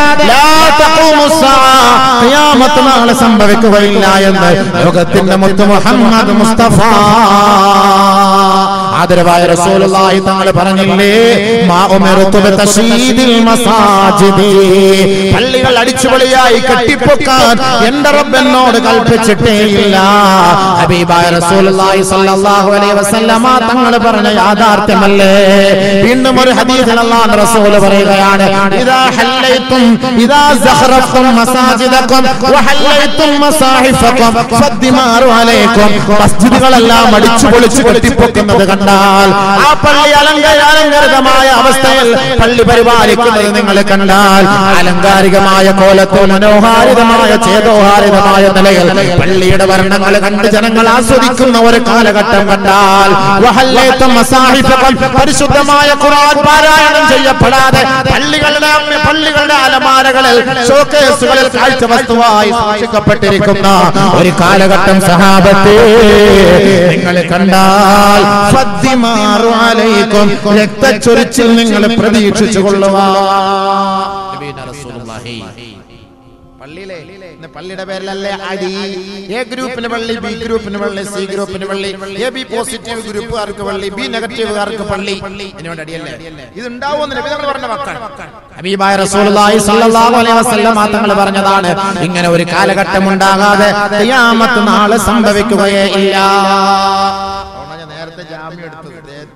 ഖിയാമത്ത് നാളെ സംഭവിക്കുകയില്ല എന്ന് ലോകത്തിന്റെ മുത്ത് മുഹമ്മദ് മുസ്തഫ ആദരവായ റസൂലുള്ളാഹി തആല പറഞ്ഞില്ലേ, മാ ഉമിർതു ബിതശീദിൽ മസാജിദി, പള്ളികൾ അടിച്ചുപൊളിയായി കെട്ടിപ്പൊക്കാൻ എന്റെ റബ്ബ് എന്നോട് കൽപ്പിച്ചിട്ടേയില്ല. ഹബീബായ റസൂലുള്ളാഹി സ്വല്ലല്ലാഹു അലൈഹി വസല്ലമ തങ്ങൾ പറഞ്ഞ യാഥാർത്ഥ്യമല്ലേ? വീണ്ടും ഒരു ഹദീസിൽ അല്ലാഹുവിന്റെ റസൂൽ പറയുകയാണ്, ഇദാ ഹല്ലൈതും ഇദാ സഖറഫ്തും മസാജിദകും വഹല്ലൈതും മസാഹിഫകും ഫദ്ദിമാറു അലൈക്കും, മസ്ജിദുകളെല്ലാം അടിച്ചുപൊളിച്ച് കെട്ടിപ്പൊക്കുന്നത് കണ്ടാൽ, ആ പള്ളി അലങ്കാരികമായ അവസ്ഥയിൽ പള്ളി പരിപാലിക്കുന്നത് നിങ്ങൾ കണ്ടാൽ, അലങ്കാരികമായ കോലത്തോ മനോഹാരിതമായ ചേതോഹാരിതമായ നിലയിൽ പള്ളിയുടെ വർണ്ണങ്ങൾ കണ്ട് ജനങ്ങൾ ആസ്വദിക്കുന്ന ഒരു കാലഘട്ടം കണ്ടാൽ, പരിശുദ്ധമായ ഖുർആൻ പാരായണം ചെയ്യപ്പെടാതെ പള്ളികളുടെ അലമാരകളിൽ ഷോക്കേസുകളിൽ കാഴ്ച വസ്തുവായി സൂക്ഷിക്കപ്പെട്ടിരിക്കുന്ന ഒരു കാലഘട്ടം സഹാബത്തെ നിങ്ങൾ കണ്ടാൽ, രക്തച്ചൊരിച്ചിൽ നിങ്ങൾ പ്രതീക്ഷിച്ചു കൊള്ളുക. പള്ളിയുടെ പേരിലല്ലേ അടി? എ ഗ്രൂപ്പിന് പള്ളി, ബി ഗ്രൂപ്പിന് പള്ളി, സി ഗ്രൂപ്പിന് പള്ളി, എ ബി പോസിറ്റീവ് ഗ്രൂപ്പുകാർക്ക് പള്ളി, ബി നെഗറ്റീവുകാർക്ക് പള്ളി, ഇതിനോട് അടിയല്ലേ? ഇത് ഉണ്ടാവുമെന്ന് നബി തങ്ങൾ പറഞ്ഞ വാക്കാണ്. ഹബീബായ റസൂലുള്ളാഹി സ്വല്ലല്ലാഹു അലൈഹി വസല്ലം തങ്ങൾ പറഞ്ഞതാണ്, ഇങ്ങനെ ഒരു കാലഘട്ടം ഉണ്ടാകാതെ ഖിയാമത്ത് നാളെ സംഭവിക്കുകയേ ഇല്ല. നേരത്തെ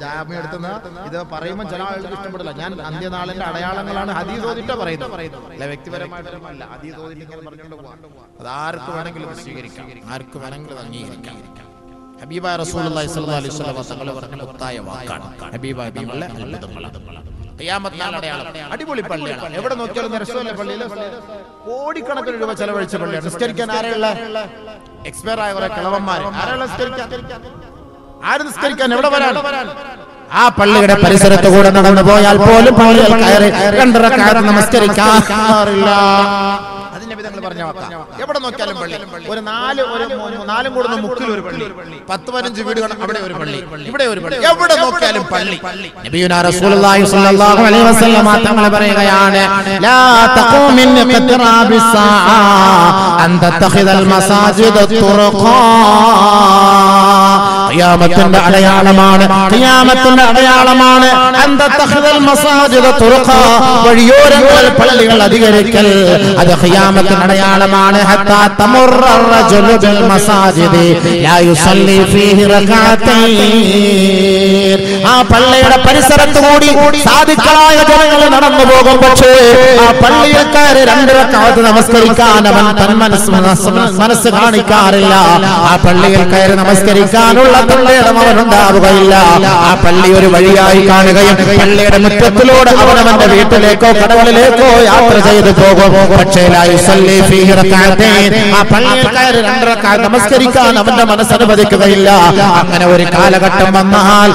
ജാമ്യം എടുത്തുന്ന ഇത് പറയുമ്പോൾ ചില ആളുകൾക്ക് ഇഷ്ടപ്പെടില്ല. ഞാൻ അന്ത്യനാളിന്റെ അടയാളങ്ങളാണ് ഹദീസ് ഓതിട്ട് പറയുന്നത്, അല്ല വ്യക്തിപരമായിട്ടല്ല. ഹദീസ് ഓതിട്ട് പറഞ്ഞുകൊണ്ട് പോകാം, അത് ആർക്ക് വേണമെങ്കിലും സ്വീകരിക്കാം, ആർക്ക് വേണമെങ്കിലും അംഗീകരിക്കാം. ഹബീബായ റസൂലുള്ളാഹി സ്വല്ലല്ലാഹു അലൈഹി വസല്ലം തങ്ങൾ പറഞ്ഞ മുത്തായ വാക്കാണ് ഹബീബായ തങ്ങളുടെ അത്ഭുതങ്ങളാണ്. ഖിയാമത്ത് നാൾ അടയാളം. അടിപൊളി പള്ളിയാണ്, എവിടെ നോക്കിയാലും റസൂലുള്ളാഹി പള്ളിയിൽ കോടിക്കണക്കിന് രൂപ ചെലവഴിച്ച പള്ളിയാണ്. നിസ്കരിക്കാൻ ആരെയുള്ള? എക്സ്പയർ ആയ കുറെ കിളവന്മാർ. ആരെയുള്ള നിസ്കരിക്കാൻ? ആര് നിസ്കരിക്കാൻ? എവിടെ വരാൻ? ആ പള്ളിയുടെ പരിസരത്ത് കൂടെ നടന്നു പോയാൽ പോലും പള്ളിയിൽ കയറി 2 റക്അത്ത് നമസ്കരിക്കാറില്ല. അതിന്റെ നബി തങ്ങൾ പറഞ്ഞ വാക്കാ. എവിടെ നോക്കിയാലും പള്ളി. ഒരു 4 കൂടുന്ന മുക്കിൽ ഒരു പള്ളി, 10-15 വീടുകൾ, അവിടെ ഒരു പള്ളി, ഇവിടെ ഒരു പള്ളി, എവിടെ നോക്കിയാലും പള്ളി. നബിയുനാ റസൂലുള്ളാഹി സ്വല്ലല്ലാഹു അലൈഹി വസല്ലം തങ്ങൾ പറയുകയാണ്, ലാ തഖൂമിൻ ഖത്റാബിസ്സാഅ അൻ തത്തഖിദൽ മസാജിദ തുർഖാ. ഖിയാമത്തിന്റെ അടയാളമാണ്, ഖിയാമത്തിന്റെ അടയാളമാണ് അൻ തത്തഖിദൽ മസാജിദ തുർഖാ, വഴിയോരങ്ങളിൽ പള്ളികൾ അധികരിക്കൽ. അത് ഖിയാമത്തിന്റെ അടയാളമാണ്. ഹത്താ തമുറ റജുലു ബിൽ മസാജിദി ലാ യുസല്ലി ഫീഹി റകഅതൈൻ. ആ പള്ളിയുടെ പരിസരത്ത് കൂടി സാദിഖായ ജനങ്ങൾ നടന്നു പോകും, പക്ഷേ ആ പള്ളിയിൽ കയറി 2 റക്അത്ത് നമസ്കരിക്കാൻ അവൻ മനസ്സ് കാണിക്കാറില്ല. ആ പള്ളിയിൽ കയറി നമസ്കരിക്കാനുള്ള തള്ളിയിടം അവനുണ്ടാവുകയില്ല. ആ പള്ളി ഒരു വഴിയായി കാണുകയും പള്ളിയുടെ മുറ്റത്തിലൂടെ അവനവന്റെ വീട്ടിലേക്കോ കടകളിലേക്കോ യാത്ര ചെയ്തു പോകും. പക്ഷേ ആ പള്ളിയിൽ കയറി 2 റക്അത്ത് നമസ്കരിക്കാൻ അവന്റെ മനസ്സനുവദിക്കുകയില്ല. അങ്ങനെ ഒരു കാലഘട്ടം വന്നാൽ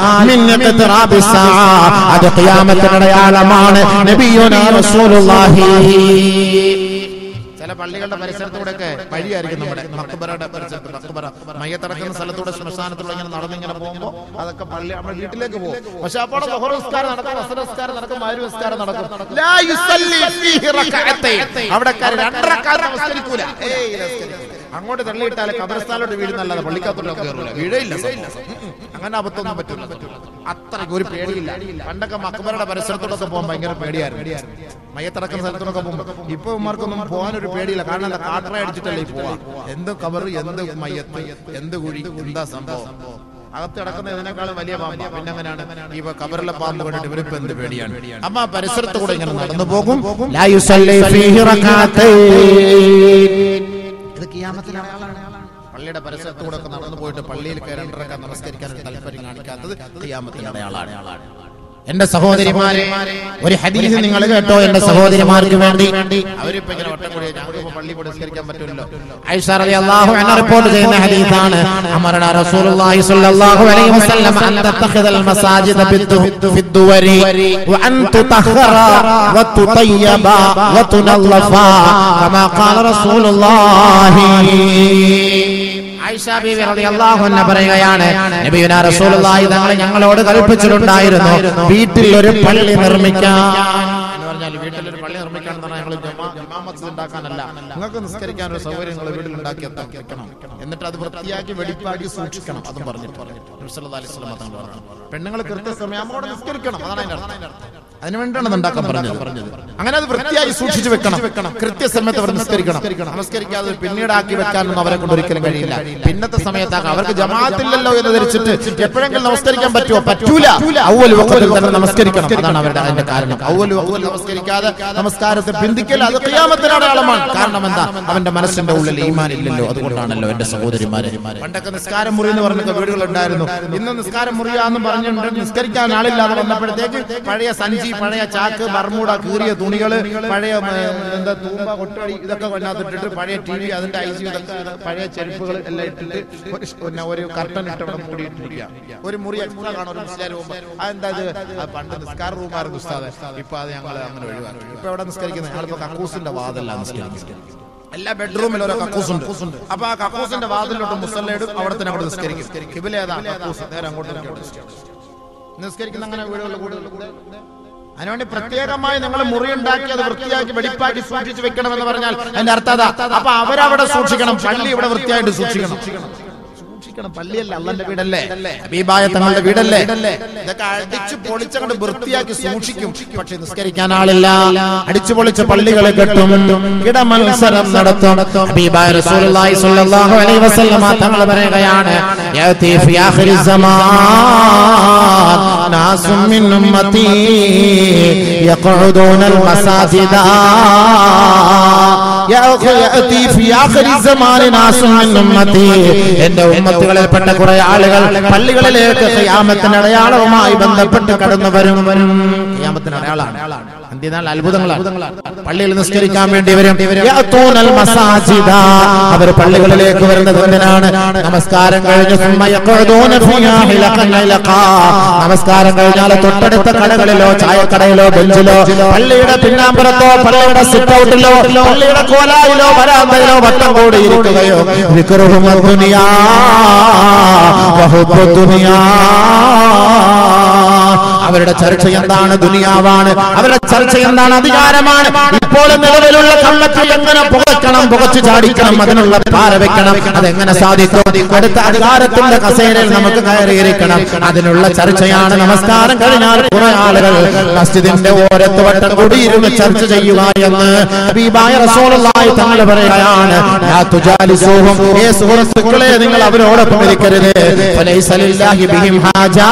അത് ഖിയാമത്തിന്റെ അടയാളമാണ്. നബിയുനാ റസൂലുള്ളാഹി. ചില പള്ളികളുടെ പരിസരത്തൂടെയൊക്കെ വഴിയായിരിക്കും നമ്മുടെ മഖ്ബറയുടെ പരിസരത്ത്, മഖ്ബറ മയ്യത്തടക്കുന്ന സ്ഥലത്തൂടെ ശ്മശാനത്തിലൂടെ ഇങ്ങനെ നടന്നിങ്ങനെ പോകുമ്പോൾ അതൊക്കെ പള്ളി നമ്മുടെ വീട്ടിലേക്ക് പോകും. പക്ഷെ അപ്പോൾ ളുഹർ നിസ്കാരം നടക്കും, അസ്ർ നിസ്കാരം നടക്കും, മഗ്രിബ് നിസ്കാരം നടക്കും. ലാ യുസല്ലി ഫീഹി റകഅതൈൻ. അവിടെ 2 റക്അത്ത് നമസ്കരിക്കൂല. അങ്ങോട്ട് തള്ളിയിട്ടാൽ ഖബർസ്ഥാനിലോട്ട് വീഴുന്നല്ലാതെ പള്ളിക്കകത്തോട്ട് കയറൂല, വീഴയില്ല. അങ്ങനെ അബദ്ധമൊന്നും പറ്റില്ല. അത്രയ്ക്ക് ഒരു പേടിയില്ല. പണ്ടൊക്കെ മഖ്ബറയുടെ പരിസരത്തോടൊക്കെ പോകാൻ ഭയങ്കര പേടിയായിരുന്നു, മയ്യത്തടക്കുന്ന സ്ഥലത്തോടൊക്കെ പോകുമ്പോൾ. ഇപ്പൊ ഉമ്മാർക്കൊന്നും പോകാനൊരു പേടിയില്ല. കാരണം എന്താ? കാട്ടറ അടിച്ചിട്ടല്ലേ പോവാ. എന്ത് കബർ, എന്ത് മയ്യത്ത്, എന്ത് കുഴി, എന്താ സംഭവം. അകത്ത് കിടക്കുന്ന ഇതിനേക്കാളും വലിയ പാമ്പ്. പിന്നെ അങ്ങനെയാണ് ഈ കബറിലെ പാമ്പ് കണ്ടിട്ട് ഇവരിപ്പോ എന്ത് പേടിയാണ്. അമ്മ പരിസരത്ത് കൂടെ ഇങ്ങനെ നടന്നു പോകും. ഇത് ഖിയാമത്തിന്റെ അടയാളമാണ്. പള്ളിയുടെ പരിസരത്തൂടെ ഒക്കെ നടന്നു പോയിട്ട് പള്ളിയിൽ കയറി 2 റക്അത്ത് നമസ്കരിക്കാൻ ഒരു താല്പര്യം കാണിക്കാത്തത് ഖിയാമത്തിന്റെ അടയാളമാണ്. എന്റെ സഹോദരിമാരെ, ഒരു ഹദീസ് നിങ്ങൾ കേട്ടോ എന്റെ സഹോദരിമാർക്ക് വേണ്ടി. അവരിപ്പോ ഇങ്ങനെ വട്ടം കൂടി ഞങ്ങൾക്ക് പള്ളി നിസ്കരിക്കാൻ പറ്റില്ലല്ലോ. ആയിഷ റളിയല്ലാഹു അൻഹ റിപ്പോർട്ട് ചെയ്യുന്ന ഹദീസാണ്. അമറന റസൂലുള്ളാഹി സ്വല്ലല്ലാഹു അലൈഹി വസല്ലം അൻ തത്തഖിദൽ മസാജിദ ഫിദ്ദുവരി വഅൻ തുതഖറ വതുതയ്യബ വതുനല്ലഫ കമാ ഖാല റസൂലുള്ളാഹി. ആയിഷ ബീവി റളിയല്ലാഹു അൻഹ പറയുകയാണ്, നബിയുനാ റസൂലുള്ളാഹി തങ്ങൾ ഞങ്ങളോട് കൽപ്പിച്ചിട്ടുണ്ടായിരുന്നു വീട്ടിൽ ഒരു പള്ളി നിർമ്മിക്കാൻ. എന്ന് പറഞ്ഞാൽ വീട്ടിലൊരു പള്ളി നിർമ്മിക്കാൻ എന്ന് പറഞ്ഞാൽ ഞങ്ങൾ ജുമാ മസ്ജിദ് ഉണ്ടാക്കാനല്ല, നിങ്ങൾക്ക് നിസ്കരിക്കാൻ ഒരു സൗകര്യം നിങ്ങൾ വീട്ടിൽ ഉണ്ടാക്കി വെക്കണം, എന്നിട്ട് അത് വൃത്തിയാക്കി വെടിപ്പാക്കി സൂക്ഷിക്കണം. അതും പറഞ്ഞിട്ട് നബി സല്ലല്ലാഹു അലൈഹി വസല്ലം തങ്ങൾ പറഞ്ഞു, പെണ്ണുങ്ങൾ കൃത്യസമയം അങ്ങോട്ട് നിസ്കരിക്കണം. അതാണ് അതിന്റെ അർത്ഥം. അതിനുവേണ്ടിയാണ് ഉണ്ടാക്കാൻ പറഞ്ഞത്. അങ്ങനെ അത് വൃത്തിയായി സൂക്ഷിച്ചു വെക്കണം, കൃത്യസമയത്ത് അവർ നിസ്കരിക്കണം. നമസ്കരിക്കാതെ പിന്നീടാക്കി വെക്കാനൊന്നും അവരെ കൊണ്ട് ഒരിക്കലും കഴിയില്ല. പിന്നത്തെ സമയത്താക്കാം. അവർക്ക് ജമാഅത്തില്ലല്ലോ എന്ന് ധരിച്ചിട്ട് എപ്പോഴെങ്കിലും നമസ്കരിക്കാൻ പറ്റുമോ? പറ്റൂല. അവ്വൽ വഖത്തിൽ തന്നെ നമസ്കരിക്കണം. അതാണ് അവരുടെ അതിന്റെ കാരണം. അവ്വൽ വഖത്തിൽ നമസ്കരിക്കാതെ നമസ്കാരത്തെ ബന്ധിക്കൽ അത് ഖിയാമത്തിന്റെ അടയാളമാണ്. കാരണം എന്താ? അവന്റെ മനസ്സിന്റെ ഉള്ളിൽ ഈമാൻ ഇല്ലല്ലോ. അതുകൊണ്ടാണല്ലോ എന്റെ സഹോദരിമാരെ. പണ്ടൊക്കെ നിസ്കാരം മുറി എന്ന് പറഞ്ഞ വീടുകൾ ഉണ്ടായിരുന്നു. ഇന്ന് നിസ്കാരം മുറിയാന്ന് പറഞ്ഞിട്ട് നിസ്കരിക്കാൻ ആളില്ലാതെ വന്നപ്പോഴത്തേക്ക് പഴയ സഞ്ചി, പഴയ ചാക്ക്, ബർമൂട, കീറിയ തുണികള്, പഴയ എന്താ തൂമ്പ, കൊട്ടടി, ഇതൊക്കെ കൊണ്ടാത്തിട്ടിട്ട് പഴയ ടി വി, അതിന്റെ ഐസി, ഇതൊക്കെ പഴയ ചെരുപ്പുകൾ എല്ലാം ഇട്ടിട്ട് ഒരു കർട്ടൻ ഇട്ട് അവിടെ മൂടിയിട്ടിരിക്കുക. ഒരു മുറി എക്സ്ട്രാ കാണും ഒരു നിസ്കാര റൂം. അതെന്താ? പണ്ട് നിസ്കാര റൂമായിരുന്നു ഉസ്താദ്. ഇപ്പൊ അത് ഞങ്ങൾ അങ്ങനെ ഒഴിവാക്കി. ഇപ്പൊ എവിടെ നിസ്കരിക്കുന്നത്? ഞങ്ങളിപ്പോ കക്കൂസിന്റെ വാതിലാണ് നിസ്കരിക്കുന്നത്. എല്ലാ ബെഡ്റൂമിലും ഓരോ കക്കൂസുണ്ട്. അപ്പൊ ആ കക്കൂസിന്റെ വാതിലോട്ട് മുസല്ലയിടും, അവിടെ തന്നെ അങ്ങോട്ട് നിസ്കരിക്കും. ഖിബില ഏതാ? കക്കൂസ്. നേരെ അങ്ങോട്ട് നിസ്കരിക്കുന്ന അങ്ങനെ വീടുകളിൽ കൂടുതൽ. അതിനുവേണ്ടി പ്രത്യേകമായി നിങ്ങൾ മുറിയുണ്ടാക്കി അത് വൃത്തിയാക്കി വെടിപ്പാക്കി സൂക്ഷിച്ചു വെക്കണമെന്ന് പറഞ്ഞാൽ അതിന്റെ അർത്ഥം അപ്പൊ അവരവിടെ സൂക്ഷിക്കണം, പള്ളി ഇവിടെ വൃത്തിയായിട്ട് സൂക്ഷിക്കണം. പള്ളിയല്ല, അള്ളാന്റെ വീടല്ലേ, ഹബീബായ തങ്ങളുടെ വീടല്ലേ. ഇതൊക്കെ അടിച്ചു പൊളിച്ചങ്ങോട്ട് വൃത്തിയാക്കി സൂക്ഷിക്കും. പക്ഷെ നിസ്കരിക്കാൻ ആളില്ല. അടിച്ചു പൊളിച്ച പള്ളികളെ കെട്ടും, കിടമത്സരം നടത്തും. ഹബീബായ റസൂലുള്ളാഹി സ്വല്ലല്ലാഹു അലൈഹി വസല്ലം തങ്ങൾ പറയുകയാണ്, യഅതി ഫി ആഖിരി സമാൻ നാസും മിൻ ഉമ്മതി യഖഉദൂനൽ മസാജിദ. യഅതി ഫി ആഖിരി സമാൻ നാസും മിൻ ഉമ്മതി, എന്റെ ഉമ്മത്തുകളിൽപ്പെട്ട കുറെ ആളുകൾ പള്ളികളിലേക്ക് ഖിയാമത്തിന്റെ അടയാളവുമായി ബന്ധപ്പെട്ട് കടന്നു വരും. ഖിയാമത്തിന്റെ അടയാളമാണ്. എന്തിനാൾ അത്ഭുതങ്ങളാണ്. പള്ളിയിൽ നിസ്കരിക്കാൻ വേണ്ടി വരും. യഅതൂനൽ മസാജിദ, അവർ പള്ളികളിലേക്ക് വരുന്നത് എന്തിനാണ്? നമസ്കാരം കഴിഞ്ഞ് നമസ്കാരം കഴിഞ്ഞാൽ തൊട്ടടുത്ത കടകളിലോ ചായക്കടയിലോ ബെഞ്ചിലോ പള്ളിയുടെ പിന്നാമ്പുറത്തോ പള്ളിയുടെ സിറ്റ് ഔട്ടിലോ പള്ളിയുടെ കോലായിലോ വരാന്തയിലോ വട്ടം കൂടി ഇരിക്കുകയോ അവരുടെ ചർച്ച എന്താണ്? ദുനിയാവാണ്. അവരുടെ ചർച്ച എന്താണ്? അധികാരമാണ്. ഇപ്പോൾ നിലവിലുള്ള കള്ളത്തിൽ എങ്ങനെ പുകയ്ക്കണം, പുകച്ചു ചാടിക്കണം, അതിനുള്ള പാര വെക്കണം. അതെങ്ങനെ സാധിക്കും? അടുത്ത അധികാരത്തിന്റെ കസേരയിൽ നമുക്ക് കയറിയിരിക്കണം. അതിനുള്ള ചർച്ചയാണ്. നമസ്കാരം കഴിഞ്ഞാൽ കുറെ ആളുകൾ മസ്ജിദിന്റെ ഓരത്ത് വട്ടം കൂടിയിരുന്ന് ചർച്ച ചെയ്യുക എന്ന് ഹബീബായ റസൂലുള്ളാഹി തങ്ങൾ പറയുകയാണ്. ലാ തുജാലിസൂഹും, ഏ സുഹൃത്തുക്കളെ നിങ്ങൾ അവരോടൊപ്പം ഇരിക്കരുത്. ഫലൈസ ലില്ലാഹി ബിഹിം ഹാജാ,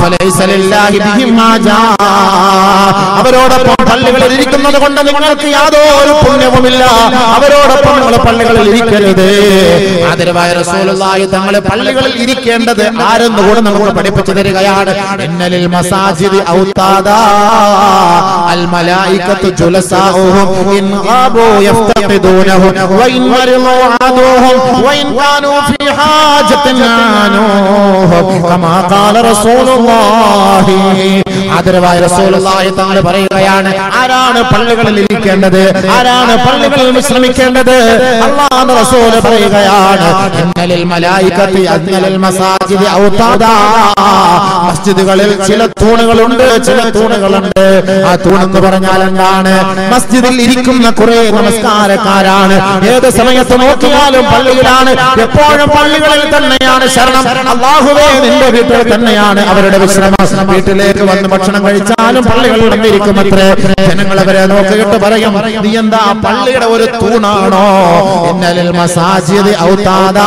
ഫലൈസ ലില്ലാഹി ബിഹിം ഹാജാ. അവരോടൊപ്പം പള്ളികളിൽ ഇരിക്കുന്നത് കൊണ്ട് നിങ്ങൾക്ക് യാതൊരു പുണ്യവുമില്ല. അവരോടൊപ്പം നിങ്ങൾ പള്ളികളിൽ ഇരിക്കരുത്. ആദരവായ റസൂലുള്ളാഹി തങ്ങൾ പള്ളികളിൽ ഇരിക്കേണ്ടത് ആരെന്ന് കൂടെ നമുക്ക് പഠിപ്പിച്ചു തരികയാണ്. ഇന്നലിൽ മസാജിദി ഔതാദാ അൽ മലായികത്തു ജുലസാഉഹും ഇൻ ഗാബു യഫ്തഖിദൂനഹും വഇൻ മരിളു ആദൂഹും വഇൻ കാനൂ ഫീ ഹാജത്തിൻ ആനൂഹും കമാ ഖാല റസൂലുള്ളാഹി. ആദരവായ റസൂലുള്ളാഹി തങ്ങൾ പറയുകയാണ്, ആരാണ് പള്ളികളിൽ ഇരിക്കേണ്ടത്? ആരാണ് പള്ളികളിൽ വിശ്രമിക്കേണ്ടത്? അല്ലാഹുവിന്റെ റസൂൽ പറയുകയാണ്, ഇന്നലിൽ മലായികത്തി അദ്നലിൽ മസാജിദി ഔതാദാ. മസ്ജിദുകളിൽ ചില തൂണുകളുണ്ട്, ചില തൂണുകളുണ്ട്. ആ തൂണെന്ന് പറഞ്ഞാൽ എന്താണ്? മസ്ജിദിൽ ഇരിക്കുന്ന കുറെ നമസ്കാരക്കാരാണ്. ഏത് സമയത്ത് നോക്കിയാലും പള്ളിയിലാണ്, എപ്പോഴും പള്ളികളിൽ തന്നെയാണ് ശരണം. അല്ലാഹുവേ, നിന്റെ വീട്ടിൽ തന്നെയാണ് അവരുടെ വിശ്രമം. വീട്ടിലേക്ക് വന്ന് ഭക്ഷണം കഴിച്ചാലും പള്ളികളിൽ വന്നിരിക്കുമത്രേ. ജനങ്ങൾ അവരെ നോക്കിയിട്ട് പറയും, നീ എന്താ പള്ളിയുടെ ഒരു തൂണാണോ? ഇന്നലിൽ മസാജിദ് ഔതാദാ,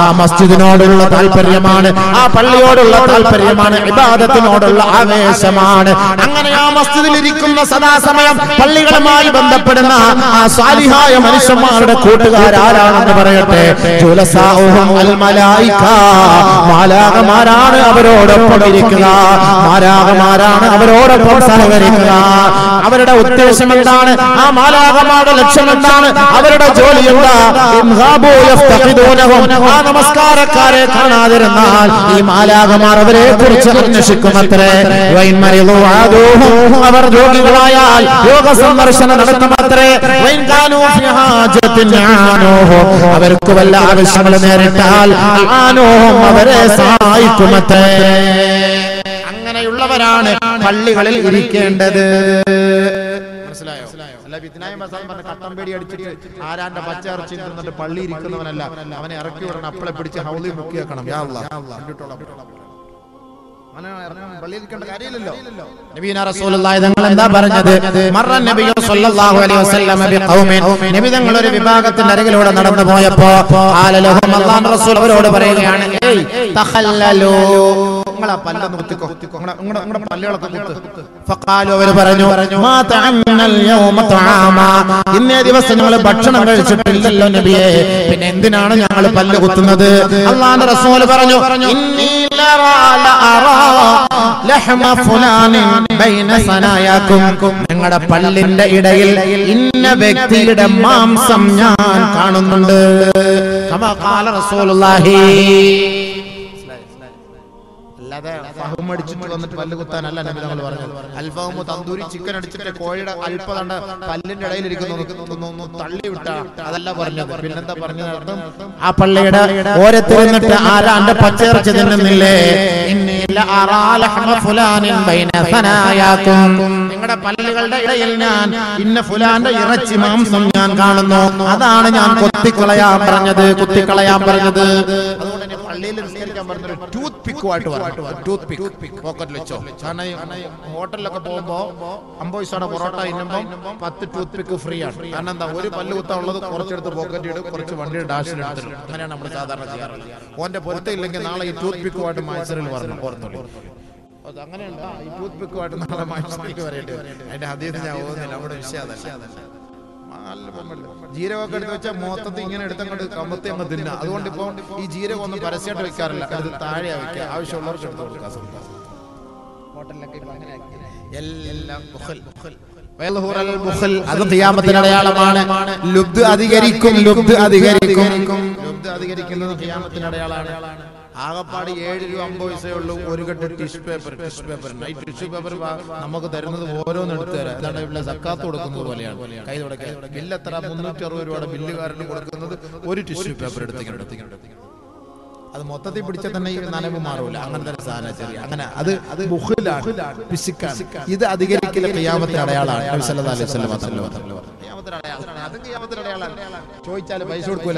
ആ മസ്ജിദിനോടുള്ള താല്പര്യമാണ്, ആ പള്ളിയോടുള്ള താല്പര്യമാണ്, ഇബാദത്തിനോടുള്ള ആവേശമാണ്. അങ്ങനെ ആ മസ്ജിദിൽ ഇരിക്കുന്ന സദാസമയം പള്ളികളുമായി ബന്ധപ്പെടുന്ന ആ സാലിഹായ മനുഷ്യന്മാരുടെ കൂട്ടുകാരാരാണെന്ന് പറയട്ടെ. ജുലസാഉഹും അൽ മലായിക, മാലാഖമാരാണ് അവരോടൊപ്പം ഇരിക്കുക, മാലാഖമാരാണ് അവരോടൊപ്പം സഹകരിക്കുക. അവരുടെ ഉദ്ദേശം എന്താണ്? ആ മാലാഖമാരുടെ ലക്ഷ്യം എന്താണ്? അവരുടെ ജോലി എന്താ? ആ നമസ്കാരക്കാരെ കാണാതിരുന്നാൽ ഈ മാലാഖമാർ അവരെ കുറിച്ച് അന്വേഷിക്കുമത്രേ. അവർ രോഗികളായാൽ രോഗ സന്ദർശനം നടത്തുമത്രേ. അവർക്ക് വല്ല ആവശ്യങ്ങൾ നേരിട്ടാൽ അവരെ സഹായിക്കുമത്രേ. അങ്ങനെയുള്ളവരാണ് പള്ളികളിൽ ഇരിക്കേണ്ടത്. മനസ്സിലായോ? അല്ല വിദ്നായം പറഞ്ഞ കട്ടം പേടി അടിച്ചിട്ട് ആരാന്റെ പച്ച ഇറച്ചി തിന്നിട്ട് പള്ളി ഇരിക്കുന്നവനല്ല, അവനെ ഇറക്കി വിടണം, അപ്പളെ പിടിച്ച് ഹൗലി മുക്കി വെക്കണം. യാ അല്ലാഹ്, പള്ളിയിരിക്കേണ്ട കാര്യമില്ലല്ലോ. നബിയുനാ റസൂലുള്ളാഹി തങ്ങൾ എന്താ പറഞ്ഞത്? മർറ നബിയു സ്വല്ലല്ലാഹു അലൈഹി വസല്ലം ബിഖൗമിൻ, നബി തങ്ങൾ ഒരു വിഭാഗത്തിന്റെ അരികിലൂടെ നടന്നു പോയപ്പോ ഖാല ലഹും, അല്ലാഹുവിന്റെ റസൂൽ അവരോട് പറയുകയാണ്, ഏയ് തഖല്ലലൂ, നിങ്ങളെ പല്ലൊന്ന് കുത്തിക്കോ, നിങ്ങളുടെ പല്ലുകളൊക്കെ കുത്ത്. ഫഖാലു, അവർ പറഞ്ഞു, മാ തഅന്നൽ യൗമ തആമാ, ഇന്നേ ദിവസം ഞങ്ങൾ ഭക്ഷണം കഴിച്ചിട്ടില്ലല്ലോ നബിയേ, പിന്നെ എന്തിനാണ് ഞങ്ങൾ പല്ല് കുത്തുന്നത്? അല്ലാഹുവിന്റെ റസൂൽ പറഞ്ഞു, ഇന്നി നിങ്ങളുടെ പല്ലിന്റെ ഇടയിൽ ഇന്ന വ്യക്തിയുടെ മാംസം ഞാൻ കാണുന്നുണ്ട്. അല്ലാതെ ഫഹം അടിച്ചിട്ട് വന്നിട്ട് പല്ല് കുത്താനല്ല നബി തങ്ങൾ പറഞ്ഞത്. അൽഫഹമു തന്തൂരി ചിക്കൻ അടിച്ചിട്ട് കോഴിയുടെ അല്പതണ്ട പല്ലിന്റെ ഇടയിൽ ഇരിക്കുന്നു തള്ളി വിട്ട അതല്ല പറഞ്ഞത്. പിന്നെന്താ പറഞ്ഞത്? ആ പള്ളിയുടെ ഓരത്തിരുന്നിട്ട് ആരാന്റെ പച്ചയിറച്ചി തിന്നുന്നില്ലേ? നിങ്ങളുടെ പല്ലുകളുടെ ഇടയിൽ ഞാൻ ഇന്ന ഫുലാന്റെ ഇറച്ചി മാംസം ഞാൻ കാണുന്നു, അതാണ് ഞാൻ കുത്തിക്കളയാൻ പറഞ്ഞത്. അതുകൊണ്ട് തന്നെ പള്ളിയിൽ നിസ്കരിക്കാൻ പറഞ്ഞൊരു ടൂത്ത് പിക്കുമായിട്ട് ടൂത്ത് പിക്ക് പോക്കറ്റിൽ വെച്ചോ. കാരണം ഹോട്ടലിലൊക്കെ പോകുമ്പോ 50 പൈസയുടെ പൊറോട്ട ഇന്നുമ്പോ 10 ടൂത്ത് പിക്ക് ഫ്രീ ആണ്. കാരണം എന്താ, ഒരു പല്ല് കുത്താനുള്ളത് കുറച്ചെടുത്ത് പോക്കറ്റ് ഇടും, കുറച്ച് വണ്ടിയുടെ ഡാഷിൽ എടുത്തിടും. അങ്ങനെയാണ് നമ്മൾ സാധാരണ ചെയ്യാറുള്ളത്. ഓന്റെ പൊരുത്തില്ലെങ്കിൽ നാളെ ഈ ടൂത്ത് പിക്കുമായിട്ട് മത്സരത്തിൽ പറഞ്ഞു ഓർത്തുള്ളൂ. അങ്ങനെയുണ്ട്, ഈ ടൂത്ത് പിക്കുമായിട്ട് നാളെ മത്സരത്തിൽ വരേണ്ടി വരും. അതിന്റെ ഹദീസ് ഞാൻ ഓതുന്നില്ല, നമ്മുടെ വിഷയം അതല്ല. ജീരകമൊക്കെ എടുത്ത് വെച്ചാൽ മൊത്തത്തിൽ ഇങ്ങനെ എടുത്തങ്ങോട്ട് കമ്പത്തി അങ്ങ് തിന്ന. അതുകൊണ്ട് ഇപ്പൊ ഈ ജീരകം ഒന്നും പരസ്യമായിട്ട് വെക്കാറില്ല, അത് താഴെ വെക്കുക, ആവശ്യമുള്ളവർക്ക് എടുത്ത് കൊടുക്കുക. ഹോട്ടലിലൊക്കെ എല്ലാം അത് ഖിയാമത്തിന്റെ അടയാളമാണ്. ലുബ്ദ് അധികരിക്കുന്നത് ഖിയാമത്തിന്റെ അടയാളമാണ്. ആകപ്പാട് 7 രൂപ 50 പൈസയേ ഉള്ളൂ ഒരു കെട്ട് ടിഷ്യൂ പേപ്പർ. ടിഷ്യൂ പേപ്പർ നമുക്ക് തരുന്നത് ഓരോന്ന് എടുത്തു തരാം. അതാണ് ഇവിടെ സക്കാത്ത് കൊടുക്കുന്നത് പോലെയാണ്. കൈ തുടക്കാൻ ബില്ല് എത്ര? 360 രൂപയുടെ ബില്ലുകാരന് കൊടുക്കുന്നത് ഒരു ടിഷ്യൂ പേപ്പർ എടുത്തിങ്ങനെ. അത് മൊത്തത്തിൽ പിടിച്ചാൽ തന്നെ ഈ നനവ് മാറൂല. അങ്ങനത്തെ ഒരു സാധനം ചെറിയ അങ്ങനെ അത് ബുഖിലാണ്, പിശുക്കാണ്. ഇത് അധികരിക്കൽ ഖിയാമത്തിന്റെ അടയാളമാണ്. നബി സല്ലല്ലാഹു അലൈഹി വസല്ലം ചോദിച്ചാൽ പൈസ കൊടുക്കൂല.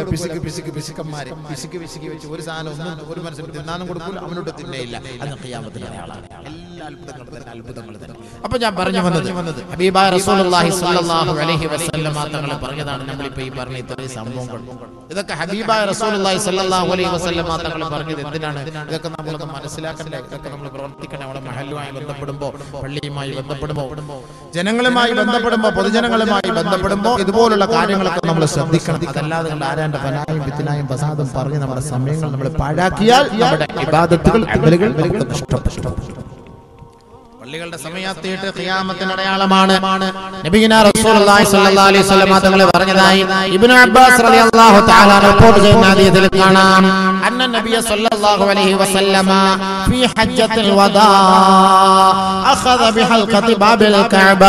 പിശുക്കന്മാര് പിശുക്ക് വെച്ച് ഒരു സാധനം ഒന്നും ഒരു മനുഷ്യന് തിന്നാനും കൊടുക്കൂല, അവനോട് തിന്നയില്ല. അത് ഖിയാമത്തിന്റെ അടയാളമാണ്. എല്ലാ അത്ഭുതങ്ങൾ തന്നെ. അപ്പൊ ഞാൻ പറഞ്ഞു വന്നത് ഹബീബായ റസൂലുള്ളാഹി സ്വല്ലല്ലാഹു അലൈഹി വസല്ലം തങ്ങൾ പറഞ്ഞതാണ്. നമ്മളിപ്പോ ഈ പറഞ്ഞ ഇത്രയും സംഭവങ്ങൾ, ഇതൊക്കെ ഹബീബായ റസൂലുള്ളാഹി സ്വല്ലല്ലാഹു അലൈഹി വസല്ലം തങ്ങൾ പറഞ്ഞത് എന്തിനാണ്? ഇതൊക്കെ നമ്മളൊന്ന് മനസ്സിലാക്കണ്ടേ, ഇതൊക്കെ നമ്മൾ പ്രവർത്തിക്കണം. നമ്മുടെ മഹല്ലുമായി ബന്ധപ്പെടുമ്പോ, പള്ളിയുമായി ബന്ധപ്പെടുമ്പോ, ജനങ്ങളുമായി ബന്ധപ്പെടുമ്പോ, പൊതുജനങ്ങളുമായി ബന്ധപ്പെടുമ്പോ ഇതുപോലുള്ള കാര്യങ്ങളൊക്കെ നമ്മൾ ശ്രദ്ധിക്കണം. അതല്ലാതെ ആരാന്റെ ഫനായും ഫിത്നായും ഫസാദും പറഞ്ഞ് നമ്മുടെ സമയങ്ങൾ നമ്മൾ പാഴാക്കിയാൽ നമ്മുടെ ഇബാദത്തുകൾ അമലുകൾ നഷ്ടപ്പെട്ടു. പള്ളികളുടെ സമയത്തേട്ട് ഖിയാമത്തിന്റെ അടയാളമാണ്. നബിയുനാ റസൂലുള്ളാഹി സ്വല്ലല്ലാഹു അലൈഹി വസല്ലം തങ്ങൾ പറഞ്ഞതായി ഇബ്നു അബ്ബാസ് റളിയല്ലാഹു തആല റിപ്പോർട്ട് ചെയ്യുന്ന ഹദീസിൽ കാണാം. അന്ന നബിയ സ്വല്ലല്ലാഹു അലൈഹി വസല്ലം ഫീ ഹജ്ജത്തുൽ വദാ അഖദ ബിഹൽഖതി ബാബിൽ കഅബ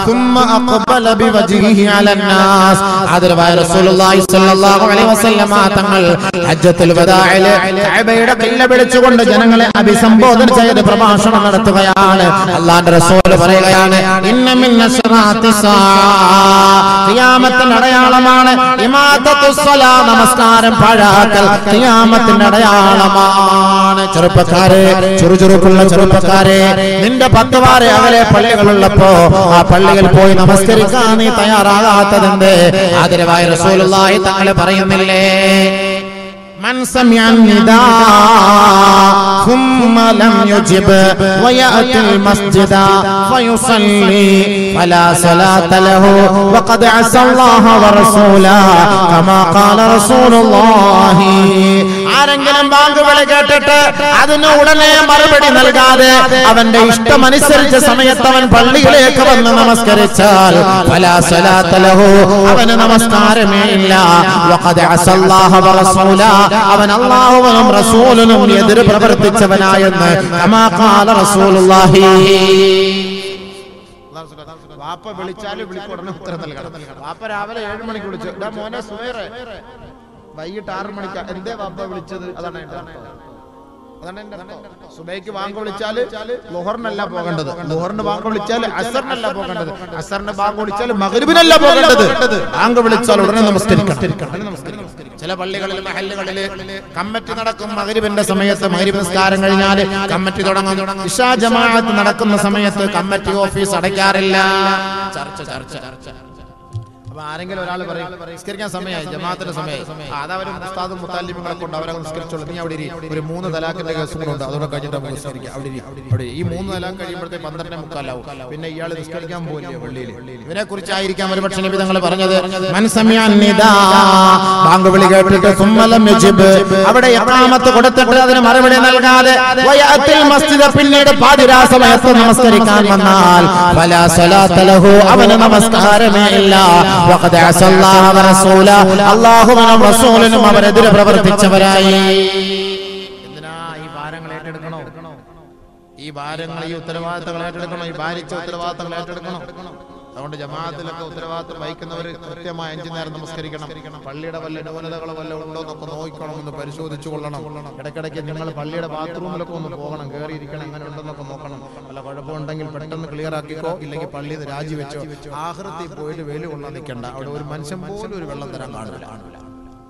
ثم اقبل بوجهه على الناس. ആദരവായ റസൂലുള്ളാഹി സ്വല്ലല്ലാഹു അലൈഹി വസല്ലം തങ്ങൾ ഹജ്ജത്തുൽ വദാഇലെ കഅബയുടെ ഖില്ല പിടിച്ചുകൊണ്ട് ജനങ്ങളെ അഭിസംബോധന ചെയ്ത് പ്രഭാഷണം നടത്തുകയാണ്. അല്ലാഹുവിന്റെ റസൂൽ പറയുകയാണ് ഇന്ന മിൻ അശ്റാത്തിസ് ഖിയാമത്തിന്റെ അടയാളമാണ് ഇമാതത്തുസ് സ്വലാ നമസ്കാരം പാഴാക്കൽ ഖിയാമത്തിന്റെ അടയാളമാണ്. ചെറുപ്പക്കാരെ, ചുറുചുറുക്കുള്ള ചെറുപ്പക്കാരെ, നിന്റെ 10 വാര അകലെ പള്ളികളുള്ളപ്പോ ആ പള്ളിയിൽ പോയി നമസ്കരിക്കാൻ നീ തയ്യാറാകാത്തതെന്ത്? ആദരവായ റസൂലുള്ളാഹി തങ്ങൾ പറയുന്നില്ലേ, من سمع النداء ثم لم يجب ويأتي المسجد فيصلي فلا صلاة له وقد عصى الله ورسوله كما قال رسول الله. ആരെങ്കിലും ബാങ്ക് വിളി കേട്ടിട്ട് അതിന് ഉടനെ മറുപടി നൽകാതെ അവന്റെ ഇഷ്ടമനുസരിച്ച സമയത്ത് അവൻ പള്ളിയിലേക്ക് വന്ന് നമസ്കരിച്ചാൽ ഫലാ സ്വലാത്ത ലഹു, അവന് നമസ്കാരമേ ഇല്ല. വഖദ് അസല്ലാഹ വറസൂല, അവൻ അല്ലാഹുവിനും റസൂലിനും എതിര് പ്രവർത്തിച്ചവനായെന്ന് കമാ ഖാല റസൂലുള്ളാഹി. വാപ്പ വിളിച്ചാലും വിളിക്ക് ഉടനെ ഉത്തരം നൽകണം. വാപ്പ രാവിലെ 7 മണിക്ക് വിളിച്ചു, മോനെ സുഹൈറേ, വൈകിട്ട് 6 മണിക്ക് എന്തേ വാപ്പ വിളിച്ചത്? അതാണ് എന്റെ അർത്ഥം. സുബൈക്ക് ബാങ്ക് വിളിച്ചാൽ ളുഹറിനല്ല പോകേണ്ടത്, ളുഹറിന് ബാങ്ക് വിളിച്ചാൽ അസറിനല്ല പോകേണ്ടത്, അസറിന് ബാങ്ക് വിളിച്ചാൽ മഗ്രിബിനല്ല പോകേണ്ടത്. ബാങ്ക് വിളിച്ചാൽ ഉടനെ നമസ്കരിക്കണം. ചില പള്ളികളിൽ മഹല്ലുകളിൽ കമ്മിറ്റി നടക്കും. മഗ്രിബിന്റെ സമയത്ത് മഗ്രിബ് നിസ്കാരം കഴിഞ്ഞാൽ കമ്മിറ്റി തുടങ്ങും. ഇശാ ജമാഅത്ത് നടക്കുന്ന സമയത്ത് കമ്മിറ്റി ഓഫീസ് അടയ്ക്കാറില്ല. ചർച്ച. ആരെങ്കിലും ഒരാൾ പറയും നിസ്കരിക്കാൻ സമയമായി, ജമാഅത്തിന്റെ സമയമായി, അതവരും ഉസ്താദും മുത്താലിമുകളൊക്കെ ഉണ്ട്, അവരെ നിസ്കരിച്ചോളൂ, നീ അവിടെ ഒരു 3 തലാഖിന്റെ കേസുകളുണ്ട്, അതോടെ കഴിഞ്ഞിട്ട് നമുക്ക് നിസ്കരിക്കാം. അവിടെ ഈ 3 തലാഖ് കഴിയുമ്പോഴത്തെ 12:45 പിന്നെ ഇയാൾ നിസ്കരിക്കാൻ പോകില്ല പള്ളിയിൽ. ഇതിനെ കുറിച്ചായിരിക്കാം ഒരുപക്ഷെ നബി തങ്ങൾ പറഞ്ഞത്, മൻ സമിഅ നിദാ, ബാങ്ക് വിളി കേട്ടിട്ട് സുമ്മ ലം യജിബ്, അവിടെ ഇഖാമത്ത് കൊടുത്തിട്ട് അതിന് മറുപടി നൽകാതെ വയഅത്തിൽ മസ്ജിദ്, പിന്നീട് പാതിരാ സമയത്ത് നമസ്കരിക്കാൻ വന്നാൽ ഫലാ സ്വലാത്ത ലഹു, അവന് നമസ്കാരമേ ഇല്ല. വഖദ് അസല്ലാഹ വറസൂല, അല്ലാഹുവിനും റസൂലിനും അവരെതിരെ പ്രവർത്തിച്ചവരായി. എന്തിനാ ഈ ഭാരങ്ങൾ ഏറ്റെടുക്കണോ? ഈ ഭാരങ്ങൾ, ഈ ഉത്തരവാദിത്തങ്ങൾ ഏറ്റെടുക്കണോ? ഈ ഭാരിച്ച ഉത്തരവാദിത്തങ്ങൾ ഏറ്റെടുക്കണോ? അതുകൊണ്ട് ജമാഅത്തിലൊക്കെ ഉത്തരവാദിത്തം വഹിക്കുന്നവർ കൃത്യമായി 5 നേരം നമസ്കരിക്കണം. പള്ളിയുടെ വല്ല ന്യൂനതകളോ വല്ല ഉണ്ടോ എന്നൊക്കെ നോക്കണം, പരിശോധിച്ചു കൊള്ളണം. ഇടയ്ക്കിടയ്ക്ക് നിങ്ങൾ പള്ളിയുടെ ബാത്റൂമിലൊക്കെ ഒന്ന് പോകണം, കയറിയിരിക്കണം, അങ്ങനെ ഉണ്ടെന്നൊക്കെ നോക്കണം. വല്ല കുഴപ്പമുണ്ടെങ്കിൽ പെട്ടെന്ന് ക്ലിയർ ആക്കിക്കോ, ഇല്ലെങ്കിൽ പള്ളിയിൽ നിന്ന് രാജിവെച്ചോ. ആഖിറത്തിൽ പോയിട്ട് വെയിൽ കൊള്ളാൻ നിൽക്കണ്ട. അവിടെ ഒരു മനുഷ്യൻ പോലും ഒരു വെള്ളം തരാൻ കാണില്ല.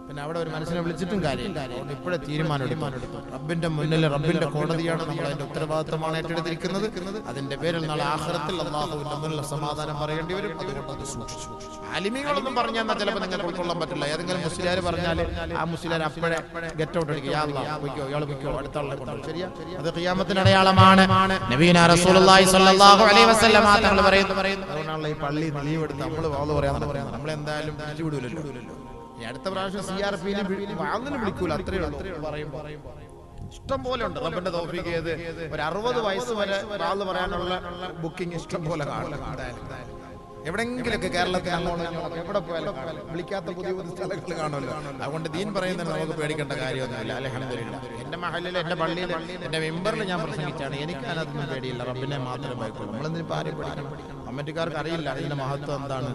പിന്നെ അവിടെ ഒരു മനുഷ്യനെ വിളിച്ചിട്ടും കാര്യമില്ല. അതുകൊണ്ട് ഇപ്പോഴേ തീരുമാനം എടുക്കും. റബ്ബിന്റെ മുന്നിൽ, റബ്ബിന്റെ കോടതിയാണ്, നമ്മൾ അതിന്റെ ഉത്തരവാദിത്തമാണ് ഏറ്റെടുത്തിരിക്കുന്നത്. അതിന്റെ പേരിൽ നാളെ ആഖിറത്തിൽ അല്ലാഹുവിന്റെ മുന്നിൽ സമാധാനം പറയേണ്ടി വരും. അതുകൊണ്ട് അത് സൂക്ഷിച്ചു. ആലിമീങ്ങളൊന്നും പറഞ്ഞാൽ ചിലപ്പോൾ നിങ്ങൾക്ക് ഉൾക്കൊള്ളാൻ പറ്റില്ല. ഏതെങ്കിലും മുസ്ലിയാർ പറഞ്ഞാൽ ആ മുസ്ലിയാർ അപ്പോഴേ ഗെറ്റ് ഔട്ട് അടിക്കും, ഇയാൾ പൊയ്ക്കോ, അടുത്ത ആളെ കൊണ്ടു. ശരിയാ? അത് ഖിയാമത്തിന്റെ അടയാളമാണ്. നബീന റസൂലുള്ളാഹി സ്വല്ലല്ലാഹു അലൈഹി വസല്ലം തങ്ങൾ പറയുന്നു. അതുകൊണ്ടാണല്ലോ ഈ പള്ളി ലീവ് എടുത്ത് നമ്മൾ വാദം പറയാൻ നമ്മളെന്തായാലും തിരിച്ചു വിടൂലല്ലോ. അടുത്ത പ്രാവശ്യം CRP-നെ വിളിക്കൂല, അത്രയേ ഉള്ളൂ. പറയും ഇഷ്ടം പോലെ ഉണ്ട്. റബ്ബിന്റെ തൗഫീഖ് ചെയ്ത് ഒരു 60 വയസ്സ് വരെ വാദം പറയാനുള്ള ബുക്കിംഗ് ഇഷ്ടം പോലെ കാണും. എവിടെങ്കിലൊക്കെ കേരളത്തിൽ എവിടെ പോയാലും വിളിക്കാത്ത പുതിയ സ്ഥലങ്ങൾ കാണുമല്ലോ. അതുകൊണ്ട് ദീൻ പറയുന്നത് നമുക്ക് പേടിക്കേണ്ട കാര്യമൊന്നുമില്ല. അൽഹംദുലില്ലാഹ്. എന്റെ മഹല്ലിൽ, എന്റെ പള്ളിയിൽ, എന്റെ മെമ്പറിൽ ഞാൻ പ്രസംഗിച്ചാണ്. എനിക്ക് അതിനകത്തൊന്നും പേടിയില്ല. റബ്ബിനെ മാത്രമേ ഭയക്കുള്ളൂ. നമ്മളെന്തിനും ആരെയും പേടിക്കണം? കമ്മിറ്റിക്കാർക്ക് അറിയില്ല അതിന്റെ മഹത്വം എന്താണ്.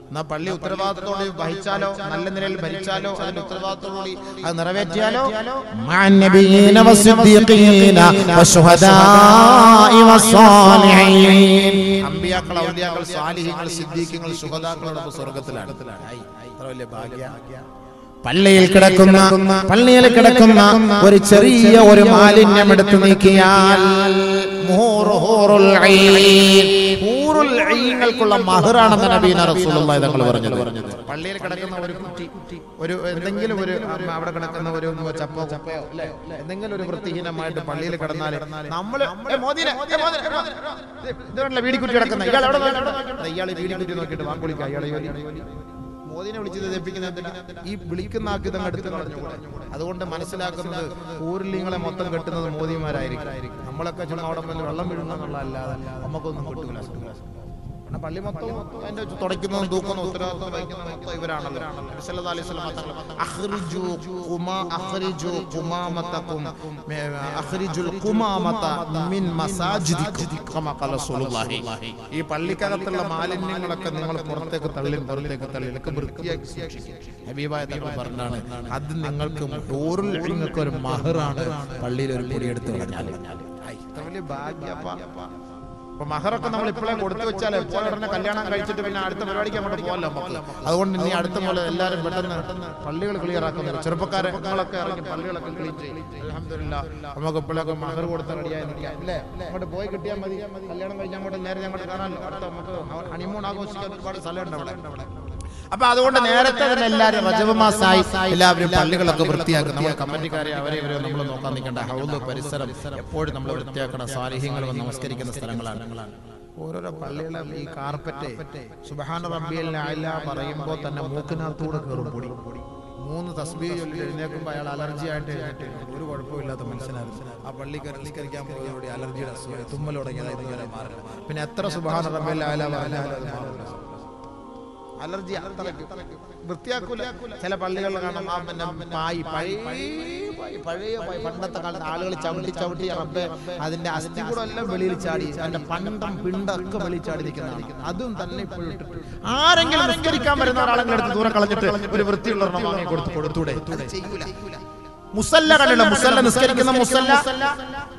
എന്നാ പള്ളി ഉത്തരവാദിത്തത്തോടെ വഹിച്ചാലോ, നല്ല നിലയിൽ ഭരിച്ചാലോ, അതിന്റെ ഉത്തരവാദിത്തത്തോടുകൂടി അത് നിറവേറ്റിയാലോ അമ്പിയാക്കൾ, ഔലിയാക്കൾ, സ്വാലിഹീങ്ങൾ, സിദ്ദീഖീങ്ങൾ, ശുഹദാക്കളോടൊപ്പം സ്വർഗ്ഗത്തിലാണ്. അത്ര വലിയ ഭാഗ്യ. പള്ളിയിൽ കിടക്കുന്ന ഒരു ചെറിയ ഒരു മാലിന്യം എടുത്തു നീക്കിയാൽ ൂറുള്ള മഹറാണെന്ന് നബീന റസൂലുള്ളാഹി തങ്ങൾ പറഞ്ഞത്. പള്ളിയിൽ കിടക്കുന്ന ഒരു കുട്ടി, ഒരു എന്തെങ്കിലും ഒരു അവിടെ കിടക്കുന്ന ഒരു ചപ്പോ ചപ്പയോ എന്തെങ്കിലും ഒരു വൃത്തിഹീനമായിട്ട് പള്ളിയിൽ കിടന്നാൽ നമ്മള് വീടിക്കുറ്റി കിടക്കുന്ന ഇയാൾ വീടിക്കുറ്റി നോക്കിയിട്ട് വാക്കുളിക്കുക. ഇയാളെ മോദിനെ വിളിച്ചത് തെപ്പിക്കുന്ന ഈ വിളിക്കുന്ന ആക്കി തന്നെ എടുത്ത് കളഞ്ഞുകൂടെ? അതുകൊണ്ട് മനസ്സിലാക്കുന്നത് ഊരിലിങ്ങളെ മൊത്തം കെട്ടുന്നത് മോദിമാരായിരിക്കും. നമ്മളൊക്കെ ചുമ്മാ അവിടെ വെള്ളം വീഴുന്നല്ലാതെ നമുക്കൊന്നും കിട്ടില്ല. പള്ളി മൊത്തം അതിന്റെ തുടയ്ക്കുന്നതും തൂക്കുന്നതും ഉത്തരവാദിത്വം വഹിക്കുന്ന മൊത്തം ഇവരാണല്ലോ. സല്ലല്ലാഹു അലൈഹി വസല്ലം തങ്ങൾ ഈ പള്ളിക്കകത്തുള്ള മാലിന്യങ്ങളൊക്കെ നിങ്ങൾ പുറത്തേക്ക് തള്ളി ഇതൊക്കെ വൃത്തിയാക്കി ഹബീബായ തങ്ങൾ പറഞ്ഞാണ്. അത് നിങ്ങൾക്ക് നിങ്ങൾക്ക് ഒരു മഹറാണ്. പള്ളിയിൽ ഒരു പൊടിയെടുത്ത് കളഞ്ഞാൽ ഇത്ര വലിയ ഭാഗ്യപ്പ. അപ്പൊ മഹറൊക്കെ നമ്മൾ ഇപ്പോഴേ കൊടുത്തു വെച്ചാൽ ഉടനെ കല്യാണം കഴിച്ചിട്ട് പിന്നെ അടുത്ത പരിപാടിക്ക് അങ്ങോട്ട് പോകല്ലോ നമുക്ക്. അതുകൊണ്ട് ഇനി അടുത്ത പോലെ എല്ലാവരും പെട്ടെന്ന് പള്ളികൾ ക്ലിയർ ആക്കുന്നില്ല. ചെറുപ്പക്കാരെ നിങ്ങളൊക്കെ ഇറങ്ങി പള്ളികളൊക്കെ ക്ലീൻ ചെയ്യും. അൽഹംദുലില്ലാഹ് നമുക്ക് ഇപ്പോഴൊക്കെ മഹർ കൊടുത്ത റെഡിയായി നിൽക്കാം അല്ലേ. അങ്ങോട്ട് പോയി കിട്ടിയാൽ മതി. കല്യാണം കഴിഞ്ഞാൽ അങ്ങോട്ട് നേരെ അങ്ങോട്ട് കാണാമല്ലോ. അടുത്ത നമുക്ക് ഹണിമൂൺ ആഘോഷിക്കാൻ ഒരുപാട് സ്ഥലമുണ്ട് അവിടെ. അപ്പൊ അതുകൊണ്ട് നേരത്തെ തന്നെ എല്ലാവരും റജബ് മാസമായി എല്ലാവരും പള്ളികളൊക്കെ വൃത്തിയാക്കും. നമ്മൾ കമ്മിറ്റിക്കാരെ അവരെ നമ്മൾ നോക്കാൻ നിൽക്കേണ്ട. ഹൗദ് പരിസരം എപ്പോഴും നമ്മൾ വൃത്തിയാക്കണം. സാലിഹ്യങ്ങൾ നമസ്കരിക്കുന്ന സ്ഥലങ്ങളാണ്. ഓരോരോ പള്ളികളെ ഈ കാർപ്പറ്റ് സുബ്ഹാന റബ്ബിയൽ അഅ്ല പറയുമ്പോൾ തന്നെ മൂക്കിനകത്തൂടെ കയറും പൊടി. 3 തസ്ബീഹ് ചൊല്ലി എഴുന്നേൽക്കുമ്പോൾ അയാൾ അലർജി ആയിട്ട് എഴുന്നേറ്റ് ഒരു കുഴപ്പമില്ലാത്ത മനുഷ്യനായിരുന്നു. ആ പള്ളിക്ക് നിസ്കരിക്കാൻ പോയതോടെ അലർജിയുടെ അസുഖം തുമ്മൽ തുടങ്ങിയതായി ഇതുവരെ മാറില്ല. പിന്നെ എത്ര സുബ്ഹാന റബ്ബിയൽ അഅ്ല പറഞ്ഞാലും അത് മാറില്ല. അലർജി വൃത്തിയാക്കൂല. ചില പള്ളികളിൽ കാണാം പഴയ പണ്ടത്തെ കാലത്ത് ആളുകൾ ചവിട്ടി റബ്ബേ അതിന്റെ അസ്ഥി കൂടെ എല്ലാം വെളിയിൽ ചാടി അതിന്റെ പണ്ടം പിണ്ടൊക്കെ വെളിയിൽ ചാടി നിൽക്കുന്നതാണ്. അതും തന്നെ ഇപ്പോഴും ആരെങ്കിലും നിസ്കരിക്കാൻ വരുന്ന ഒരാളെങ്കിലും എടുത്ത് ദൂരെ കളഞ്ഞിട്ട് ഒരു വൃത്തിയുള്ള വാങ്ങി കൊടുത്തൂടെ? ചെയ്യൂല. മുസല്ല കണ്ടില്ല, മുസല്ല നിസ്കരിക്കുന്ന മുസല്ല,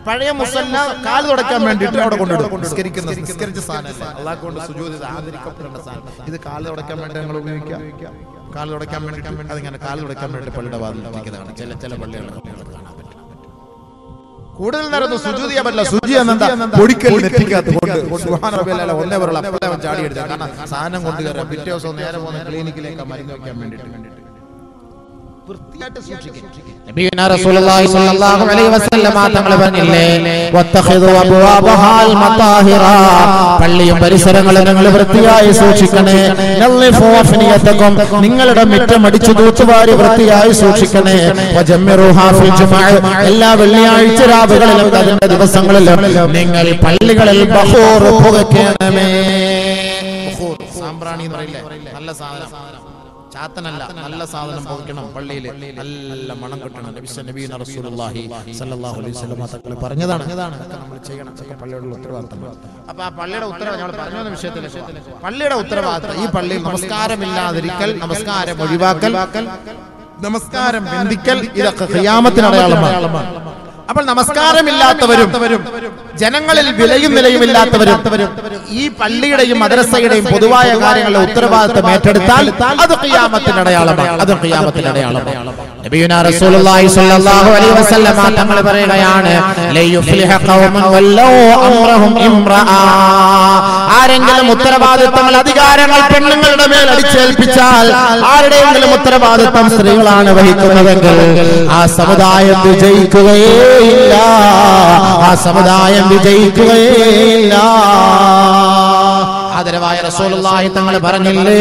പഴയ മുസല്ല കാല് തുടയ്ക്കാൻ വേണ്ടിയിട്ട് അവിടെ കൊണ്ടിടും. നിസ്കരിച്ച സാധനം അള്ളാഹ് കൊണ്ട് സുജൂദ് ആദരിക്കപ്പെടേണ്ട സാധനം. ഇത് കാല് തുടയ്ക്കാൻ വേണ്ടി ഞങ്ങൾ ഉപയോഗിക്കാം. കാല് തുടയ്ക്കാൻ വേണ്ടിയിട്ട് അതിങ്ങനെ കാല് തുടയ്ക്കാൻ വേണ്ടി പള്ളിയുടെ വാതിലാണ് ചില പള്ളികൾ കാണാൻ പറ്റും. കൂടുതൽ നേരം സുജൂദ് ചെയ്യാൻ പറ്റില്ല. സുജി എന്താ പൊടിക്കൽ നെറ്റിക്കകത്ത് കൊണ്ട് സുബ്ഹാന റബ്ബിയൽ അഅ്ല ഒന്നേ പറയുള്ള അപ്പളെ ചാടി എടുത്താൽ കാരണം സാധനം കൊണ്ട് കയറാം. പിറ്റേ ദിവസം നേരെ പോകുന്ന ക്ലിനിക്കിലേക്ക് മരുന്ന് വയ്ക്കാൻ വേണ്ടിയിട്ട് വൃത്തിയായിട്ട് സൂക്ഷിക്കും. നബിയുനാ റസൂലുള്ളാഹി സ്വല്ലല്ലാഹു അലൈഹി വസല്ലം തങ്ങൾ പറഞ്ഞില്ലേ, വത്തഖിദു അബ്വാബഹാൽ മതാഹിറ, പള്ളിയും പരിസരങ്ങളും നിങ്ങൾ വൃത്തിയായി സൂക്ഷിക്കണേ. നളിഫു അഫ്നിയതകും, നിങ്ങളുടെ മുറ്റം അടിച്ചു തൂത്തുവാരി വൃത്തിയായി സൂക്ഷിക്കണേ. വജമ്മിറുഹാ ഫിൽ ജുമുഅ, എല്ലാ വെള്ളിയാഴ്ച രാവുകളിലും അതിന്റെ ദിവസങ്ങളിലും നിങ്ങൾ പള്ളികളിൽ ബഖൂർ പുകയ്ക്കണമേ. ബഖൂർ സാമ്പ്രാണി എന്ന് പറയില്ലേ, നല്ല സാധനം, ചാത്തനല്ല, നല്ല സാധനം പുകയ്ക്കണം. പള്ളിയിൽ നല്ല മണം കിട്ടണം. നബിയുനാ റസൂലുള്ളാഹി സ്വല്ലല്ലാഹു അലൈഹി വസല്ലം തങ്ങൾ പറഞ്ഞതാണ്. നമ്മൾ ചെയ്യണം. പള്ളിയുടെ ഉത്തരവാദിത്തം. അപ്പൊ ആ പള്ളിയുടെ ഉത്തരവാദിത്തം നമ്മൾ പറഞ്ഞു വന്ന വിഷയത്തിൽ പള്ളിയുടെ ഉത്തരവാദിത്തം ഈ പള്ളിയിൽ നമസ്കാരമില്ലാതിരിക്കൽ, നമസ്കാരം ഒഴിവാക്കൽ, നമസ്കാരം ബന്ധിക്കൽ, ഇതൊക്കെ ഖിയാമത്തിന് അടയാളമാണ്. അപ്പോൾ നമസ്കാരമില്ലാത്തവരും ജനങ്ങളിൽ വിലയും നിലയുമില്ലാത്തവരും ഈ പള്ളിയുടെയും മദ്രസയുടെയും പൊതുവായ കാര്യങ്ങളുടെ ഉത്തരവാദിത്തം ഏറ്റെടുത്താൽ അത് ഖിയാമത്തിന്റെ അടയാളമാണ്. അത് ഖിയാമത്തിന്റെ അടയാളമാണ്. നബിയുനാ റസൂലുള്ളാഹി സ്വല്ലല്ലാഹു അലൈഹി വസല്ലം തങ്ങൾ പറയുകയാണ്, ലയുഫ്ലിഹ ഖൗമൻ വല്ലൗ അംറഹും ഇംറഅ, ആരെങ്കിലും ഉത്തരവാദിത്തങ്ങൾ അധികാരങ്ങൾ പെണ്ണുങ്ങളുടെ മേൽ അടിച്ചേൽപ്പിച്ചാൽ, ആരുടെയെങ്കിലും ഉത്തരവാദിത്തം സ്ത്രീകളാണ് വഹിക്കുന്നതെങ്കിൽ ആ സമുദായം വിജയിക്കുകയില്ല. ആ സമുദായം വിജയിക്കുകയില്ല. ആദരവായ റസൂലുള്ളാഹി തങ്ങൾ പറഞ്ഞില്ലേ,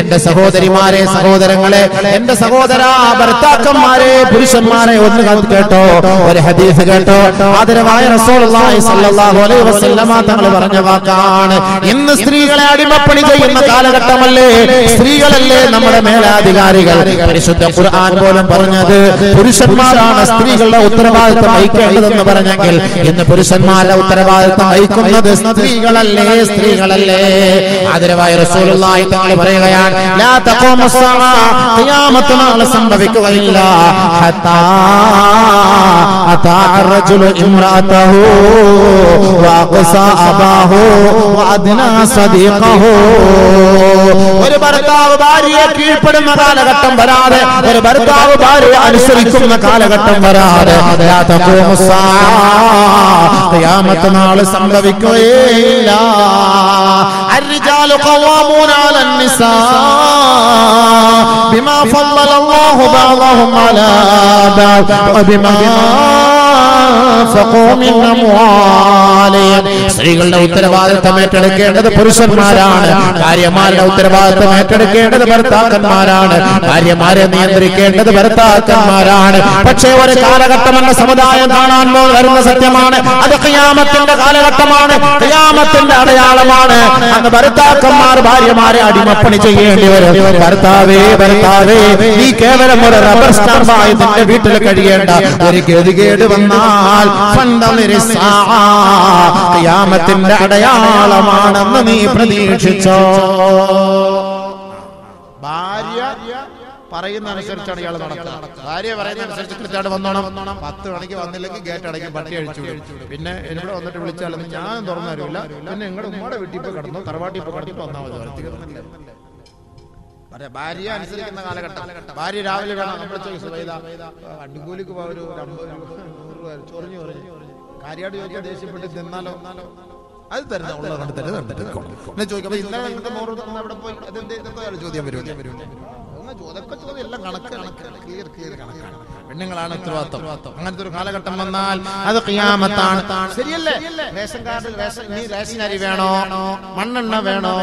എന്റെ സഹോദരിമാരെ, സഹോദരങ്ങളെ, എന്റെ സഹോദര ഭർത്താക്കന്മാരെ, പുരുഷന്മാരെ, ഒന്ന് കേട്ടോ, ഒരു ഹദീസ് കേട്ടോ. ആദരവായ റസൂലുള്ളാഹി സ്വല്ലല്ലാഹു അലൈഹി വസല്ലം തങ്ങൾ പറഞ്ഞ വാക്കാണ്, ഇന്ന് സ്ത്രീകളെ അടിമപ്പണി ചെയ്യുന്ന കാലഘട്ടമല്ലേ, സ്ത്രീകളല്ലേ നമ്മുടെ മേലാധികാരികൾ. പരിശുദ്ധ ഖുർആൻ പോലും പറഞ്ഞത് പുരുഷന്മാരാണ് സ്ത്രീകളുടെ ഉത്തരവാദിത്തം വഹിക്കേണ്ടതെന്ന് പറഞ്ഞെങ്കിൽ ഇന്ന് പുരുഷന്മാരുടെ ഉത്തരവാദിത്തം വഹിക്കുന്നത് സ്ത്രീകളല്ലേ, സ്ത്രീകളല്ലേ. ആദരവായ റസൂലുള്ളാഹി തങ്ങൾ പറയുകയാണ്, ലാ തഖൂമു സ്സഅ, ഖിയാമത്ത് നാൾ സംഭവിക്കുകയില്ല, ഹത്താ അതാ റജുലു ഇംറാതഹു വഅഖസാ അബാഹു വഅദ്നാ സദീഖഹു. ഒരു ഭർത്താവ് ഭാര്യയെ കീഴ്പ്പെടുന്ന കാലഘട്ടം വരാതെ, ഒരു ഭർത്താവ് ഭാര്യയെ അനുസരിക്കുന്ന കാലഘട്ടം വരാതെ, ലാ തഖൂമു സ്സഅ, ഖിയാമത്ത് നാൾ സംഭവിക്കുകയില്ല. الرجال قوامون على النساء بما فضل الله بعضهم على بعض وبما أنفقوا من أموالهم. സ്ത്രീകളുടെ ഉത്തരവാദിത്തം ഏറ്റെടുക്കേണ്ടത് പുരുഷന്മാരാണ്. ഭാര്യമാരുടെ ഉത്തരവാദിത്തം ഏറ്റെടുക്കേണ്ടത് ഭർത്താക്കന്മാരാണ്. ഭാര്യമാരെ നിയന്ത്രിക്കേണ്ടത് ഭർത്താക്കന്മാരാണ്. പക്ഷേ ഒരു കാലഘട്ടം എന്ന സമുദായം കാണാൻ വരുന്ന സത്യമാണ്, അത് ഖിയാമത്തിന്റെ കാലഘട്ടമാണ്, ഖിയാമത്തിന്റെ അടയാളമാണ്. അന്ന് ഭർത്താക്കന്മാർ ഭാര്യമാരെ അടിമപ്പണി ചെയ്യേണ്ടി വരും. ഭർത്താവേ, ഭർത്താവേ, നീ കേവലം ഒരു റബ്ബർ സ്റ്റാമ്പായി നിന്റെ വീട്ടിൽ കഴിയേണ്ട. ഒരു ഗതികേട് വന്നാൽ ഖിയാമത്തിന്റെ അടയാളമാണെന്ന് നീ പ്രതീക്ഷിച്ചോ. ഭാര്യ പറയുന്ന അനുസരിച്ചാണ് ഇയാൾ നടക്കുന്നത്. ഭാര്യ പറയുന്ന അനുസരിച്ച് കൃത്യമായിട്ട് വന്നോണം. 10 മണിക്ക് വന്നില്ലെങ്കിൽ ഗേറ്റ് അടയ്ക്കും, പട്ടി അഴിച്ചു. പിന്നെ ഇവിടെ വന്നിട്ട് വിളിച്ചാലൊന്നും ഞാൻ തുറന്നു തരില്ല. പിന്നെ നിങ്ങളുടെ ഉമ്മയുടെ വീട്ടിൽ പോയി കിടന്നു, തറവാട്ടിൽ പോയി കിടന്നിട്ട് വന്നാൽ മതി. ഭാര്യ അനുസരിക്കുന്ന കാലഘട്ടം. ഭാര്യ രാവിലെ വേണം നമ്മൾ അടികൂലിക്ക് ഒരു 100 രൂപ ചൊറിഞ്ഞു കാര്യമായിട്ട് ചോദിക്കാൻ ദേഷ്യപ്പെട്ട് തിന്നാലോ അത് തരുന്ന ചോദിക്കാം. ഇന്നലെ അവിടെ പോയി ചോദ്യം വരും. ചോദ്യം എല്ലാം കണക്കാണ്, ക്ലിയർ കണക്കാണ്. പെണ്ണുങ്ങളാണ് ഉത്തരവാദിത്വം. അങ്ങനത്തെ ഒരു കാലഘട്ടം വന്നാൽ അത് ഖിയാമത്താണ്. ശരിയല്ലേ? റേഷൻ കാർഡിൽ റേഷൻ അരി വേണോ, മണ്ണെണ്ണ വേണോ,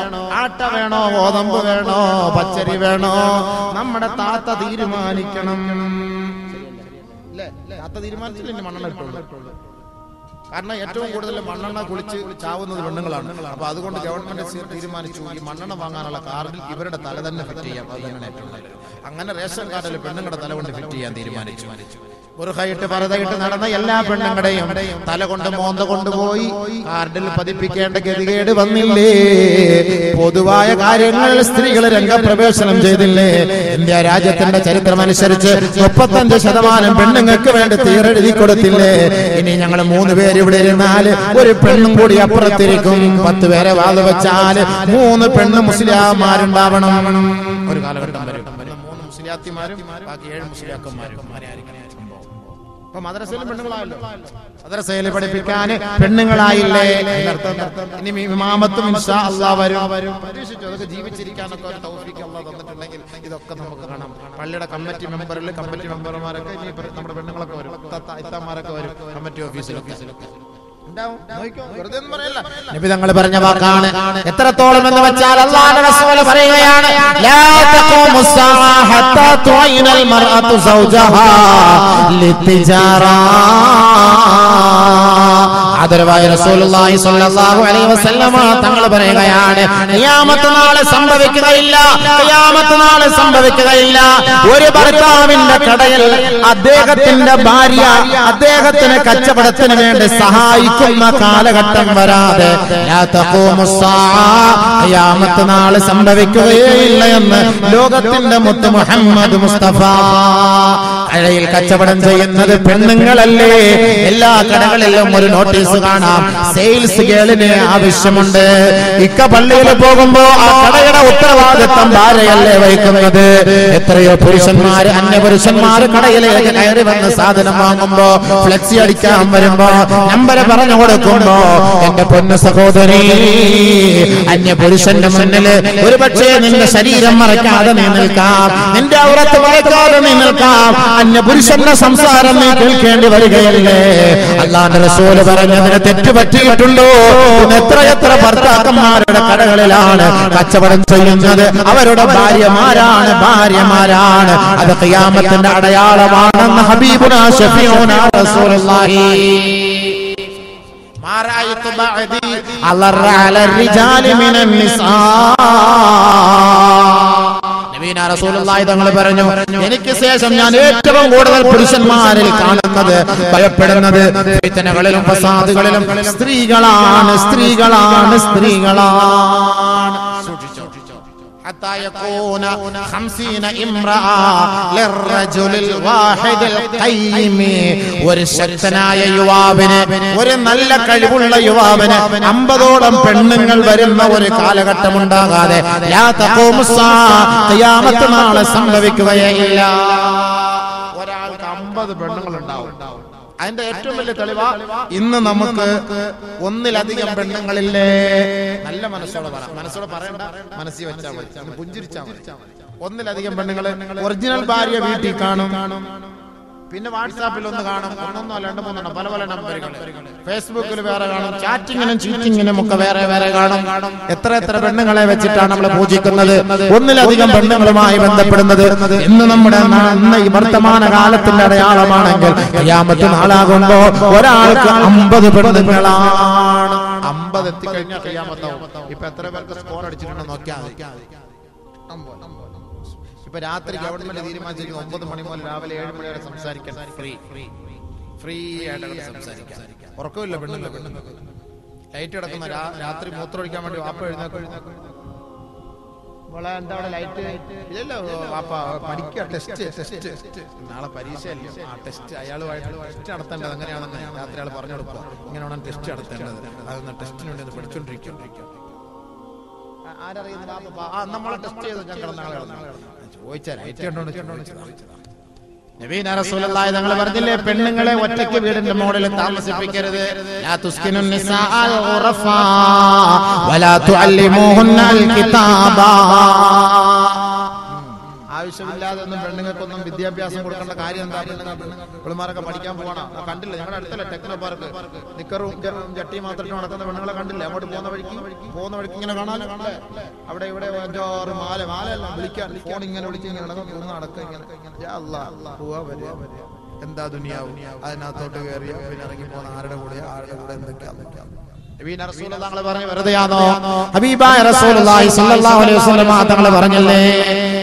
ആട്ട വേണോ, ഗോതമ്പ് വേണോ, പച്ചരി വേണോ, നമ്മുടെ താത്ത തീരുമാനിക്കണം. താത്ത തീരുമാനിച്ചില്ല മണ്ണെണ്ണ ഇട്ടുള്ളൂ. കാരണം ഏറ്റവും കൂടുതൽ മണ്ണെണ്ണ കുളിച്ച് ചാവുന്നത് പെണ്ണുങ്ങളാണ്. അപ്പൊ അതുകൊണ്ട് ഗവൺമെന്റ് തീരുമാനിച്ചു ഈ മണ്ണെണ്ണ വാങ്ങാനുള്ള കാർഡിൽ ഇവരുടെ തല തന്നെ ഫിറ്റ് ചെയ്യാം. അത് തന്നെയാണ് ഏറ്റവും നല്ലത്. അങ്ങനെ റേഷൻ കാർഡിൽ പെണ്ണുങ്ങളുടെ തല കൊണ്ട് ഫിറ്റ് ചെയ്യാൻ തീരുമാനിച്ചു. ബുർഖയിട്ട് പർദ്ദയിട്ട് നടന്ന എല്ലാ പെണ്ണുങ്ങളുടെയും തല കൊണ്ട് മോന്ത കൊണ്ടുപോയി കാർഡിൽ പതിപ്പിക്കേണ്ട ഗതികേട് വന്നില്ലേ? പൊതുവായ കാര്യങ്ങളിൽ സ്ത്രീകൾ രംഗപ്രവേശനം ചെയ്തില്ലേ? ഇന്ത്യ രാജ്യത്തിന്റെ ചരിത്രം അനുസരിച്ച് 35% പെണ്ണുങ്ങൾക്ക് വേണ്ടി തീരെഴുതി കൊടുത്തില്ലേ? ഇനി ഞങ്ങൾ 3 പേര് ഇവിടെ ഇരുന്നാൽ ഒരു പെണ്ണും കൂടി അപ്പുറത്തിരിക്കും. 10 പേരെ വാദ വെച്ചാൽ 3 പെണ്ണ് മുസ്ലിംമാരുണ്ടാവണം. ഒരു കാലഘട്ടം വരും 3 മുസ്ലിയാത്തിമാരും ബാക്കി 7 മുസ്ലിയാക്കന്മാരും. അപ്പൊ മദ്രസയിലും പെണ്ണുങ്ങളായല്ലോ. മദ്രസയിൽ പഠിപ്പിക്കാൻ പെണ്ണുങ്ങളായില്ലേ? ഇനി ഇമാമത്തും ഇൻഷാ അല്ലാഹ് വരും. പ്രതീക്ഷിച്ചു അതൊക്കെ ജീവിച്ചിരിക്കാനൊക്കെ ഒരു തൗഫീഖ് അല്ലാഹ് തന്നിട്ടുണ്ടെങ്കിൽ ഇതൊക്കെ നമുക്ക് കാണാം. പള്ളിയുടെ കമ്മിറ്റി മെമ്പർമാരൊക്കെ ഇനി നമ്മുടെ പെണ്ണുങ്ങളൊക്കെ വരും, ഇത്താമാരൊക്കെ വരും കമ്മിറ്റി ഓഫീസിലൊക്കെ. നബി തങ്ങൾ പറഞ്ഞ വാക്കാണ്. എത്രത്തോളം എന്ന് വെച്ചാൽ അല്ലാഹുവിന്റെ റസൂൽ പറയുകയാണ്, ലാ തഖൂമുസ്സാഅ ഹത്താ തുഈനൽ മർഅതു സൗജഹാ ലിത്തിജാറ. ആദരവായ റസൂലുള്ളാഹി സ്വല്ലല്ലാഹു അലൈഹി വസല്ലമ തങ്ങൾ പറയുകയാണ്, ഖിയാമത്ത് നാളെ സംഭവിക്കുകയില്ല, ഖിയാമത്ത് നാളെ സംഭവിക്കുകയില്ല. ഒരു ഭർത്താവിന്റെ കടയിൽ അദ്ദേഹത്തിന്റെ ഭാര്യ അദ്ദേഹത്തിന് കച്ചവടത്തിന് വേണ്ടി സഹായിക്കുന്ന കാലഘട്ടം വരാതെ ലാ തഖൂമുസ്സാഅ, ഖിയാമത്ത് നാളെ സംഭവിക്കുകയില്ല എന്ന് ലോകത്തിന്റെ മുത്ത് മുഹമ്മദ് മുസ്തഫ. കടയിൽ കച്ചവടം ചെയ്യുന്നത് പെണ്ണുങ്ങളല്ലേ? എല്ലാ കടകളിലും ഒരു നോട്ടീസ് കാണാം, സെയിൽസ് ഗേളിന് ആവശ്യമുണ്ട്. ഇക്ക പള്ളിയിൽ പോകുമ്പോ ആ കടയുടെ ഉത്തരവാദിത്വം ഭാര്യയല്ലേ വഹിക്കുന്നത്? എത്രയോ പുരുഷന്മാര് അന്യപുരുഷന്മാര് കടയിലേക്ക് കയറി വന്ന് സാധനം വാങ്ങുമ്പോ ഫ്ലെക്സി അടിക്കാൻ വരുമ്പോ നമ്പർ പറഞ്ഞു കൊടുക്കുമ്പോ, എന്റെ പൊന്നു സഹോദരി, അന്യപുരുഷന്റെ മുന്നില് ഒരു പക്ഷേ നിന്റെ ശരീരം മറക്കാതെ നീ നിൽക്കാം, നിന്റെ ഔറത്ത് മറക്കാതെ നീ നിൽക്കാം, അന്യപുരുഷന്റെ സംസാരം നീ കേൾക്കേണ്ടി വരികയല്ലേ? അല്ലാഹുവിന്റെ റസൂൽ പറഞ്ഞതിന് തെറ്റ് പറ്റിയിട്ടുണ്ടോ? എത്രയെത്ര ഭർത്താക്കന്മാരുടെ കടകളിലാണ് കച്ചവടം ചെയ്യുന്നത്? അവരുടെ ഭാര്യമാരാണ്. അത് ഖിയാമത്തിന്റെ അടയാളമാണെന്ന് ഹബീബുനാ ശഫീഉനാ റസൂലുള്ളാഹി. മാ റഅയ്തു ബഅദി അലറ അലർ റിജാലി മിനൻ നിസാ. നബീനാ റസൂലുള്ളാഹി തങ്ങൾ പറഞ്ഞു, എനിക്ക് ശേഷം ഞാൻ ഏറ്റവും കൂടുതൽ പുരുഷന്മാരിൽ കാണുന്നത്, ഭയപ്പെടുന്നത് ഫിത്നകളിലും ഫസാദുകളിലും സ്ത്രീകളാണ്. حتى يكون 50 امرأة للرجل الواحد القيم. ഒരു ശക്തനായ യുവാവിന്, ഒരു നല്ല കഴിവുള്ള യുവാവിന് 50ഓളം പെണ്ണുങ്ങൾ വരുന്ന ഒരു കാലഘട്ടം ഉണ്ടാകാതെ ലാ തഖൂമുസ്സാഅ, ഖിയാമത്ത് നാളെ സംഭവിക്കുകയില്ല. ഒരാൾക്ക് 50 പെണ്ണുങ്ങൾ ഉണ്ടാവും. അതിന്റെ ഏറ്റവും വലിയ തെളിവാ ഇന്ന് നമുക്ക് ഒന്നിലധികം പെണ്ണുങ്ങളില്ലേ? നല്ല മനസ്സോടെ പറയണ്ട, മനസ്സിൽ വെച്ചാൽ മതി, പുഞ്ചിരിച്ചാൽ മതി. ഒന്നിലധികം പെണ്ണുങ്ങള് ഒറിജിനൽ ഭാര്യ വീട്ടിൽ കാണും, പിന്നെ വാട്സാപ്പിൽ ഒന്ന് കാണും, 1 2 3 പല നമ്പറുകൾ, ഫേസ്ബുക്കിൽ വേറെ കാണും, ചാറ്റിങ്ങിനും ചീറ്റിങ്ങിനും ഒക്കെ വേറെ കാണും. എത്ര പെണ്ണുങ്ങളെ വെച്ചിട്ടാണ് നമ്മൾ പൂജിക്കുന്നത്, ഒന്നിലധികം പെണ്ണുങ്ങളുമായി ബന്ധപ്പെടുന്നത്. ഇന്ന് നമ്മുടെ ഈ വർത്തമാന കാലത്തിന്റെ അടയാളമാണെങ്കിൽ ഖിയാമത്ത് നാളാകുമ്പോ ഒരാൾക്ക് 50 പെണ്ണുങ്ങളാണ്. 50 എത്തിക്കഴിഞ്ഞാൽ ഖിയാമത്താവും. ഇപ്പൊ എത്ര പേർക്ക് സ്കോർ അടിച്ചിട്ടുണ്ടെന്ന് നോക്കിയാൽ ഇപ്പൊ രാത്രി ഗവൺമെന്റ് തീരുമാനിച്ചിരിക്കും 9 മണി മുതൽ രാവിലെ 7 മണി വരെ സംസാരിക്കാൻ ഫ്രീ ആയിട്ട് സംസാരിക്കാൻ. ഉറക്കമില്ല പെണ്ണുങ്ങൾ, ലൈറ്റ് കിടക്കുന്ന രാത്രി മൂത്രമൊഴിക്കാൻ വേണ്ടി വാപ്പ എഴുന്നേക്കും. എന്താ ലൈറ്റ് ഇല്ലല്ലോ പഠിക്കുക ടെസ്റ്റ് നാളെ പരീക്ഷയല്ലേ ആ ടെസ്റ്റ് അയാളുമായിട്ട് ടെസ്റ്റ് നടത്തേണ്ടത് അങ്ങനെയാണെന്ന് രാത്രി ആൾ പറഞ്ഞു കൊടുക്കുക ഇങ്ങനെയാണ് ടെസ്റ്റ് നടത്തേണ്ടത് അതൊന്ന് ടെസ്റ്റിന് വേണ്ടി ഒന്ന് പഠിച്ചോണ്ടിരിക്കും ആരറിയുന്ന നമ്മളെ ടെസ്റ്റ് ചെയ്ത് ഞാൻ കിടന്നാളെ ചോദിച്ചാൽ ലൈറ്റ് കണ്ടോണ്ട് നബീന റസൂലുള്ളാഹി തങ്ങൾ പറഞ്ഞില്ലേ പെണ്ണുങ്ങളെ ഒറ്റയ്ക്ക് വീടിന്റെ മുകളിൽ താമസിപ്പിക്കരുത് ലാ തുസ്കിനുൻ നിസാഅ ഉറഫാ വലാ തുഅല്ലിമുഹുന്നൽ കിതാബ ആവശ്യമില്ലാതെ ഒന്നും പെണ്ണുങ്ങൾക്കൊന്നും വിദ്യാഭ്യാസം കൊടുക്കേണ്ട കാര്യം എന്താ പെണ്ണുങ്ങളൊക്കെ പഠിക്കാൻ പോകണം കണ്ടില്ല ഞങ്ങളുടെ അടുത്തല്ല ടെക്നോ പാർക്ക് നിക്കറും ചട്ടിയും മാത്രം നടക്കുന്ന പെണ്ണുങ്ങളെ കണ്ടില്ല അങ്ങോട്ട് പോകുന്ന വഴിക്ക് ഇങ്ങനെ കാണാൻ അവിടെ ഇവിടെ 5-6 മാലയല്ല വിളിക്കാൻ ഫോൺ ഇങ്ങനെ വിളിച്ച് ഇങ്ങനെ നടക്കുക ഇങ്ങനെ എന്താ ദുനിയാവും അതിനകത്തോട്ട് കയറിയ പിന്നെ ഇറങ്ങി പോകുന്ന ആരുടെ കൂടെ എന്തൊക്കെയാ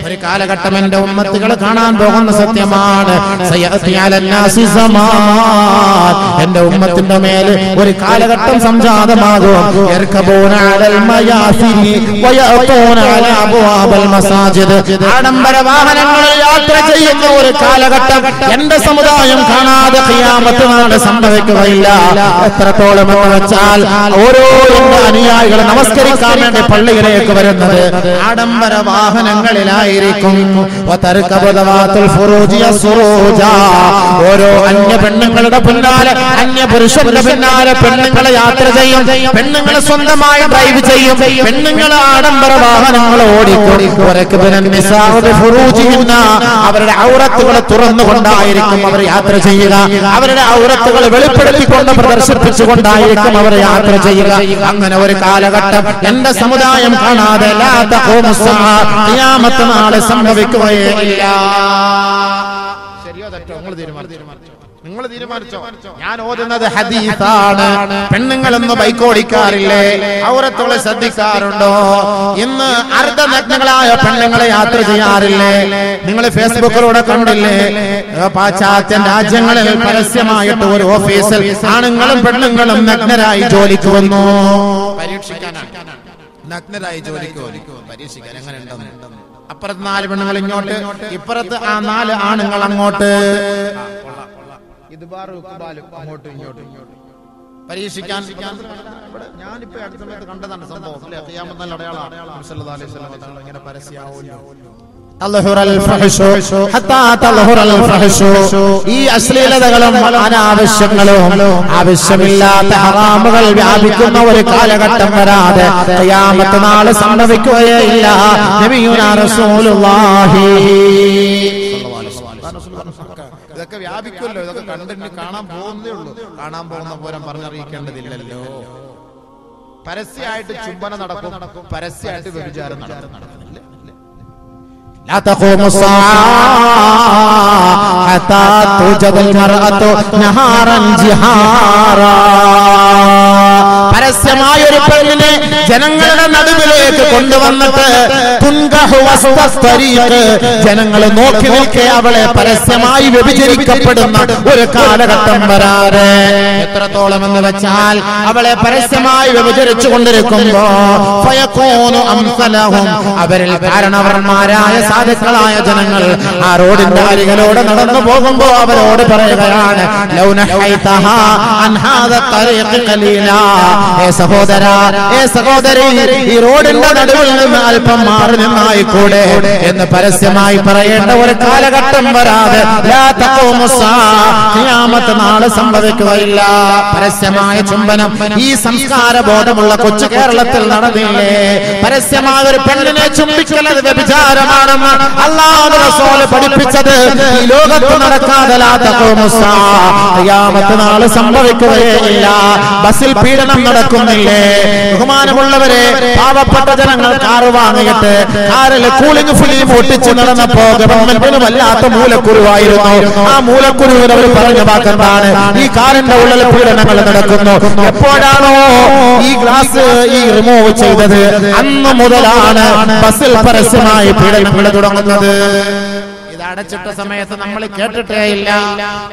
ഒരു കാലഘട്ടം എന്റെ ഉമ്മത്തുകൾ കാണാൻ പോകുന്ന സത്യമാണ് എന്റെ ഉമ്മത്തിന്റെ മേല് ഒരു കാലഘട്ടം സംജാതമാകും ആഡംബര വാഹനങ്ങളിൽ യാത്ര ചെയ്യുന്ന ഒരു കാലഘട്ടം എന്റെ സമുദായം കാണാതെ ഖിയാമത്ത് നാൾ സംഭവിക്കുകയില്ല. എത്രത്തോളം എന്ന് വെച്ചാൽ ഓരോ അനുയായികൾ നമസ്കരിക്കാൻ വേണ്ടി പള്ളിയിലേക്ക് വരുന്നത് ആഡംബര വാഹനങ്ങളിലായിരിക്കും. ഓരോ അന്യ പെണ്ണുങ്ങളുടെ പിന്നാലെ അന്യ പുരുഷന്റെ പിന്നാലെ പെണ്ണുങ്ങളെ യാത്ര ചെയ്യും, പെണ്ണുങ്ങളെ സ്വന്തമായി ഡ്രൈവ് ചെയ്യും, പെണ്ണുങ്ങളെ ആഡംബര വാഹനങ്ങൾ ഓടിക്കും. അവരുടെ ഔറത്തുകൾ തുറന്നുകൊണ്ടായിരിക്കും അവർ യാത്ര ചെയ്യുക, അവരുടെ ഔറത്തുകൾ വെളിപ്പെടുത്തിക്കൊണ്ട് പ്രദർശിപ്പിച്ചുകൊണ്ടായിരിക്കും അവർ യാത്ര ചെയ്യുക. അങ്ങനെ ഒരു കാലഘട്ടം എന്റെ സമുദായം കാണാതെ ഖിയാമത്ത് നാൾ സംഭവിക്കുകയേ ഇല്ല. ശരിയോ തെറ്റോ നിങ്ങൾ തീരുമാനിച്ചോ? ഞാൻ ഓതുന്നത് ഹദീസാണ്. പെണ്ണുങ്ങളൊന്നും ബൈക്ക് ഓടിക്കാറില്ലേ? ഔറത്തുകളെ ശ്രദ്ധിക്കാറുണ്ടോ? ഇന്ന് അർദ്ധനഗ്നങ്ങളായ പെണ്ണുങ്ങളെ യാത്ര ചെയ്യാറില്ലേ? നിങ്ങൾ ഫേസ്ബുക്കിലൂടെ കണ്ടില്ലേ? പാശ്ചാത്യ രാജ്യങ്ങളിൽ പരസ്യമായിട്ട് ഒരു ഓഫീസിൽ ആണുങ്ങളും പെണ്ണുങ്ങളും നഗ്നരായി ജോലിക്ക് വന്നു. പരീക്ഷിക്കാനാണ് നഗ്നരായി ജോലിക്ക് പരീക്ഷിക്കാൻ എങ്ങനെ ഉണ്ടെന്ന്. അപ്പുറത്ത് 4 പെണ്ണുങ്ങൾ ഇങ്ങോട്ട്, ഇപ്പുറത്ത് ആ 4 ആണുങ്ങൾ അങ്ങോട്ട്. അങ്ങോട്ടും ഇങ്ങോട്ടും പരീക്ഷിക്കാൻ. ഞാനിപ്പോ അടുത്ത സമയത്ത് കണ്ടതാണ് സംഭവം. ഖിയാമത്ത് നാൾ അടയാളമാണ്. നബി സല്ലല്ലാഹു അലൈഹി വസല്ലം ഇങ്ങനെ പരസ്യമാവുമല്ലോ. ഈ അശ്ലീലതകളും അനാവശ്യങ്ങളും ആവശ്യമില്ലാത്ത ഹറാമുകൾ വ്യാപിക്കുന്ന ഒരു കാലഘട്ടം വരാതെ ഖിയാമത്ത് നാൾ സംഭവിക്കുകയേ ഇല്ല. നബിയുനാ റസൂലുള്ളാഹി ഇതൊക്കെ വ്യാപിക്കുമല്ലോ. ഇതൊക്കെ കണ്ടിട്ട് കാണാൻ പോകുന്നേ ഉള്ളൂ. കാണാൻ പോകുന്ന പോരം പറഞ്ഞറിയിക്കേണ്ടതില്ലല്ലോ. പരസ്യമായിട്ട് ചുംബന നടക്കും, പരസ്യമായിട്ട് വ്യഭിചാരം നടക്കുന്നില്ല. لا تقوم الساعة حتى توجد المرأة نهارا جهارا. പരസ്യമായ ഒരു പെണ്ണിനെ ജനങ്ങളുടെ നടുവിലേക്ക് കൊണ്ടുവന്നിട്ട് ജനങ്ങൾ നോക്കി നിൽക്കെ അവളെ പരസ്യമായി വ്യഭിചരിക്കപ്പെടുന്ന ഒരു കാലഘട്ടം വരാതെ. എത്രത്തോളം എന്ന് വെച്ചാൽ അവളെ പരസ്യമായി വ്യഭിചരിച്ചു കൊണ്ടിരിക്കുമ്പോ അവരിൽ കാരണവർമാരായ സാധുക്കളായ ജനങ്ങൾ ആ റോഡിന്റെ അരികിലൂടെ നടന്നു പോകുമ്പോ അവരോട് പറയുകയാണ്, സഹോദര, സഹോദരി, ഈ റോഡിന്റെ നടുവിൽ നിന്ന് അല്പം മാറി നിന്നായിക്കൂടെ എന്ന് പരസ്യമായി പറയേണ്ട ഒരു കാലഘട്ടം വരാതെ ഖിയാമത്ത് നാൾ സംഭവിക്കുകയില്ല. പരസ്യമായ ചുംബനം ഈ സംസ്കാര ബോധമുള്ള കൊച്ചു കേരളത്തിൽ നടന്നില്ലേ? പരസ്യമായ ഒരു പെണ്ണിനെ ചുംബിക്കുന്നത് വ്യഭിചാരമാണെന്ന് അല്ലാഹു റസൂൽ പഠിപ്പിച്ചത് ഈ ലോകത്ത് നടക്കാതെ ഖിയാമത്ത് നാൾ സംഭവിക്കുകയേ ഇല്ല. ബസിൽ പീഡനം നടക്കുന്നില്ലേ? ബഹുമാനമുള്ളവരെ, പാവപ്പെട്ട ജനങ്ങൾ കാറ് വാങ്ങിയിട്ട് കാറിൽ കൂളിംഗ് ഫിലിം ഒട്ടിച്ച് നടന്നപ്പോ ഗവൺമെന്റിന് വല്ലാത്ത മൂലക്കുരുവായിരുന്നു. ആ മൂലക്കുരുവിന് അവർ പറഞ്ഞ വാക്കെന്താണ്? ഈ കാറിന്റെ ഉള്ളിൽ പീഡനങ്ങൾ നടക്കുന്നു. എപ്പോഴാണോ ഈ ഗ്ലാസ് റിമൂവ് ചെയ്തത് അന്ന് മുതലാണ് ബസിൽ പരസ്യമായി പീഡനങ്ങൾ തുടങ്ങുന്നത്. അടച്ചിട്ട സമയത്ത് നമ്മൾ കേട്ടിട്ടേ ഇല്ല.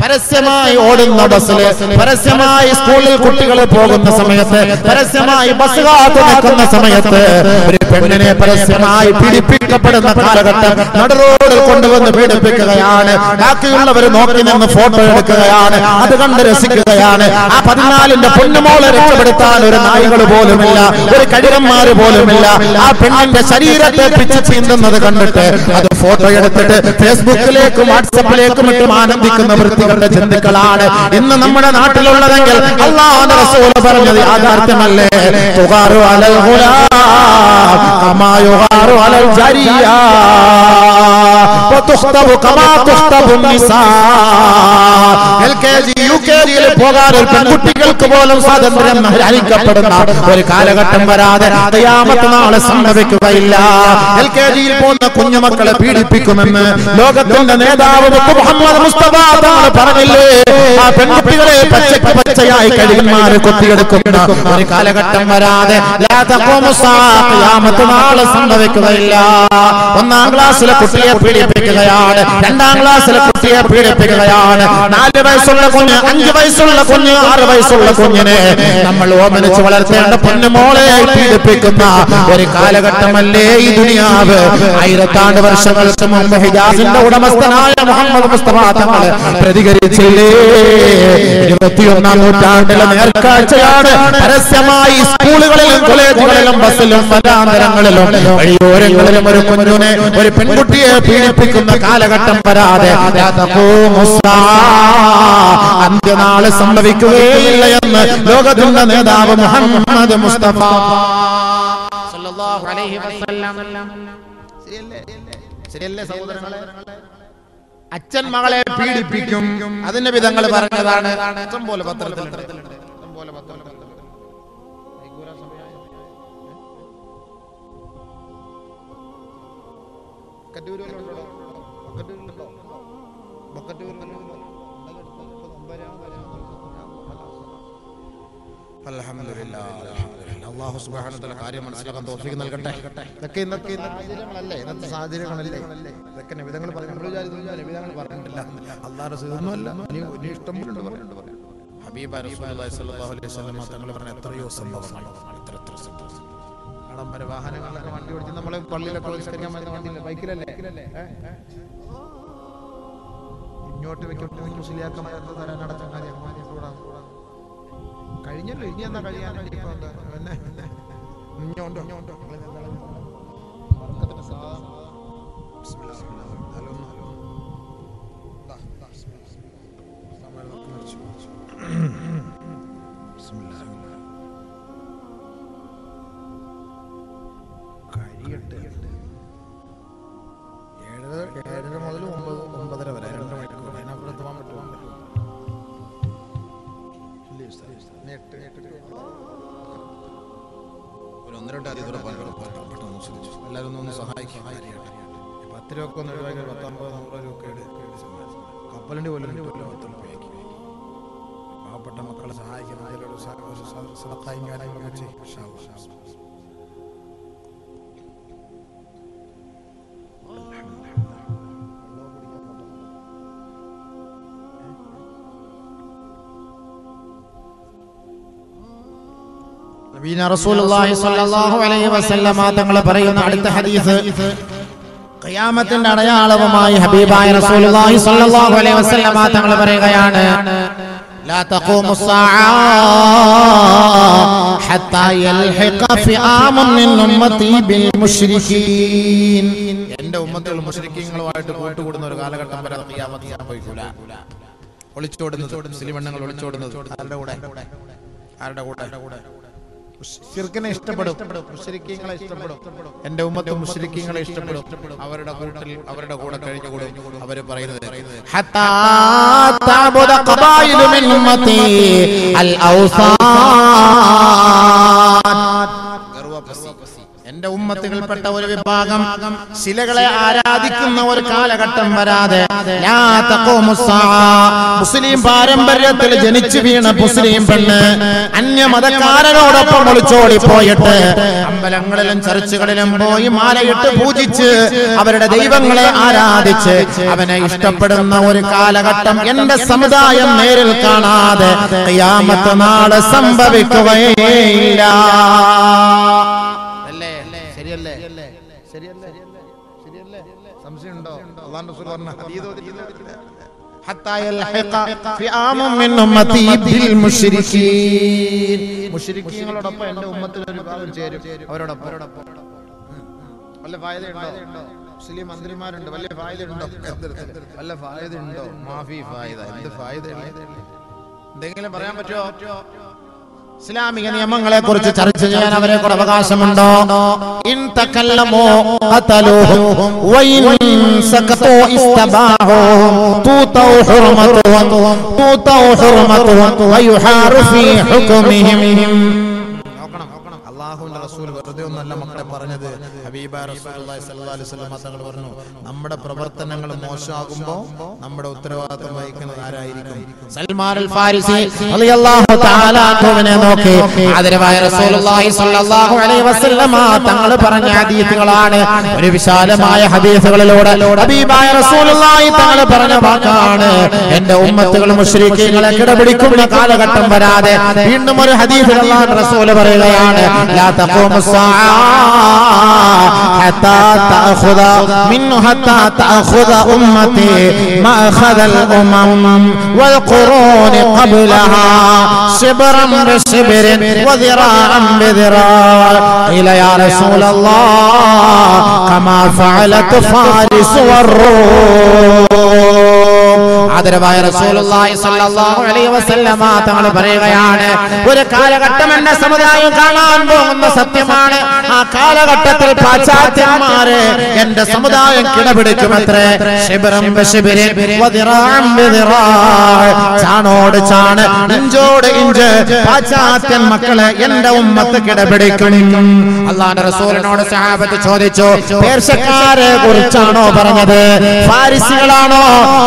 പരസ്യമായി ഓടുന്ന ബസ്സിൽ, പരസ്യമായി സ്കൂളിൽ കുട്ടികൾ പോകുന്ന സമയത്ത്, പരസ്യമായി ബസ് കാത്തു നിൽക്കുന്ന സമയത്ത് ഒരു പെണ്ണിനെ പരസ്യമായി പീഡിപ്പിക്കപ്പെടുന്ന കാലഘട്ടം നടുറോഡിൽ കൊണ്ടുവന്ന് പീഡിപ്പിക്കുകയാണ്. ബാക്കിയുള്ളവർ നോക്കി നിന്ന് ഫോട്ടോ എടുക്കുകയാണ്, അത് കണ്ട് രസിക്കുകയാണ്. ആ 14ന്റെ പൊന്നുമോളെ രക്ഷപ്പെടുത്താൻ ഒരു നായികൾ പോലുമില്ല, ഒരു കഴുകന്മാര് പോലുമില്ല. ആ പെണ്ണിന്റെ ശരീരത്തെ പിച്ച് ചീന്തുന്നത് കണ്ടിട്ട് അത് ഫോട്ടോ എടുത്തിട്ട് ഫേസ്ബുക്കിലേക്കും വാട്സപ്പിലേക്കും ഇട്ടും ആനന്ദിക്കുന്ന വൃത്തികളുടെ ചിന്തകളാണ് ഇന്ന് നമ്മുടെ നാട്ടിലുള്ളതെങ്കിൽ അല്ലാഹുവിന്റെ റസൂൽ പറഞ്ഞത് യാഥാർത്ഥ്യമല്ലേ? തുഗാറു അലൽ ഗുലാം കമാ യുഗാറു അലൽ ജാരിയ വതുഖ്തബു കമാ തുഖ്തബു നിസാ. LKG UKG യിൽ പോകാൻ ഒരു പെൺകുട്ടികൾക്ക് പോലും സ്വാതന്ത്ര്യം ഹരിക്കപ്പെടുന്ന ഒരു കാലഘട്ടം വരാതെ ഖിയാമത്ത് നാളെ സംഭവിക്കുകയില്ല. LKG യിൽ പോകുന്ന കുഞ്ഞുമക്കളെ പീഡിപ്പിക്കുമെന്ന് ലോകത്തിന്റെ നേതാവ് മുഹമ്മദ് മുസ്തഫ തങ്ങൾ പറഞ്ഞില്ലേ? ആ പെൺകുട്ടികളെ പച്ചയായി കഴുകന്മാര് കൊത്തിയെടുക്കുന്ന ഒരു കാലഘട്ടം വരാതെ ഖിയാമത്ത് നാളെ സംഭവിക്കുകയില്ല. 1ാം ക്ലാസ്സിലെ കുട്ടിയെ പീഡിപ്പിക്കുകയാണ്, 2ാം ക്ലാസ്സിലെ കുട്ടിയെ പീഡിപ്പിക്കുകയാണ്. 4 വയസ്സുള്ള കുഞ്ഞ്, 5 വയസ്സുള്ള കുഞ്ഞ്, 6 വയസ്സുള്ള കുഞ്ഞിനെ നമ്മൾ ഓമനിച്ച് വളർത്തേണ്ട പൊന്നുമോളെ പീഡിപ്പിക്കുന്ന ഒരു കാലഘട്ടമല്ലേ ഈ ദുനിയാവ്? 1000 വർഷങ്ങൾക്ക് മുമ്പ് ഹിജാസിന്റെ ഉടമസ്ഥനായ മുഹമ്മദ് മുസ്തഫ തങ്ങൾ പ്രതികരിച്ചില്ലേ? 21ാം നൂറ്റാണ്ടിലെ നേർക്കാഴ്ചയാണ് പരസ്യമായി സ്കൂളുകളിലും കോളേജുകളിലും ബസ്സിലും വരാന്തരങ്ങളിലും വഴിയോരങ്ങളിലും ഒരു കുഞ്ഞിനെ, ഒരു പെൺകുട്ടിയെ പീഡിപ്പിക്കുന്ന കാലഘട്ടം വരാതെ അന്ത്യനാള് സംഭവിക്കുകയില്ല എന്ന് ലോകത്തിന്റെ നേതാവ് മുഹമ്മദ് മുസ്തഫ സല്ലല്ലാഹു അലൈഹി വസല്ലം. ശരിയല്ലേ സഹോദരങ്ങളെ? അച്ഛൻ മകളെ പീഡിപ്പിക്കും, അതിന്റെ വിധങ്ങൾ പറഞ്ഞതാണ്. ഇഷ്ടം പോലെ പത്രത്തിൽ അല്ലാഹു സുബ്ഹാനഹു വ തആല കാര്യം മനസ്സിലാക്കാൻ തൗഫീഖ് നൽകട്ടെ. ഇതൊക്കെ ഇന്നത്തെ സാഹചര്യങ്ങളല്ലേ? ഇന്നത്തെ സാഹചര്യങ്ങളല്ലേ? ഇതൊക്കെ നബിതങ്ങൾ പറഞ്ഞു. നമ്മൾ വിചാരിക്കുന്നു നബിതങ്ങൾ പറഞ്ഞിട്ടില്ല, അല്ലാഹു റസൂലൊന്നും അല്ല, ഇനി ഇഷ്ടം പോലെ പറയുന്നുണ്ട്. ഹബീബ റസൂലുള്ളാഹി സ്വല്ലല്ലാഹു അലൈഹി വസല്ലം തങ്ങൾ പറഞ്ഞ എത്രയോ സംഭവങ്ങൾ, എത്ര ആഡംബര വാഹനങ്ങളിലൊക്കെ വണ്ടി ഓടിച്ച് നമ്മളെ പള്ളിയിലൊക്കെ നിസ്കരിക്കാൻ വരുന്ന വണ്ടിയില്ല, ബൈക്കിലല്ലേ? ഇങ്ങോട്ട് വെക്കുമ്പോൾ മുസ്ലിയാക്കന്മാരെ തരാൻ നടച്ച കാര്യം കഴിഞ്ഞല്ലോ. ഇനി എന്നാ കഴിയാനുണ്ട്? കഴിയട്ടെ. 7:30 മുതൽ 9:30 വരെ 2 മണിക്കൂർ. അതിനപ്പുറത്ത് പോകാൻ പറ്റുമോ? ഒരു 1-2 അതിഥിയുടെ പെട്ടെന്ന് ശ്രദ്ധിച്ചു. എല്ലാവരും ഒന്ന് സഹായിക്കും. 10 രൂപ ഒന്ന് ഒഴിവാക്കി 19-100 രൂപ കപ്പലിൻ്റെ പോലും രൂപയാക്കി പാവപ്പെട്ട മക്കളെ സഹായിക്കുന്ന സദഖയും കാര്യങ്ങളൊക്കെ ചെയ്യും. നബീന റസൂലുള്ളാഹി സ്വല്ലല്ലാഹു അലൈഹി വസല്ലമ തങ്ങൾ പറയുന്ന അടുത്ത ഹദീസ് ഖിയാമത്തിന്റെ അടയാളവുമായി ഹബീബായ റസൂലുള്ളാഹി സ്വല്ലല്ലാഹു അലൈഹി വസല്ലമ തങ്ങൾ പറയുകയാണ്, ലാ തഖൂമു സ്സാഅ ഹത്താ യൽഹിഖ ഫിആമുൻ മിൻ ഉമ്മത്തി ബിൽ മുശ്രികീൻ. എന്റെ ഉമ്മത്തുകൾ മുശ്രിക്കീങ്ങളുമായിട്ട് കൂട്ടുകൂടുന്ന ഒരു കാലഘട്ടം വരെ ഖിയാമത്ത് സംഭവിക്കൂല. ഒളിച്ചോടുന്നത്, മുസ്ലിമണ്ണങ്ങൾ ഒളിച്ചോടുന്നത് ആരുടെ കൂടെ? ശിർക്കിനെ ഇഷ്ടപ്പെടും, മുശ്രിക്കീങ്ങളെ ഇഷ്ടപ്പെടും. എന്റെ ഉമ്മത്ത് മുശ്രിക്കീങ്ങളെ ഇഷ്ടപ്പെടും. അവരുടെ കൂട്ടിൽ, അവരുടെ കൂടെ കഴിഞ്ഞുകൂടും. അവര് പറയുന്നത് ഹത്താ തഅബുദ ഖബായിലു മിൻ ഉമ്മത്തി അൽ ഔസാൻ. എന്റെ ഉമ്മത്തുകൾപ്പെട്ട ഒരു വിഭാഗം ശിലകളെ ആരാധിക്കുന്ന ഒരു കാലഘട്ടം വരാതെ മുസ്ലിം പാരമ്പര്യത്തിൽ ജനിച്ചു വീണ മുസ്ലിം പെണ്ണ് അന്യമതക്കാരനോടൊപ്പം ഒളിച്ചോടി പോയിട്ട് അമ്പലങ്ങളിലും ചർച്ചുകളിലും പോയി മാലയിട്ട് പൂജിച്ച് അവരുടെ ദൈവങ്ങളെ ആരാധിച്ച് അവനെ ഇഷ്ടപ്പെടുന്ന ഒരു കാലഘട്ടം എന്റെ സമുദായം നേരിൽ കാണാതെ ഖിയാമത്ത് നാളെ സംഭവിക്കുകയില്ല. സംശയമുണ്ടോ? അല്ലാഹു റസൂൽ പറഞ്ഞ ഹദീസ് ഓതിട്ടില്ല. ഹത്താ യൽഹിഖ ഫിആമു മിൻ ഉമ്മത്തി ബിൽ മുശ്രികീൻ. മുശ്രികീങ്ങളോടൊപ്പം എന്റെ ഉമ്മത്തിൽ ഒരു വിഭാഗം ചേരും. അവരോടൊപ്പം വല്ല ഫായദയുണ്ടോ? മുസ്ലിം മന്ത്രിമാരുണ്ട്, വലിയ ഫായദയുണ്ടോ? വല്ല ഫായദയുണ്ടോ? മാഫി ഫായദ. എന്ത് ഫായദയാണ്? എന്തെങ്കിലും പറയാൻ പറ്റുമോ? ഇസ്ലാമിക നിയമങ്ങളെ കുറിച്ച് ചർച്ച ചെയ്യാൻ അവരെ കൂടെ അവകാശമുണ്ടോ? ഇൻ തകല്ലമു ഖതലുഹും വഇൻ സകതു ഇസ്തബാഹും തുതൗ ഹുർമതുഹും വയുഹാറു ഫീ ഹുക്മിഹിം. അല്ലാഹുവിന്റെ റസൂൽ വെറുതെ ഒന്നല്ല മക്കളെ പറഞ്ഞത്. ഹബീബായ റസൂലുള്ളാഹി സ്വല്ലല്ലാഹു അലൈഹി വസല്ലം തങ്ങൾ പറഞ്ഞു, നമ്മുടെ പ്രവർത്തനങ്ങൾ മോശമാകുമ്പോൾ നമ്മുടെ ഉത്തരവാദിത്വം വഹിക്കുന്നത് ആരായിരിക്കും? സൽമാൻ അൽ ഫാരിസി റളിയല്ലാഹു തആല അൻഹുവിനെ നോക്കി ആദരവായ റസൂലുള്ളാഹി സ്വല്ലല്ലാഹു അലൈഹി വസല്ലം തങ്ങൾ പറഞ്ഞ ഹദീസുകളാണ്. ഒരു വിശാലമായ ഹദീസുകളിലൂടെ ഹബീബായ റസൂലുള്ളാഹി തങ്ങൾ പറഞ്ഞ വാക്കാണ്, എന്റെ ഉമ്മത്തുകൾ മുശ്രിക്കീങ്ങളെ കിടപിടിക്കുന്ന കാലഘട്ടം വരാതെ. വീണ്ടും ഒരു ഹദീസിൽ അല്ലാഹുവിന്റെ റസൂൽ പറയുകയാണ്, لا تقوم الساعة حتى تأخذ أمتي ما أخذ الأمم والقرون قبلها شبرا بشبر وذراعا بذراع. قيل يا رسول الله كما فعلت فارس والروم. ആദരവായ റസൂലുള്ളാഹി സ്വല്ലല്ലാഹു അലൈഹി വസല്ലമ തങ്ങൾ പറയുകയാണ്, ഒരു കാലഘട്ടം എന്റെ സമുദായം കാണാൻ പോകുന്ന സത്യമാണ്. ആ കാലഘട്ടത്തിൽ പാശ്ചാത്യന്മാരെ എന്റെ സമുദായം കിടപിടിക്കുമത്രേ. ശിബ്റൻ ബിശിബ്രിൻ വദിറാഅൻ ബിദിറാഅ്. ചാണോട് ചാണ്, ഇഞ്ചോട് ഇഞ്ച് പാശ്ചാത്യൻ മക്കളെ എന്റെ ഉമ്മത്ത് കിടപിടിക്കും. അല്ലാഹുവിന്റെ റസൂലിനോട് സഹാബത്ത് ചോദിച്ചു, പേർഷ്യക്കാരെ കുറിച്ചാണോ പറഞ്ഞത്? ഫാരിസികളാണോ?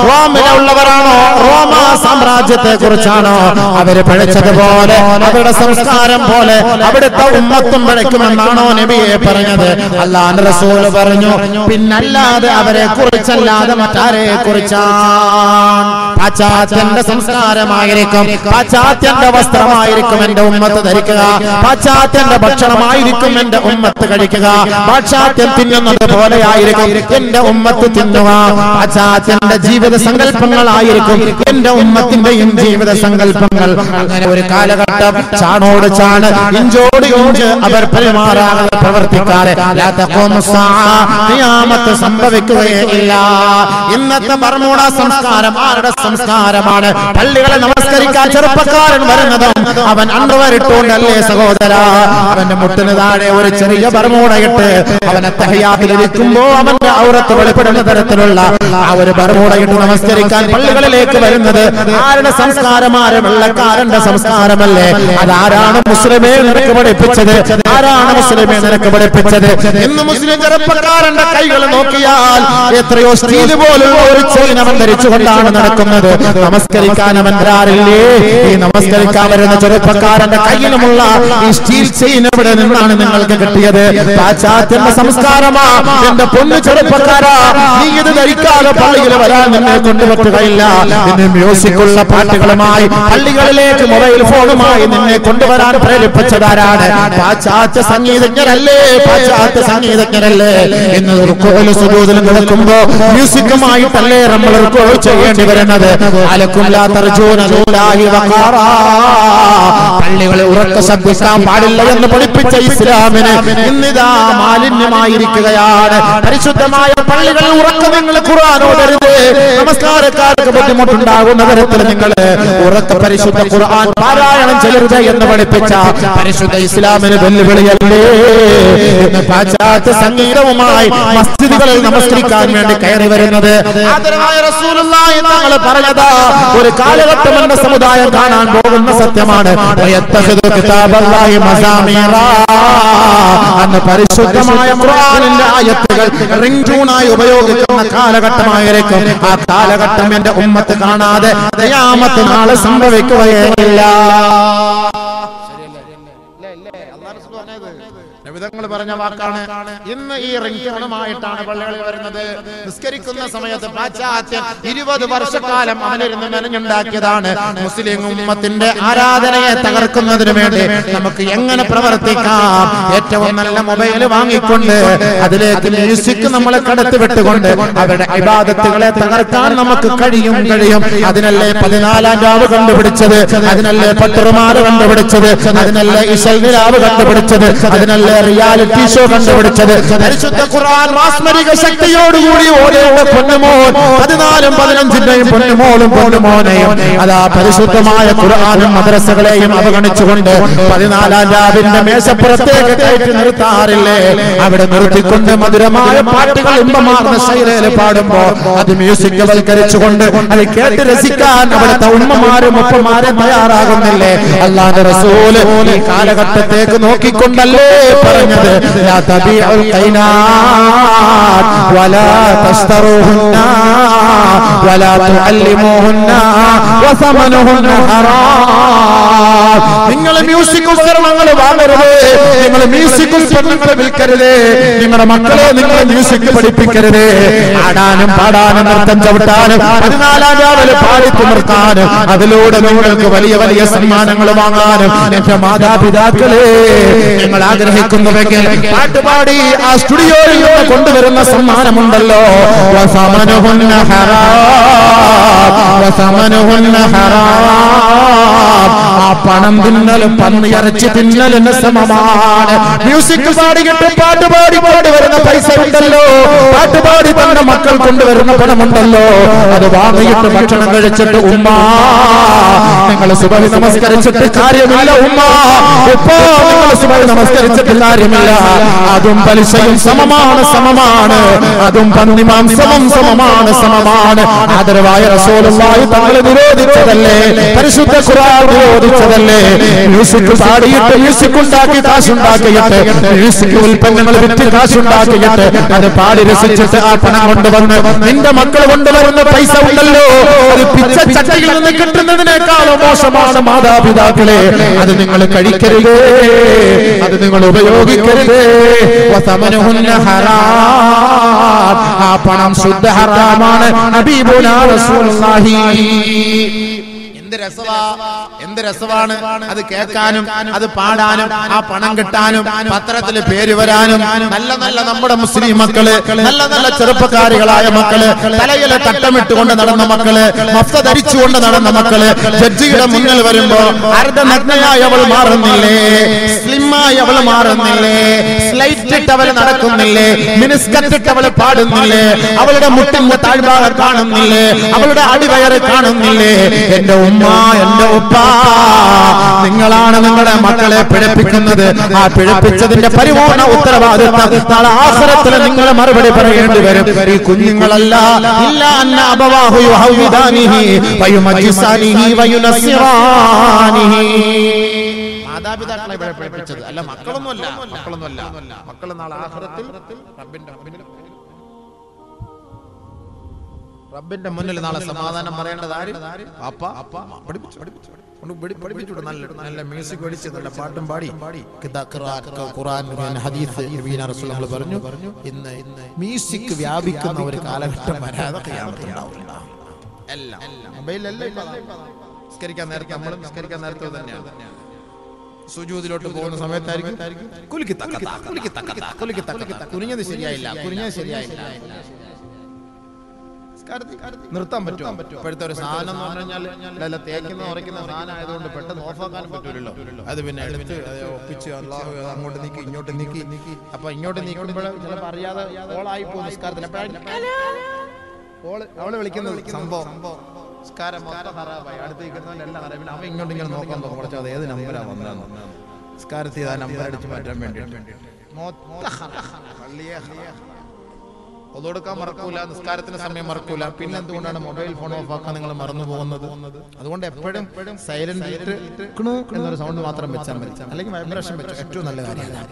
റോമിലുള്ളവരാണോ? റോമ സാമ്രാജ്യത്തെ കുറിച്ചാണോ? അവര് പിഴച്ചതുപോലെ അവരുടെ സംസ്കാരം പോലെ അവിടുത്തെ ഉമ്മത്തും പിഴയ്ക്കുമെന്നാണോ നബിയെ പറഞ്ഞത്? അല്ലാഹുവിന്റെ റസൂൽ പറഞ്ഞു, പിന്നല്ലാതെ അവരെ കുറിച്ചല്ലാതെ മറ്റാരെ കുറിച്ചാണ്? പാശ്ചാത്യന്റെ സംസ്കാരമായിരിക്കും, പാശ്ചാത്യന്റെ വസ്ത്രമായിരിക്കും എന്റെ ഉമ്മത്ത് ധരിക്കുക, പാശ്ചാത്യന്റെ ഭക്ഷണമായിരിക്കും എന്റെ ഉമ്മത്ത് കഴിക്കുക, പാശ്ചാത്യൻ തിന്നുന്നത് പോലെയായിരിക്കും എന്റെ ഉമ്മത്ത് തിന്നുക, പാശ്ചാത്യന്റെ ജീവിത സങ്കല്പങ്ങളായിരിക്കും എന്റെ ഉമ്മത്തിന്റെയും ജീവിത സങ്കല്പങ്ങൾ. അങ്ങനെ ഒരു കാലഘട്ടം ചാണോട് ചാണ്, ഇഞ്ചോട് ഇഞ്ച് അവർ പെരുമാറാതെ പ്രവർത്തിക്കാതെ ഖിയാമത്ത് സംഭവിക്കുകയില്ല. ഇന്നത്തെ ബർമൂഡ സംസ്കാരം ആരുടെ സംസ്കാരമാണ്? പള്ളികളെ നമസ്കരിക്കാൻ ചെറുപ്പക്കാരൻ വരുന്നതും അവൻ അണ്ടർവെയർ ഇട്ടുകൊണ്ടല്ലേ സഹോദര? അവന്റെ മുട്ടിന് താഴെ ഒരു ചെറിയ ബർമൂഡയിട്ട് അവനെ തഹയ്യാത്തിൽ ഇരിക്കുമ്പോ അവന്റെ ഔറത്ത് വെളിപ്പെടുന്ന തരത്തിലുള്ള ആ ഒരു ബർമൂഡയിട്ട് നമസ്കരിക്കാൻ പള്ളികളിലേക്ക് വരുന്നത് ആരുടെ സംസ്കാരമാണ്? വെള്ളക്കാരന്റെ സംസ്കാരമല്ലേ? അതാരാണ് മുസ്ലിമേ നിനക്ക് പഠിപ്പിച്ചത്? ആരാണ് മുസ്ലിമേ നിനക്ക് പഠിപ്പിച്ചത്? ഇന്ന് മുസ്ലിം ചെറുപ്പക്കാരന്റെ കൈകൾ നോക്കിയാൽ എത്രയോ സ്റ്റീൽ പോലുള്ള ഒരു ചെയിൻ അവൻ ധരിച്ചുകൊണ്ടാണ് നടക്കുന്നത്. നമസ്കരിക്കാൻ അവൻ വരാറില്ലേ? ഈ നമസ്കരിക്കാൻ വരുന്ന ചെറുപ്പക്കാരന്റെ കയ്യിലുമുള്ള ഈ സ്റ്റീൽ ചെയിൻ എവിടെ നിന്നാണ് നിങ്ങൾക്ക് കിട്ടിയത്? പാശ്ചാത്യന്റെ സംസ്കാരമാ. എന്റെ പൊന്നു ചെറുപ്പക്കാരാ, നീ ഇത് ധരിക്കാതെ പള്ളിയിൽ വരാൻ നിന്നെ കൊണ്ടുപറ്റുകയില്ല. നിന്നെ മ്യൂസിക്കുള്ള പാട്ടുകളുമായി പള്ളികളിലേക്ക് മൊബൈൽ ഫോണുമായി നിന്നെ കൊണ്ടുവരാൻ പ്രേരിപ്പിച്ചതാരാണ്? പാശ്ചാത്യ സംഗീതജ്ഞരല്ലേ? പാശ്ചാത്യ സംഗീതജ്ഞരല്ലേ? ഇന്ന് റുക്കൂഅിലും സുജൂദിലും കിടക്കുമ്പോ മ്യൂസിക്കുമായിട്ടല്ലേ നമ്മൾ റുക്കൂഅ് ചെയ്യേണ്ടി വരുന്നത്? അലക്കും ലാ തർജൂന ലില്ലാഹി വഖാറാ. പള്ളികളെ ഉറക്ക ശബ്ദിക്കാൻ പാടില്ല എന്ന് പഠിപ്പിച്ച ഇസ്ലാമിന് ഇന്നിതാ മാലിന്യമായിരിക്കുകയാണ്. പരിശുദ്ധമായ പള്ളികളിൽ ഉറക്ക നിങ്ങൾ ഖുർആൻ ഓതരുത്, നമസ്കാരക്കാർ നേത്രക്കാർക്ക് ബുദ്ധിമുട്ടുണ്ടാകുന്ന തരത്തിൽ നിങ്ങൾ ഉറക്ക പരിശുദ്ധ ഖുർആൻ പാരായണം ചെയ്യരുത് എന്ന് പഠിപ്പിച്ച പരിശുദ്ധ ഇസ്ലാമിന് വെല്ലുവിളിയല്ലേ? ഇന്ന് പാശ്ചാത്യ സംഗീതവുമായി മസ്ജിദുകളിൽ നമസ്കരിക്കാൻ വേണ്ടി കയറി വരുന്നത് ആദരവായ റസൂലുള്ളാഹി തങ്ങൾ പറഞ്ഞതാ ഒരു കാലഘട്ടം എന്ന സമുദായം കാണാൻ പോകുന്ന സത്യമാണ്. അന്ന് പരിശുദ്ധമായ ഖുർആനിന്റെ ആയത്തുകൾ റിംഗ് ട്യൂണായി ഉപയോഗിക്കുന്ന കാലഘട്ടമായിരിക്കും. ആ കാലഘട്ടം എന്റെ ഉമ്മത്ത് കാണാതെ ഖിയാമത്ത് നാളെ സംഭവിക്കുകയില്ല. നബിതങ്ങൾ പറഞ്ഞ വാക്കാണ്. ഇന്ന് ഈ റിംഗ്ടോണുമായിട്ടാണ് പള്ളികളിൽ വരുന്നത്. നിസ്കരിക്കുന്ന സമയത്ത് പാശ്ചാത്യം 20 വർഷക്കാലം അവനിരുന്ന് മെനഞ്ഞുണ്ടാക്കിയതാണ്. മുസ്ലിം ഉമ്മത്തിന്റെ ആരാധനയെ തകർക്കുന്നതിന് വേണ്ടി നമുക്ക് എങ്ങനെ പ്രവർത്തിക്കാം? ഏറ്റവും നല്ല മൊബൈൽ വാങ്ങിക്കൊണ്ട് അതിലേക്ക് മ്യൂസിക് നമ്മളെ കടത്തിവിട്ടുകൊണ്ട് അവരുടെ ഇബാദത്തുകളെ തകർക്കാൻ നമുക്ക് കഴിയും. അതിനല്ലേ 14 രാവ് കണ്ടുപിടിച്ചത്, അതിനല്ലേ പട്ടുറുമാല് കണ്ടുപിടിച്ചത്, അതിനല്ലേ ഇശൽ നിലാവ് കണ്ടുപിടിച്ചത്, അതിനല്ലേ റിയാലിറ്റി ഷോ കണ്ടുപിടിച്ചത്. പരിശുദ്ധ ഖുർആൻ മാസ്മരിക ശക്തിയോടുകൂടി ഓരോ പൊന്നുമോൻ 14 15 പൊന്നുമോളും പൊന്നുമോനെയും അതാ പരിശുദ്ധമായ ഖുർആനും മദ്രസകളെയും അവഗണിച്ചുകൊണ്ട് 14 രാവിന്റെ മേശപ്പുറത്തേക്ക് കയറ്റി നിർത്താറില്ലേ? അവിടെ നിർത്തിക്കൊണ്ട് മധുരമായ പാട്ടുകൾ ഇമ്പമാർന്ന ശൈലിയിൽ പാടുമ്പോ അത് മ്യൂസിക് വൽക്കരിച്ചുകൊണ്ട് അത് കേട്ട് രസിക്കാൻ അവിടുത്തെ ഉമ്മമാരും ഒപ്പമാരും തയ്യാറാകുന്നില്ലേ? അല്ലാഹുവിന്റെ റസൂല് ഈ കാലഘട്ടത്തേക്ക് നോക്കിക്കൊണ്ടല്ലേ പറഞ്ഞത് ലാ തബീഉൽ ഖൈനാത് വലാ തസ്തറൂഹുന്ന വലാ തുഅല്ലിമൂഹുന്ന വസമനുഹുന്ന ഹറാം. നിങ്ങൾ മ്യൂസിക് ഉപകരണങ്ങൾ വാങ്ങരുത്, നിങ്ങൾ മ്യൂസിക് ഉപകരണങ്ങൾ വിൽക്കരുത്, നിങ്ങളുടെ മക്കളെ നിങ്ങൾ മ്യൂസിക് പഠിപ്പിക്കരുത്. ആടാനും പാടാനും നൃത്തം ചവിട്ടാനും 14 രാവിലെ പാടി തുമർത്താനും അതിലൂടെ നിങ്ങൾക്ക് വലിയ വലിയ സമ്മാനങ്ങൾ വാങ്ങാനും എന്റെ മാതാപിതാക്കളെ നിങ്ങൾ ആഗ്രഹിക്കുന്നുവെങ്കിൽ പാട്ടുപാടി ആ സ്റ്റുഡിയോയിൽ നിന്ന് കൊണ്ടുവരുന്ന സമ്മാനമുണ്ടല്ലോ, വസമനുഹുന്ന ഹറാം, വസമനുഹുന്ന ഹറാം. ആ പണം തിന്നലും പന്നിയിറച്ചി തിന്നലിന് സമമാണ്. മ്യൂസിക് പാടിയിട്ട് പാട്ടുപാടി കൊണ്ടുവരുന്ന പൈസ ഉണ്ടല്ലോ, പാട്ടുപാടി തന്റെ മക്കൾ കൊണ്ടുവരുന്ന പണമുണ്ടല്ലോ, അത് വാങ്ങിയിട്ട് ഭക്ഷണം കഴിച്ചിട്ട് ഉമ്മ നിങ്ങൾ സുബഹി നമസ്കരിച്ചിട്ട് കാര്യമില്ല, ഉമ്മ ഉപ്പ നിങ്ങൾ സുബഹി നമസ്കരിച്ചിട്ട് കാര്യമില്ല. അതും പലിശയും സമമാണ്, അതും പന്നിമാംസവും സമമാണ്. ആദരവായ റസൂലുള്ളാഹി തങ്ങൾ നിരോധിച്ചതല്ലേ? പരിശുദ്ധ ഖുർആൻ നിരോധിച്ചതല്ലേ? മ്യൂസിക് പാടിയിട്ട് മ്യൂസിക് ഉണ്ടാക്കി കാശുണ്ടാക്കിയിട്ട് മ്യൂസിക് ഉൽപ്പന്നങ്ങൾ വിറ്റ് കാശുണ്ടാക്കിയിട്ട് അത് പാടി രസിച്ചിട്ട് ആ പണം കൊണ്ടുവന്ന് നിന്റെ മക്കൾ കൊണ്ടുവരുന്ന പൈസ ഉണ്ടല്ലോ, അത് പിച്ചച്ചട്ടിയിൽ നിന്ന് കിട്ടുന്നതിനേക്കാളും മോശമാണ് മാതാപിതാക്കളെ. അത് നിങ്ങൾ കഴിക്കരുത്, അത് നിങ്ങൾ ഉപയോഗിക്കരുത്. വസമനുഹുന്ന ഹറാം. ആ പണം ശുദ്ധ ഹറാമാണ്. ഹബീബുനാ റസൂലുള്ളാഹി എന്ത് രസമാണ് അത് കേൾക്കാനും അത് പാടാനും ആ പണം കിട്ടാനും പത്രത്തിൽ പേര് വരാനും. നല്ല നല്ല നമ്മുടെ മുസ്ലിം മക്കള്, നല്ല നല്ല ചെറുപ്പക്കാരികളായ മക്കള്, തലയിലെ തട്ടമിട്ടുകൊണ്ട് നടന്ന മക്കള്, മഫ്ത ധരിച്ചുകൊണ്ട് നടന്ന മക്കള് ജഡ്ജിയുടെ മുന്നിൽ വരുമ്പോ അർദ്ധനഗ്നയായി അവൾ മാറുന്നില്ലേ, സ്ലിമ്മായി അവൾ മാറുന്നില്ലേ, സ്ലൈറ്റ് ഇട്ട് അവൾ നടക്കുന്നില്ലേ, മിനിസ്കറ്റ് ഇട്ട് അവൾ പാടുന്നില്ലേ, അവളുടെ മുട്ടിന്റെ താഴ്ഭാഗം കാണുന്നില്ലേ, അവളുടെ അടിവയറ് കാണുന്നില്ലേ? എന്റെ ഉമ്മ, എന്റെ ഉപ്പ, നിങ്ങളാണ് നിങ്ങളുടെ മക്കളെ പിഴപ്പിക്കുന്നത്. ആ പിഴപ്പിച്ചതിന്റെ പരിപൂർണ ഉത്തരവാദിത്വം നാളെ ആഖിറത്തിൽ നിങ്ങൾ മറുപടി പറയേണ്ടി വരും. ഈ കുഞ്ഞുങ്ങളല്ല, ഇല്ല അന്ന അബവാഹു യുഹവിദാനിഹി വയുമജിസാനിഹി വയുനസ്സിറാനിഹി. മാതാപിതാക്കളെ പിഴപ്പിച്ചത് അല്ല, മക്കളൊന്നുമല്ല. മക്കൾ നാളെ ആഖിറത്തിൽ റബ്ബിന്റെ മുന്നിൽ നാളെ സമാധാനം പറയേണ്ടത് ആര്? പഠിപ്പിച്ചു നല്ല മ്യൂസിക് പഠിച്ച് നല്ല പാട്ടും പാടി ഖുർആൻ ഹദീസ് റസൂലുള്ളാഹി പറഞ്ഞു. ഇന്ന് മ്യൂസിക് വ്യാപിക്കുന്ന ഒരു കാലഘട്ടം വരാതെ ഖിയാമത്ത് ഉണ്ടാവില്ല. എല്ലാം മൊബൈലല്ലേ. നിസ്കരിക്കാൻ നേരത്തെ നമ്മൾ നിസ്കരിക്കാൻ നേരത്തെ തന്നെയാണ് സുജൂദിലോട്ട് പോകുന്ന സമയത്തായിരിക്കും കുനിഞ്ഞത് ശരിയായില്ല. നിർത്താൻ പറ്റുമോ? ഇപ്പോഴത്തെ ഒരു സാധനം എന്ന് പറഞ്ഞു കഴിഞ്ഞാൽ തേക്കുന്ന ഉറയ്ക്കുന്ന സാധനം ആയതുകൊണ്ട് പെട്ടെന്ന് ഓഫാക്കാനും പറ്റൂലല്ലോ. അത് പിന്നെ എടുത്ത് ഒപ്പിച്ച് അങ്ങോട്ട് നീക്കി ഇങ്ങോട്ട് നീക്കി. അപ്പൊ ഇങ്ങോട്ട് നീക്കുമ്പോൾ ചിലപ്പോൾ അറിയാതെ ഓളായി പോകും നിസ്കാരത്തിൽ. അവള് വിളിക്കുന്നത് സംഭവം നിസ്കാരം മൊത്തം ഹറാബായി. അടുത്തേക്കുന്നവരെല്ലാം ഹറാബ്. പിന്നെ അവൻ ഇങ്ങോട്ട് ഇങ്ങനെ നോക്കാൻ തോന്നും, അത് ഏത് നമ്പരാ വന്നതെന്ന്. നിസ്കാരത്തിൽ ആ നമ്പർ അടിച്ച് മാറ്റാൻ വേണ്ടിയിട്ട് ഒതുകൊടുക്കാൻ മറക്കൂല, നിസ്കാരത്തിന് സമയം മറക്കൂല. പിന്നെ എന്തുകൊണ്ടാണ് മൊബൈൽ ഫോൺ ഓഫ് ആക്കാൻ നിങ്ങൾ മറന്നു പോകുന്നത്? അതുകൊണ്ട് എപ്പോഴും സൈലന്റ് ഇട്ട് എന്നൊരു സൗണ്ട് മാത്രം വെച്ചാൽ മതി, അല്ലെങ്കിൽ വൈബ്രേഷൻ വെച്ചു. ഏറ്റവും നല്ല കാര്യമാണ്,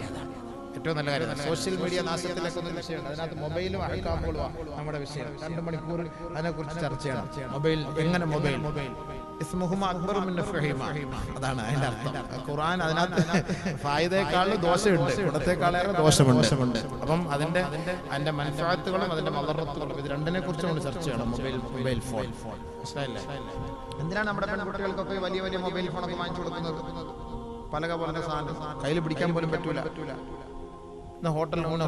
ഏറ്റവും നല്ല കാര്യമാണ്. സോഷ്യൽ മീഡിയ നാശത്തിലേക്കൊന്നും വിഷയമുണ്ട്. അതിനകത്ത് മൊബൈലും അഴക്കാമ്പോഴും നമ്മുടെ വിഷയം. 2 മണിക്കൂർ അതിനെക്കുറിച്ച് ചർച്ച ചെയ്യണം. മൊബൈൽ എങ്ങനെ മൊബൈൽ അതാണ് അതിന്റെ അർത്ഥം. ഖുർആൻ അതിനകത്ത് ഫായിദയെക്കാളും ദോഷമുണ്ട്, ഗുണത്തെക്കാളേറെ ദോഷമുണ്ട്. അപ്പം അതിന്റെ മൻഫഅത്തുകളും അതിന്റെ മദറത്തുകളും ഇത് രണ്ടിനെ കുറിച്ച് നമ്മൾ ചർച്ച ചെയ്യണം. മൊബൈൽ ഫോൺ മനസ്സിലായില്ലേ? എന്തിനാണ് നമ്മുടെ പെൺകുട്ടികൾക്കൊക്കെ വലിയ വലിയ മൊബൈൽ ഫോണൊക്കെ വാങ്ങിച്ചു കൊടുക്കുന്നത്? പല സാധനം കയ്യിൽ പിടിക്കാൻ പോലും പറ്റൂല.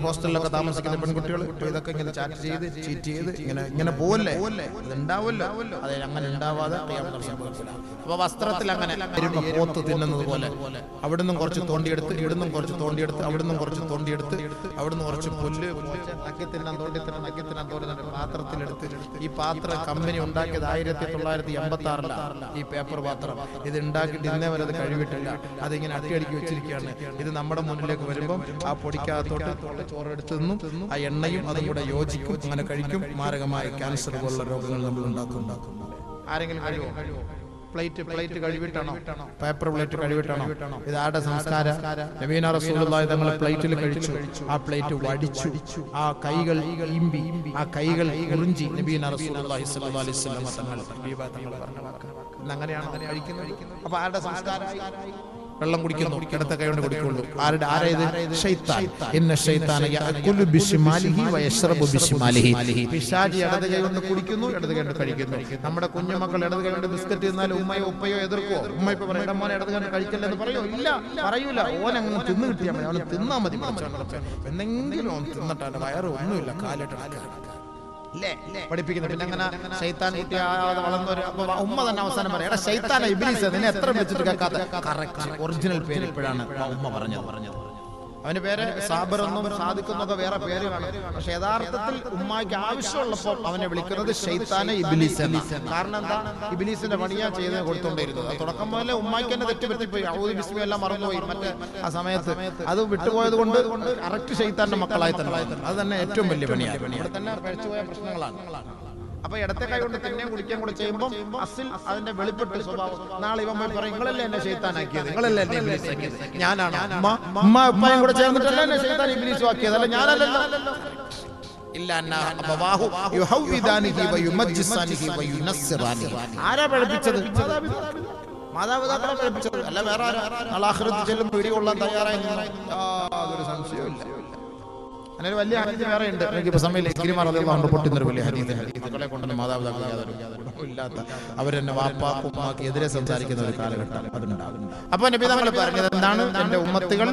ഹോസ്റ്റലിലൊക്കെ താമസിക്കുന്ന പെൺകുട്ടികൾ ഇതൊക്കെ ഇങ്ങനെ ചാറ്റ് ചെയ്ത് ചീറ്റ് ചെയ്ത് ഇങ്ങനെ പോവല്ലേ, അതുണ്ടാവല്ലോ. അതെ, അങ്ങനെ ഉണ്ടാവാതെ സംഭവിക്കില്ല. അപ്പൊ വസ്ത്രത്തിൽ അങ്ങനെ പോത്ത് തിന്നുന്നത് പോലെ അവിടുന്ന് കുറച്ച് തോണ്ടിയെടുത്ത്, ഇവിടുന്നും കുറച്ച് തോണ്ടിയെടുത്ത്, അവിടുന്നും കുറച്ച് തോണ്ടിയെടുത്ത്, അവിടുന്ന് കുറച്ച് പുല്ല് നക്കി തിന്നാൻ തോന്നുന്ന പാത്രത്തിലെടുത്ത്, ഈ പാത്ര കമ്പനി ഉണ്ടാക്കിയത് 1986 ഈ പേപ്പർ പാത്രം. ഇത് ഉണ്ടാക്കിയിട്ട് ഇന്നേ വരെ അത് കഴിവിട്ടില്ല. അതിങ്ങനെ അട്ടിയടിക്കി വെച്ചിരിക്കുകയാണ്. ഇത് നമ്മുടെ മുന്നിലേക്ക് വരുമ്പം ആ പൊടിക്കാ ചോറെടുത്ത് തിന്നും, ആ എണ്ണയും അതും കൂടെ യോജിക്കും, അങ്ങനെ കഴിക്കും. മാരകമായ ക്യാൻസർ പോലുള്ള രോഗങ്ങൾ നമ്മൾ ഉണ്ടാക്കും. ആരെങ്കിലും കഴിവോ? പ്ലേറ്റ് കഴിവിട്ടാണോ? പേപ്പർ പ്ലേറ്റ് കഴിവിട്ടാണോ? ഇത് ആരുടെ സംസ്കാരം? നബീന റസൂലുള്ളാഹി തങ്ങൾ പ്ലേറ്റിൽ കഴിച്ചു, ആ പ്ലേറ്റ് വടിച്ചു, ആ കൈകൾ ഈമ്പി, ആ കൈകൾ ഉറിഞ്ചി. നബീന റസൂലുള്ളാഹി സ്വല്ലല്ലാഹി അലൈഹി വസല്ലം തങ്ങൾ പറഞ്ഞ വാക്ക്. അങ്ങനെയാണോ കഴിക്കുന്നത്? അപ്പൊ ആരുടെ സംസ്കാരം? വെള്ളം കുടിക്കുന്നു, ഇടത്തെ കൈ കൊണ്ട് കുടിക്കുള്ളൂ. ആരേത്? ശൈത്താൻ. ഇന്ന ശൈത്താന യഅകുലു ബിശിമാലിഹി വയശ്റബു ബിശിമാലിഹി. പിശാചി ഇടത് കൈ കൊണ്ട് കുടിക്കുന്നു, ഇടത് കൈ കൊണ്ട് കഴിക്കുന്നു. നമ്മുടെ കുഞ്ഞുമക്കൾ ഇടത് കൈ കൊണ്ട് ബിസ്ക്കറ്റ് തിന്നാൽ ഉമ്മയോ ഉപ്പയോ എതിർക്കോ? ഉമ്മ ഇപ്പൊ പറയും മോനെ ഇടത് കൈ കഴിക്കല്ലെന്ന് പറയോ? ഇല്ല, പറയൂല. ഓനങ്ങനെ തിന്നു കിട്ടിയാൽ മതി, അവന് തിന്നാ മതി. എന്തെങ്കിലും ഓൻ തിന്നിട്ടാണ്, വയറ് ഒന്നുമില്ല, കാലിട്ട് പഠിപ്പിക്കുന്നത്. പിന്നെ അങ്ങനെ ശൈത്താൻ വളർന്നൊരു ഉമ്മ തന്നെ അവസാനം പറയാം, എടാ ശൈത്താനെ ഇബ്ലീസ് നിന്നെ എത്ര വിളിച്ചിട്ട് കേൾക്കാത്ത. ഒറിജിനൽ പേര് ഇപ്പോഴാണ് ഉമ്മ പറഞ്ഞത്. അവന്റെ പേര് സാബിറെന്നും സാദിഖെന്നൊക്കെ വേറെ പേര് കാണും. പക്ഷെ യഥാർത്ഥത്തിൽ ഉമ്മാക്ക് ആവശ്യമുള്ളപ്പോൾ അവനെ വിളിക്കുന്നത് ശൈത്താനെ ഇബ്ലീസ്. കാരണം എന്താ? ഇബ്ലീസിന്റെ പണിയാ ചെയ്ത് കൊടുത്തോണ്ടിരുന്നത്. തുടക്കം മുതലേ ഉമ്മാക്ക് തന്നെ തെറ്റുപറ്റിപ്പോയി, ഔദു ബിസ്മി എല്ലാം മറന്നുപോയി. മറ്റേ ആ സമയത്ത് അത് വിട്ടുപോയത് കൊണ്ട് കറക്റ്റ് ശൈത്താന്റെ മക്കളായി തന്നെ. അത് തന്നെ ഏറ്റവും വലിയ പണിയാണ്. ഇവിടെ തന്നെ പഴിച്ചുപോയ പ്രശ്നങ്ങളാണ്. അപ്പൊ ഇടത്തെ കൈ കൊണ്ട് തന്നെ കുടിക്കാൻ കൂടെ ചെയ്യുമ്പോൾ അസിൽ അതിന്റെ വെളിപ്പെട്ട സ്വഭാവം. നാളെ ഇവൻ പോയി പറയും, നിങ്ങളല്ലേ എന്നെ ശൈത്താനാക്കിയത്, നിങ്ങളല്ലേ എന്നെ ഇബ്ലീസ് ആക്കിയത്. ഞാനാണ് ഉമ്മ ഉപ്പയും കൂടെ ചേർന്നിട്ടല്ല എന്നെ ശൈത്താൻ ഇബ്ലീസ് ആക്കിയത്, അല്ല ഞാനല്ലല്ലോ. ആരാ പഠിപ്പിച്ചത്? മാതാപിതാക്കളെ പഠിപ്പിച്ചത്, അല്ല വേറെ ആരാ? ആഖിറത്തിൽ ചെല്ലും പിടികൊള്ളാൻ തയ്യാറായി. അതൊരു സംശയമില്ല. അങ്ങനെ വലിയ ഹദീസ് വേറെ ഉണ്ട്. എനിക്കിപ്പോ സമയമില്ല. ഇക്രിമ റളിയല്ലാഹു അൻഹു പൊട്ടുന്നൊരു വലിയ ഹദീസ്. മക്കളെ കൊണ്ടുവന്ന മാതാപിതാക്കൾ യാതൊരു ഇല്ലാത്ത അവരെന്നെ വാപ്പാ ഉമ്മാക്ക് എതിരെ സംസാരിക്കുന്ന ഒരു കാലഘട്ടം അതുണ്ടാകും. അപ്പൊ നബി തങ്ങൾ പറഞ്ഞത് എന്താണ്? എന്റെ ഉമ്മത്തുകൾ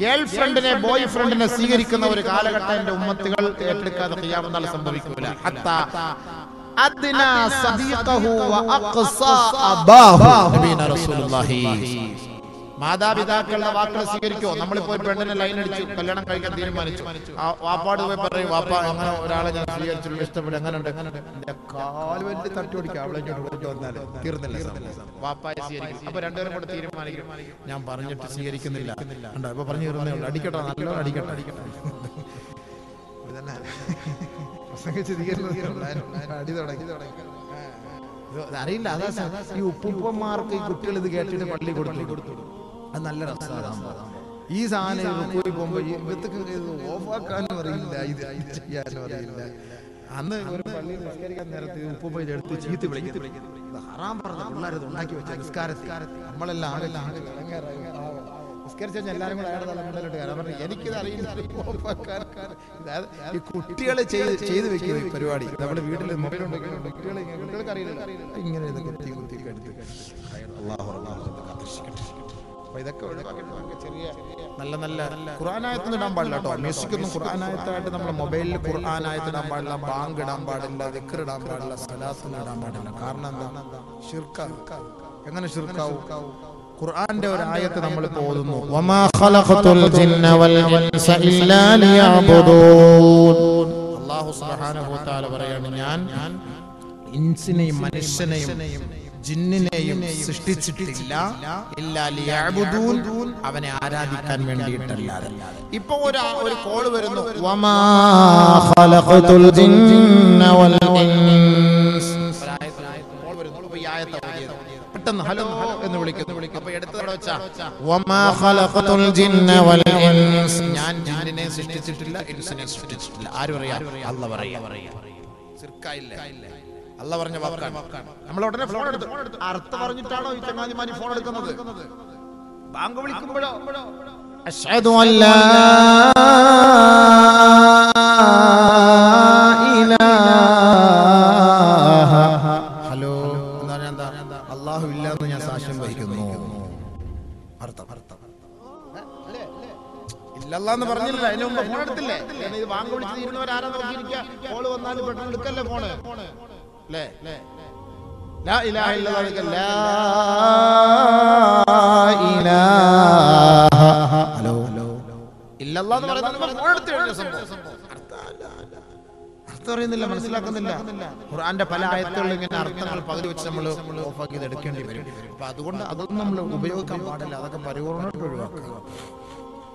ഗേൾ ഫ്രണ്ടിനെ ബോയ് ഫ്രണ്ടിനെ സ്വീകരിക്കുന്ന ഒരു കാലഘട്ടം എന്റെ ഉമ്മത്തുകൾ ഏറ്റെടുക്കാതെ ഖിയാമത്ത് നാൾ സംഭവിക്കൂല. ഹത്താ അദ്നാ സദീഖഹു വ അഖ്സാ അബാഹു. നബീന റസൂലുള്ളാഹി മാതാപിതാക്കളുടെ വാക്കുകൾ സ്വീകരിക്കോ? നമ്മളിപ്പോ പെണ്ണിനെ ലൈൻ അടിച്ചു കല്യാണം കഴിക്കാൻ തീരുമാനിച്ചു. വാപ്പാട് പോയി പറയും, വാപ്പ അങ്ങനെ ഒരാളെ ഞാൻ സ്വീകരിച്ചു, ഇഷ്ടപ്പെടും, എങ്ങനെ ഉണ്ട് എന്റെ കാല് വലിയ തട്ടി ഓടിക്കുക, അവളെ വന്നാൽ തീർന്നില്ല. വാപ്പായെ സ്വീകരിക്കും. അപ്പൊ രണ്ടുപേരും കൂടെ തീരുമാനിക്കും, ഞാൻ പറഞ്ഞിട്ട് സ്വീകരിക്കുന്നില്ല. ഇപ്പൊ പറഞ്ഞു തീർന്നേ ഉള്ളൂ, അടിക്കട്ടെ, നല്ലോണം അടിക്കട്ടെ. ഇതന്നെ പ്രസംഗിച്ച് അടി തുടങ്ങി. അറിയില്ല, അതാ ഈ ഉപ്പുപ്പന്മാർക്ക് ഈ കുട്ടികൾ ഇത് കേട്ടിട്ട് പള്ളി കൊടുത്തു. അത് നല്ല രസമാണ്. ഈ സാധനം പോകുമ്പോ ഓഫാക്കാനും അറിയില്ല, ഇത് ചെയ്യാനും അറിയില്ല. അന്ന് ഒരു പള്ളിയിൽ നിസ്കരിക്കാൻ നേരത്ത് ഉപ്പുപ്പ ഇതെടുത്ത് ചീത്ത് വിളിക്കും. ഹറാം പറഞ്ഞ പിള്ളേരത് ഉണ്ടാക്കി വെച്ച നിസ്കാരത്തിൽ നമ്മളെല്ലാം നിസ്കരിച്ച എല്ലാവരും കൂടെ അയാളുടെ തലമുറയിലോട്ട് കയറാൻ പറഞ്ഞു. എനിക്കിത് അറിയില്ല. ഈ കുട്ടികളെ ചെയ്ത് വെക്കുന്ന ഈ പരിപാടി നമ്മുടെ വീട്ടിൽ മൊബൈൽ ഉണ്ടാക്കുന്ന കുട്ടികൾക്ക് അറിയില്ല. ഇങ്ങനെ കുത്തി ഇതൊക്കെ ഒഴിവാക്കിയിട്ട് ചെറിയ നല്ല നല്ല ഖുർആനായത്തൊന്നും ഇടാൻ പാടില്ല കേട്ടോ. മ്യൂസിക്കൊന്നും ഖുർആനായത്തായിട്ട് നമ്മുടെ മൊബൈലിൽ ഖുർആനായത്ത് ഇടാൻ പാടില്ല, ബാങ്ക് ഇടാൻ പാടില്ല, ദിക്ർ ഇടാൻ പാടില്ല, സലാത്തൊന്നും ഇടാൻ പാടില്ല. കാരണം എന്താ? ശിർക്കാവും. എങ്ങനെ ശിർക്കാവും? ഖുർആന്റെ ഒരു ആയത്ത് നമ്മൾ ഓതുന്നു, വമാ ഖലഖതുൽ ജിന്ന വൽ ഇൻസ ഇല്ലാ ലിയഅ്ബുദൂൻ. അല്ലാഹു സുബ്ഹാനഹു വ തആല പറയാണ്, ഞാൻ ഇൻസിനെയും മനുഷ്യനെയും ജിന്നിനെയും സൃഷ്ടിച്ചിട്ടില്ല ഇല്ലാ ലിയഅ്ബുദൂൻ, അവനെ ആരാധിക്കാൻ വേണ്ടിയിട്ടല്ലാതെ. ഇപ്പോ ഒരു കോൾ വരുന്നു, വമാ ഖലഖതുൽ ജിന്ന വൽ ഇൻസ്. കോൾ വരുന്നു, ഈ ആയത്ത് പെട്ടെന്ന് ഹലോ എന്ന് വിളിക്കുന്നു. അപ്പോൾ എടുത്തവിടെ വെച്ചാ വമാ ഖലഖതുൽ ജിന്ന വൽ ഇൻസ്, ഞാൻ ജിന്നിനെ സൃഷ്ടിച്ചിട്ടില്ല ഇൻസിനെ സൃഷ്ടിച്ചിട്ടില്ല. ആര് പറയാ? അല്ലാഹ് പറയാ. ശിർക്കായില്ല. അല്ലാഹ് പറഞ്ഞ വാക്കാണ്. നമ്മൾ ഉടനെ ഫോൺ എടുത്തു. അർത്ഥം പറഞ്ഞിട്ടാണോ ഈ ചങ്ങാതിമാരി ഫോൺ എടുക്കുന്നത്? ബാങ്ക് വിളിക്കുമ്പോഴോ അശ്ഹദു അല്ലാ ഇലാഹ, ഹലോ എന്ന് പറഞ്ഞാൽ എന്താ? അല്ലാഹു ഇല്ല എന്ന് ഞാൻ സാക്ഷ്യം വഹിക്കുന്നു. അർത്ഥം ഇല്ലല്ലാന്ന് പറഞ്ഞില്ല, അതിന് മുമ്പ് ഫോൺ എടുത്തില്ലേ? ഇത് ബാങ്ക് വിളിച്ച് തീരുന്നവരാരാ നോക്കിയിരിക്കുക? കോള് വന്നാലും പെട്ടെന്ന് എടുക്കല്ലേ ഫോണ്. لا لا إله إلا الله لا إله ഹലോ ഇല്ല അല്ലാഹ് എന്ന് പറയുന്നത് ഫോൺ എടുത്ത് കഴിഞ്ഞ സംഭവം അർത്ഥം അറിയുന്നില്ല, മനസ്സിലാക്കുന്നില്ല. ഖുർആന്റെ പല ആയത്തുകളിൽ ഇങ്ങനെ അർത്ഥങ്ങൾ പകുതി വെച്ച് നമ്മൾ ഓഫാക്കി ഇത് എടുക്കേണ്ടി വരും. അപ്പൊ അതുകൊണ്ട് അതൊന്നും നമ്മൾ ഉപയോഗിക്കാൻ പാടില്ല, അതൊക്കെ പരിപൂർണ്ണമായിട്ട് ഒഴിവാക്കുക.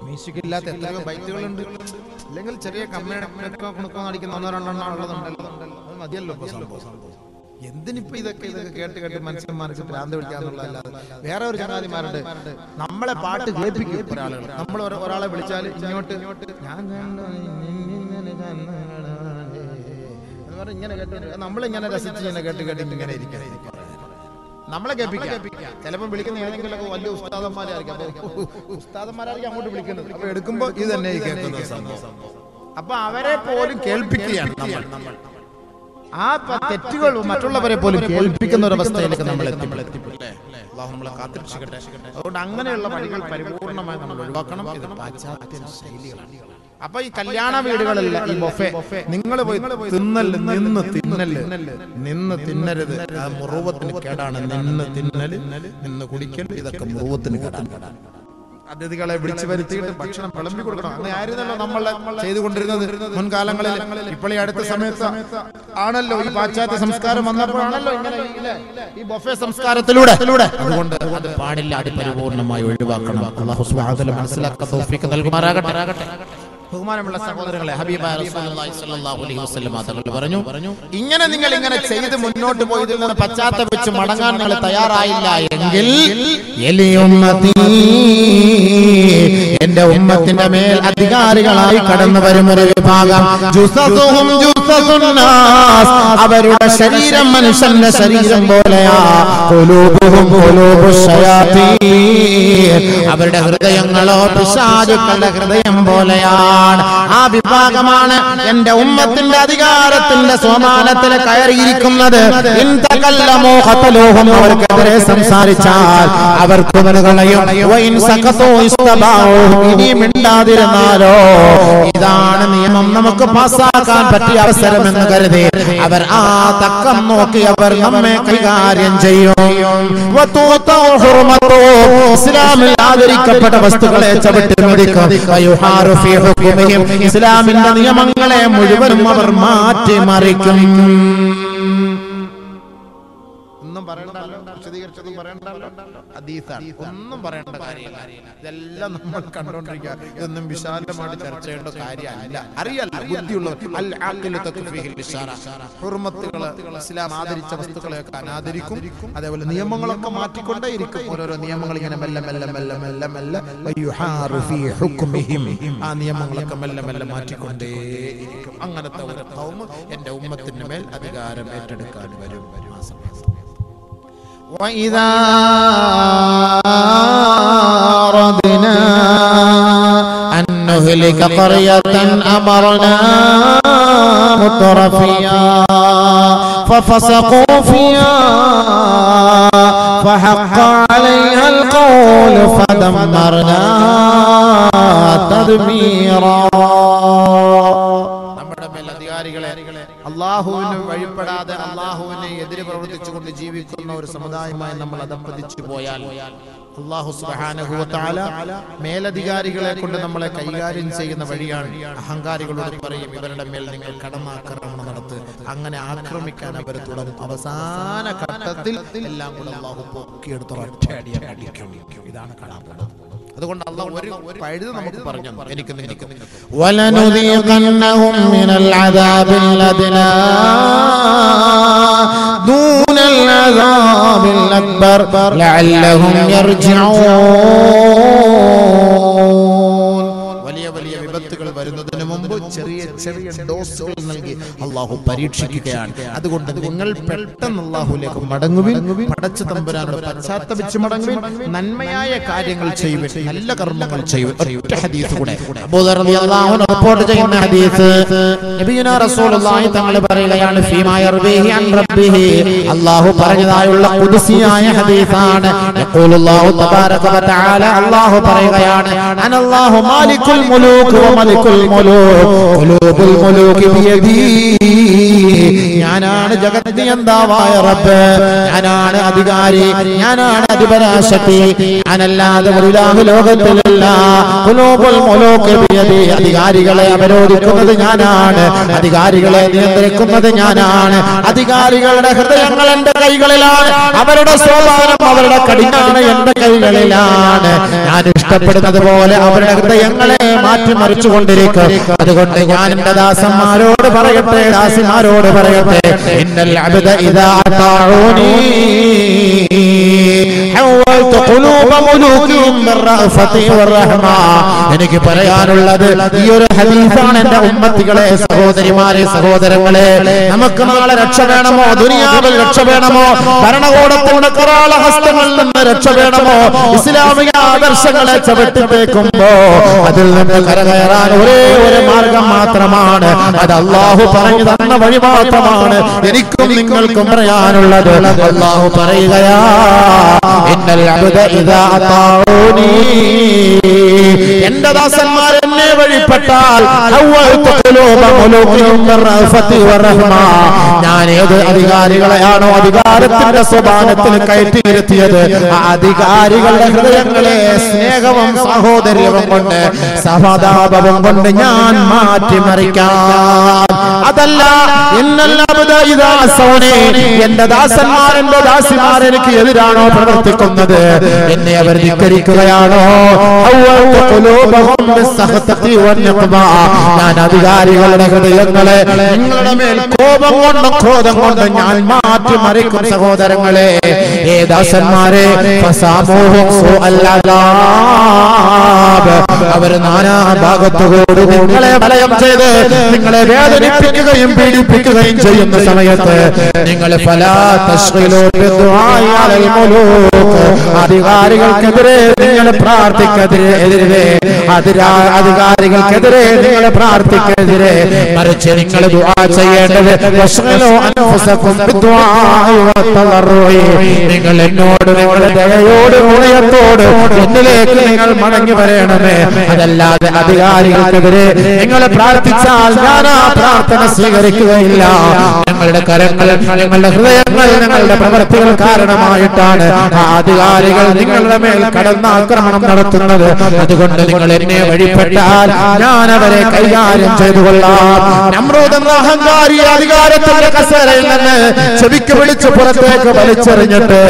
മ്യൂസിക് ഇല്ലാത്ത എത്രയോ ബൈറ്റുകളുണ്ട്. അല്ലെങ്കിൽ ചെറിയ കമ്മേണൊക്കെ അടിക്കുന്ന ഒന്നോ രണ്ടെണ്ണം ഉള്ളതുണ്ടല്ലോ, അത് മതിയല്ലോ ഇപ്പൊ സംഭവം. എന്തിനിപ്പോ ഇതൊക്കെ കേട്ട് മനുഷ്യന്മാർക്ക് ഭ്രാന്ത് പിടിക്കാന്നുള്ളതല്ലാതെ വേറെ ഒരു ചങ്ങാതിമാരുണ്ട്, നമ്മളെ പാട്ട് കേൾപ്പിക്കും ഒരാളുകൾ. നമ്മൾ ഒരാളെ വിളിച്ചാൽ ഇങ്ങോട്ട് ഇങ്ങനെ കേട്ട് നമ്മളിങ്ങനെ രസിച്ച് ഇങ്ങനെ കേട്ട് ഇങ്ങനെ ഇരിക്കാൻ നമ്മളെ കേൾപ്പിക്കാം. ചിലപ്പോൾ വിളിക്കുന്ന ഏതെങ്കിലും വലിയ ഉസ്താദന്മാരായിരിക്കും. ഉസ്താദന്മാരായിരിക്കും അങ്ങോട്ട് വിളിക്കുന്നത്. അപ്പൊ എടുക്കുമ്പോ ഇത് തന്നെ കേൾക്കുന്ന സംഭവം. അപ്പൊ അവരെ പോലും കേൾപ്പിക്കുകയാണ് നമ്മൾ. ആ തെറ്റുകൾ മറ്റുള്ളവരെ പോലും കേൾപ്പിക്കുന്ന ഒരു അവസ്ഥയിലേക്ക് നമ്മൾ എത്തിപ്പെടല്ലേ. അല്ലാഹു നമ്മളെ കാത്തിരക്ഷിക്കട്ടെ. അതുകൊണ്ട് അങ്ങനെയുള്ള വഴികൾ പരിപൂർണമായി നമ്മൾ ഒഴിവാക്കണം. ഇത് പാശ്ചാത്യ ശൈലികളാണ്. അപ്പൊ ഈ കല്യാണ വീടുകളിൽ ഈ ബൊഫെ നിങ്ങൾ പോയി നിന്ന് തിന്നരുത്. അത് മുറുവത്തിന് കേടാണ്. നിന്ന് കുടിക്കൽ ഇതൊക്കെ മുറുവത്തിന് കേടാണ്. അതിഥികളെ വിളിച്ചു വരുത്തിയിട്ട് ഭക്ഷണം വിളമ്പി കൊടുക്കണം. അങ്ങനെ ആയിരുന്നല്ലോ നമ്മൾ ചെയ്തുകൊണ്ടിരുന്നത് മുൻകാലങ്ങളിൽ. ഇപ്പോൾ ഈ അടുത്ത സമയത്ത് ആണല്ലോ ഈ പാശ്ചാത്യ സംസ്കാരം വന്നപ്പോഴാണല്ലോ ഇങ്ങനെ ഈ ബൊഫെ സംസ്കാരത്തിലൂടെ. അതുകൊണ്ട് അത് പാടില്ല, അത് പരിപൂർണമായി ഒഴിവാക്കണം. അല്ലാഹു സുബ്ഹാനഹു വ തആല മനസ്സിലാക്കാൻ തൗഫീഖ് നൽകുമാറാകട്ടെ. ബഹുമാനമുള്ള സഹോദരങ്ങളെ, ഹബീബായ റസൂലുള്ളാഹി സ്വല്ലല്ലാഹു അലൈഹി വസല്ലം തങ്ങൾ പറഞ്ഞു, ഇങ്ങനെ നിങ്ങൾ ഇങ്ങനെ ചെയ്ത് മുന്നോട്ട് പോയതിൽ നിന്ന് പശ്ചാത്തപിച്ച് മടങ്ങാൻ നിങ്ങൾ തയ്യാറായില്ല എങ്കിൽ എന്റെ ഉമ്മത്തിന്റെ മേൽ അധികാരികളായി കടന്നു വരും ഒരു വിഭാഗം, അവരുടെ ശരീരം മനുഷ്യന്റെ ശരീരം പോലെയാ, അവരുടെ ഹൃദയങ്ങളോ പിശാചുക്കളുടെ ഹൃദയം പോലെയാണ്. ആ വിഭാഗമാണ് എന്റെ ഉമ്മത്തിന്റെ അധികാരത്തിന്റെ സോമാനത്തിൽ കയറിയിരിക്കുന്നത്. അവർക്കെതിരെ സംസാരിച്ചാൽ അവർ കുമരുകളെയും ഇനി മിണ്ടാതിരുന്നാലോ. ഇതാണ് നിയമം. നമുക്ക് പാസ്സാക്കാൻ പറ്റിയ അവസരം എന്ന് കരുതി അവർ ആ തക്കം നോക്കി അവർ നമ്മെ കൈകാര്യം ചെയ്യും. ഇസ്ലാമിൽ ആദരിക്കപ്പെട്ട വസ്തുക്കളെ ചവിട്ടി മെതിക്കും. ഇസ്ലാമിന്റെ നിയമങ്ങളെ മുഴുവനും അവർ മാറ്റിമറിക്കും. ഒന്നും പറയണ്ടല്ലോ, വിശദീകരിച്ചൊന്നും പറയണ്ടല്ലോ, ഹദീസാണ്, ഒന്നും പറയേണ്ട കാര്യമില്ല. ഇതെല്ലാം നമ്മൾ കണ്ടോണ്ടിരിക്കുക. ഇതൊന്നും വിശാലമായിട്ട് ചർച്ച ചെയ്യേണ്ട കാര്യമല്ല. അറിയാലോ ബുദ്ധിയുള്ളവർ. ഹുർമത്തുകള് ഇസ്ലാം ആദരിച്ച വസ്തുക്കളെയൊക്കെ അനാദരിക്കും. അതേപോലെ നിയമങ്ങളൊക്കെ മാറ്റിക്കൊണ്ടേയിരിക്കും. ഓരോരോ നിയമങ്ങൾ ഇങ്ങനെ മെല്ലെ മെല്ലെ മെല്ലെ മെല്ലെ മെല്ലെ ആ നിയമങ്ങളൊക്കെ മെല്ലെ മെല്ലെ മാറ്റിക്കൊണ്ടേയിരിക്കും. അങ്ങനത്തെ ഒരു ഖൗം എന്റെ ഉമ്മത്തിന് മേൽ അധികാരം ഏറ്റെടുക്കാൻ വരും. وَإِذَا أَرَدْنَا أَن نُّهْلِكَ قَرْيَةً أَمَرْنَا مُتْرَفِيهَا فَفَسَقُوا فِيهَا فَحَقَّ عَلَيْهَا الْقَوْلُ فَدَمَّرْنَاهَا تَدْمِيرًا. അധികാരികളെ അള്ളാഹുവിന് വഴിപ്പെടാതെ അള്ളാഹുവിനെ എതിരെ പ്രവർത്തിച്ചുകൊണ്ട് ജീവിക്കുന്ന ഒരു സമുദായമായി നമ്മൾ അധപ്പതിച്ചു പോയാൽ അല്ലാഹു സുബ്ഹാനഹു വ തആല മേലധികാരികളെ കൊണ്ട് നമ്മളെ കൈകാര്യം ചെയ്യുന്ന വഴിയാണ്. അഹങ്കാരികളോട് പറയും, ഇവരുടെ മേൽ നിങ്ങൾ കടന്നാക്രമണം നടത്ത്. അങ്ങനെ ആക്രമിക്കാൻ അവർ തുടങ്ങും. അവസാന ഘട്ടത്തിൽ എല്ലാം കൂടെ അല്ലാഹു പൊക്കിയെടുത്ത് ഒറ്റയടിയാൻ അടിക്കും. ഇതാണ് കാണാൻ പോകുന്നത്. അതുകൊണ്ട് അല്ലാഹു ഒരു പഴുത് നമുക്ക് പറഞ്ഞു എനിക്ക് വലനുദീഖന്നഹും മിനൽ അദാബിൽ അദ്നാ ദൂനൽ അദാബിൽ അക്ബർ ലഅല്ലഹും യർജിഊൻ. വലിയ വലിയ വിപത്തുകൾ വരുന്നതിന് മുമ്പ് ചെറിയ ചെറിയ ഡോസുകൾ നൽകി അല്ലാഹു പരീക്ഷിക്കുകയാണ്. അതുകൊണ്ട് നിങ്ങൾ പെട്ടെന്ന് അല്ലാഹുവിലേക്ക് മടങ്ങുവിൻ. പടച്ച തമ്പുരാനോട് പശ്ചാത്തപിച്ച് മടങ്ങുവിൻ. നന്മയായ കാര്യങ്ങൾ ചെയ്യുവിൻ, നല്ല കർമ്മങ്ങൾ ചെയ്യുവിൻ. ഒറ്റ ഹദീസ് കൂടെ അബൂ ദർ റളിയല്ലാഹു അൻഹു റിപ്പോർട്ട് ചെയ്യുന്ന ഹദീസ് നബിയുനാ റസൂലുള്ളാഹി തങ്ങൾ പറയുകയാണ്, ഫീമാ യർബീഹി അൻ റബ്ബിഹി, അല്ലാഹു പറഞ്ഞതായുള്ള ഖുദ്സിയായ ഹദീസാണ്. യഖൂലുല്ലാഹു തബാരക വ തആല, അല്ലാഹു പറയുകയാണ്, അനല്ലാഹു മാലികുൽ മുലൂക് വ മലികുൽ മുലൂക് ഖുലൂബുൽ മുലൂകി ബിയദി, ഞാനാണ് ജഗദ്നിയന്താവായ റബ്ബ്, ഞാനാണ് അധികാരി, ഞാനാണ് അധിപരാശക്തി, ഞാനല്ലാതെ ഒരു ഇലാഹു ലോകത്തിലില്ല. ഖുലൂബുൽ മുലൂകി ബിയദി, അധികാരികളെ അവരോധിക്കുന്നത് ഞാനാണ്, അധികാരികളെ നിയന്ത്രിക്കുന്നത് ഞാനാണ്, അധികാരികളുടെ ഹൃദയങ്ങൾ എന്റെ കൈകളിലാണ്, അവരുടെ സ്വഭാവം അവരുടെ കഠിനാണ് എന്റെ കൈകളിലാണ്. ഞാൻ ഇഷ്ടപ്പെടുന്നത് പോലെ അവരുടെ ഹൃദയങ്ങളെ മാറ്റിമറിച്ചുകൊണ്ടിരിക്കും. അതുകൊണ്ട് ഞാൻ എന്റെ ദാസന്മാരോട് പറയട്ടെ, ദാസിമാരോട് പറയട്ടെ, ഇന്നൽ അബ്ദ ഇദാ അതാഉനി ഹവൽതു ഖുലൂബ മുലൂകിഹിം ബിർറഅഫതി വറഹ്മ. എനിക്ക് പറയാനുള്ളത് ഈ ഒരു ഹദീസാണ്. എന്റെ ഉമ്മത്തികളെ, സഹോദരിമാരെ, സഹോദരങ്ങളെ, നമുക്ക് നാളെ രക്ഷ വേണമോ? ദുനിയാവിൽ രക്ഷ വേണമോ? ഭരണകൂടത്തിന്റെ കറാള ഹസ്തങ്ങളിൽ നിന്ന് രക്ഷ വേണമോ? ഇസ്ലാമിക ആദർശങ്ങളെ ചവിട്ടിത്തേക്കുമ്പോ അതിൽ നിന്ന് കരകയറാൻ ഒരേ ഒരു മാർഗം മാത്രമാണ്. അത് അല്ലാഹു പറഞ്ഞു തന്ന വഴി മാത്രമാണ്. എനിക്കും നിങ്ങൾക്കും പറയാനുള്ളത്. അല്ലാഹു പറയുകയാ, ഇന്നൽ അബ്ദ ഇദാ അതാഉനി, എന്റെ ദാസന്മാർ എന്നെ വഴിപ്പെട്ടാൽ ഹവൽതു ഖുലൂബ മുലൂകിഹിം ബിർറഅഫതി വറഹ്മ, ഞാൻ ഏത് അധികാരികളെയാണോ അധികാരത്തിന്റെ സ്വഭാവത്തിൽ കയറ്റിയിരുത്തിയത്, ആ അധികാരികളുടെ ഹൃദയങ്ങളെ സ്നേഹവും സഹോദര്യവും കൊണ്ട് സഹതാപവും കൊണ്ട് ഞാൻ മാറ്റിമറിക്കാം. അതല്ല, എന്റെ ദാസന്മാർ, എന്റെ ദാസിമാർ എനിക്ക് എതിരാണോ പ്രവർത്തിക്കുന്നത്, എന്നെ അവർ ധിക്കരിക്കുകയാണോ, ഞാൻ അധികാരികളുടെ ഹൃദയങ്ങളെ നിങ്ങളുടെ മേൽ കോപം കൊണ്ട് ക്രോധം കൊണ്ട് ഞാൻ മാറ്റിമറിക്കും. സഹോദരങ്ങളെ, ഏ ദാസന്മാരെ, അവര് നാനാഭാഗത്തുകൂടി നിങ്ങളെ വലയം ചെയ്ത് നിങ്ങളെ വേദനിപ്പിക്കുകയും പീഡിപ്പിക്കുകയും ചെയ്യുന്ന സമയത്ത് നിങ്ങൾ അധികാരികൾക്കെതിരെ നിങ്ങൾ പ്രാർത്ഥിക്കെതിരെ അധികാരികൾക്കെതിരെ നിങ്ങൾ പ്രാർത്ഥിക്കെതിരെ മറിച്ച് നിങ്ങൾ ദുആ ചെയ്യേണ്ടത്, നിങ്ങൾ എന്നോട് നിങ്ങളുടെ ദയയോട് ഹൃദയത്തോട് എന്നിലേക്ക് നിങ്ങൾ മടങ്ങി വരണമേ. അതല്ലാതെ അധികാരികൾക്കെതിരെ നിങ്ങൾ പ്രാർത്ഥിച്ചാൽ ഞാൻ ആ പ്രാർത്ഥന സ്വീകരിക്കുകയില്ല. ഞങ്ങളുടെ കരങ്ങൾ, ഞങ്ങളുടെ ഹൃദയങ്ങൾ, ഞങ്ങളുടെ പ്രവൃത്തികൾ കാരണമായിട്ടാണ് ആ അധികാരികൾ നിങ്ങളുടെ മേൽ കടന്നാക്രമണം നടത്തുന്നത്. അതുകൊണ്ട് നിങ്ങൾ എന്നെ വഴിപ്പെട്ടാൽ ഞാൻ അവരെ കൈകാര്യം ചെയ്തു കൊള്ളാം. നമ്രൂദ് എന്ന അഹങ്കാരി അധികാരത്തിന്റെ കസേരയിൽ നിന്ന് ചെവിക്ക് പിടിച്ച് പുറത്തേക്ക് വലിച്ചെറിഞ്ഞിട്ട്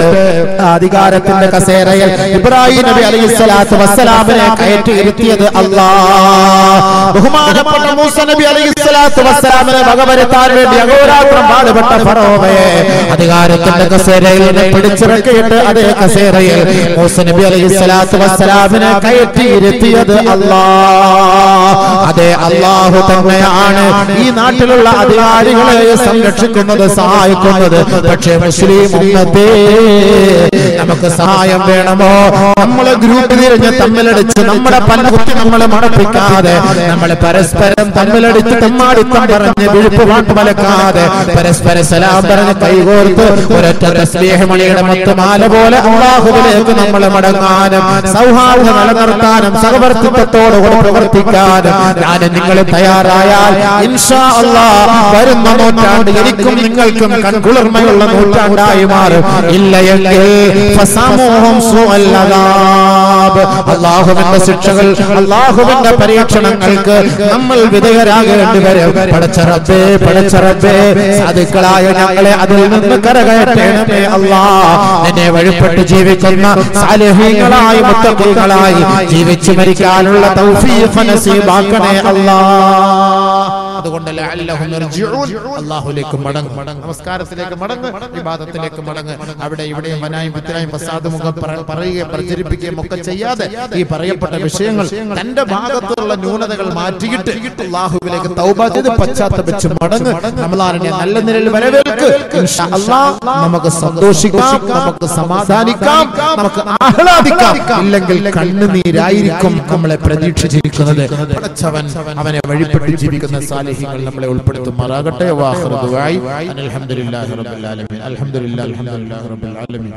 അധികാരത്തിന്റെ കസേരയിൽ ഇബ്രാഹിം നബി അലൈഹിസ്സലാത്തു വസ്സലാമിനെ കയറ്റിയിരുത്തിയത് അല്ലാഹ്. ബഹുമാനപ്പെട്ട മൂസ നബി അലൈഹിസ്സലാത്തു വസ്സലാമിനെ വകവരുത്താൻ വേണ്ടി അഹോരാത്രം പാടുപെട്ട ഫറോവയെ അധികാരത്തിന്റെ കസേരയിൽ നിന്ന് പിടിച്ചിറക്കിയിട്ട് അതേ കസേരയിൽ മൂസ നബി അലൈഹിസ്സലാത്തു വസ്സലാമിനെ കയറ്റിയിരുത്തിയത് അല്ലാഹ്. അതേ അല്ലാഹു തന്നെയാണ് ഈ നാട്ടിലുള്ള അധികാരികളെ സംരക്ഷിക്കുന്നത്, സഹായിക്കുന്നത്. പക്ഷേ മുസ്ലിം ഉമ്മത്തേ, നമുക്ക് സഹായം വേണമോ? നമ്മളെ ഗ്രൂപ്പ് തിരിഞ്ഞ് തമ്മിലടിച്ച് നമ്മുടെ പല്ലുകുത്തി നമ്മളെ മണപ്പിക്കാതെ, നമ്മളെ പരസ്പരം തമ്മിലടിച്ച് തമ്മാടിത്തം പറഞ്ഞ് വിഴുപ്പ് പാട്ട് മലക്കാതെ, പരസ്പര സലാം പറഞ്ഞ് കൈകോർത്ത് ഒരൊറ്റ തസ്ബീഹ് മണിയുടെ മൊത്തമാല പോലെ അല്ലാഹുവിലേക്ക് നമ്മൾ മടങ്ങാനും സൗഹാർദ്ദം നിലനിർത്താനും സഹവർത്തിത്വത്തോടുകൂടി പ്രവർത്തിക്കാനും ഞാൻ നിങ്ങൾ തയ്യാറായാൽ ഇൻഷാ അല്ലാഹ് വരുന്ന നൂറ്റാണ്ട് എനിക്കും നിങ്ങൾക്കും കൺകുളിർമയുള്ള നൂറ്റാണ്ടായി മാറും. ഇല്ലയെങ്കിൽ ഫസമൂഹും സുഅൽ അദാബ്, അല്ലാഹുവിന്റെ ശിക്ഷകൾ, അല്ലാഹുവിന്റെ പരീക്ഷണങ്ങൾക്ക് നമ്മൾ വിധേയരാകേണ്ടി വരും. പടച്ച റബ്ബേ സാധുക്കളായ ഞങ്ങളെ അതിൽ നിന്ന് കരകയറ്റണമേ അല്ലാഹ്. നിന്നെ വഴിപ്പെട്ട് ജീവിക്കുന്ന സാലിഹീങ്ങളായി മുത്തഖീങ്ങളായി ജീവിച്ചു മരിക്കാനുള്ള തൗഫീഖ് നസീബാക്കണേ അല്ലാഹ്. അതുകൊണ്ട് ലഅല്ലഹും യർജിഊൻ, അല്ലാഹുവിലേക്ക് മടങ്ങ്, നമസ്കാരത്തിലേക്ക് മടങ്ങ്, ഇബാദത്തിലേക്ക് മടങ്ങ്. അവിടെ ഇവിടെയും വനായും പിത്തനായും ഫസാദും ഒക്കെ പറയുകയും പ്രചരിപ്പിക്കുകയും ഒക്കെ ചെയ്യാതെ ഈ പറയപ്പെട്ട വിഷയങ്ങൾ തന്റെ ഭാഗത്തുള്ള ന്യൂനതകൾ മാറ്റിയിട്ട് അല്ലാഹുവിലേക്ക് തൗബ ചെയ്ത് പശ്ചാത്തപിച്ച് മടങ്ങ്. റമളാനിനെ നല്ല നിലയിൽ വരവേൽക്ക്. ഇൻഷാ അല്ലാഹ് നമുക്ക് സന്തോഷിക്കാം, നമുക്ക് സമാധാനിക്കാം, നമുക്ക് ആഹ്ലാദിക്കാം. ഇല്ലെങ്കിൽ കണ്ണുനീരായിരിക്കും നമ്മളെ പ്രതീക്ഷിച്ചിരിക്കുന്നത്. പടച്ചവൻ അവനെ വഴിപ്പെട്ട് ജീവിക്കുന്ന സാലിഹീങ്ങൾ നമ്മളെ ഉൾപ്പെടുത്തുമാറാകട്ടെ. വാഖിറു ദുആഇ അൽഹംദുലില്ലാഹി റബ്ബിൽ ആലമീൻ. അൽഹംദുലില്ലാഹി റബ്ബിൽ ആലമീൻ.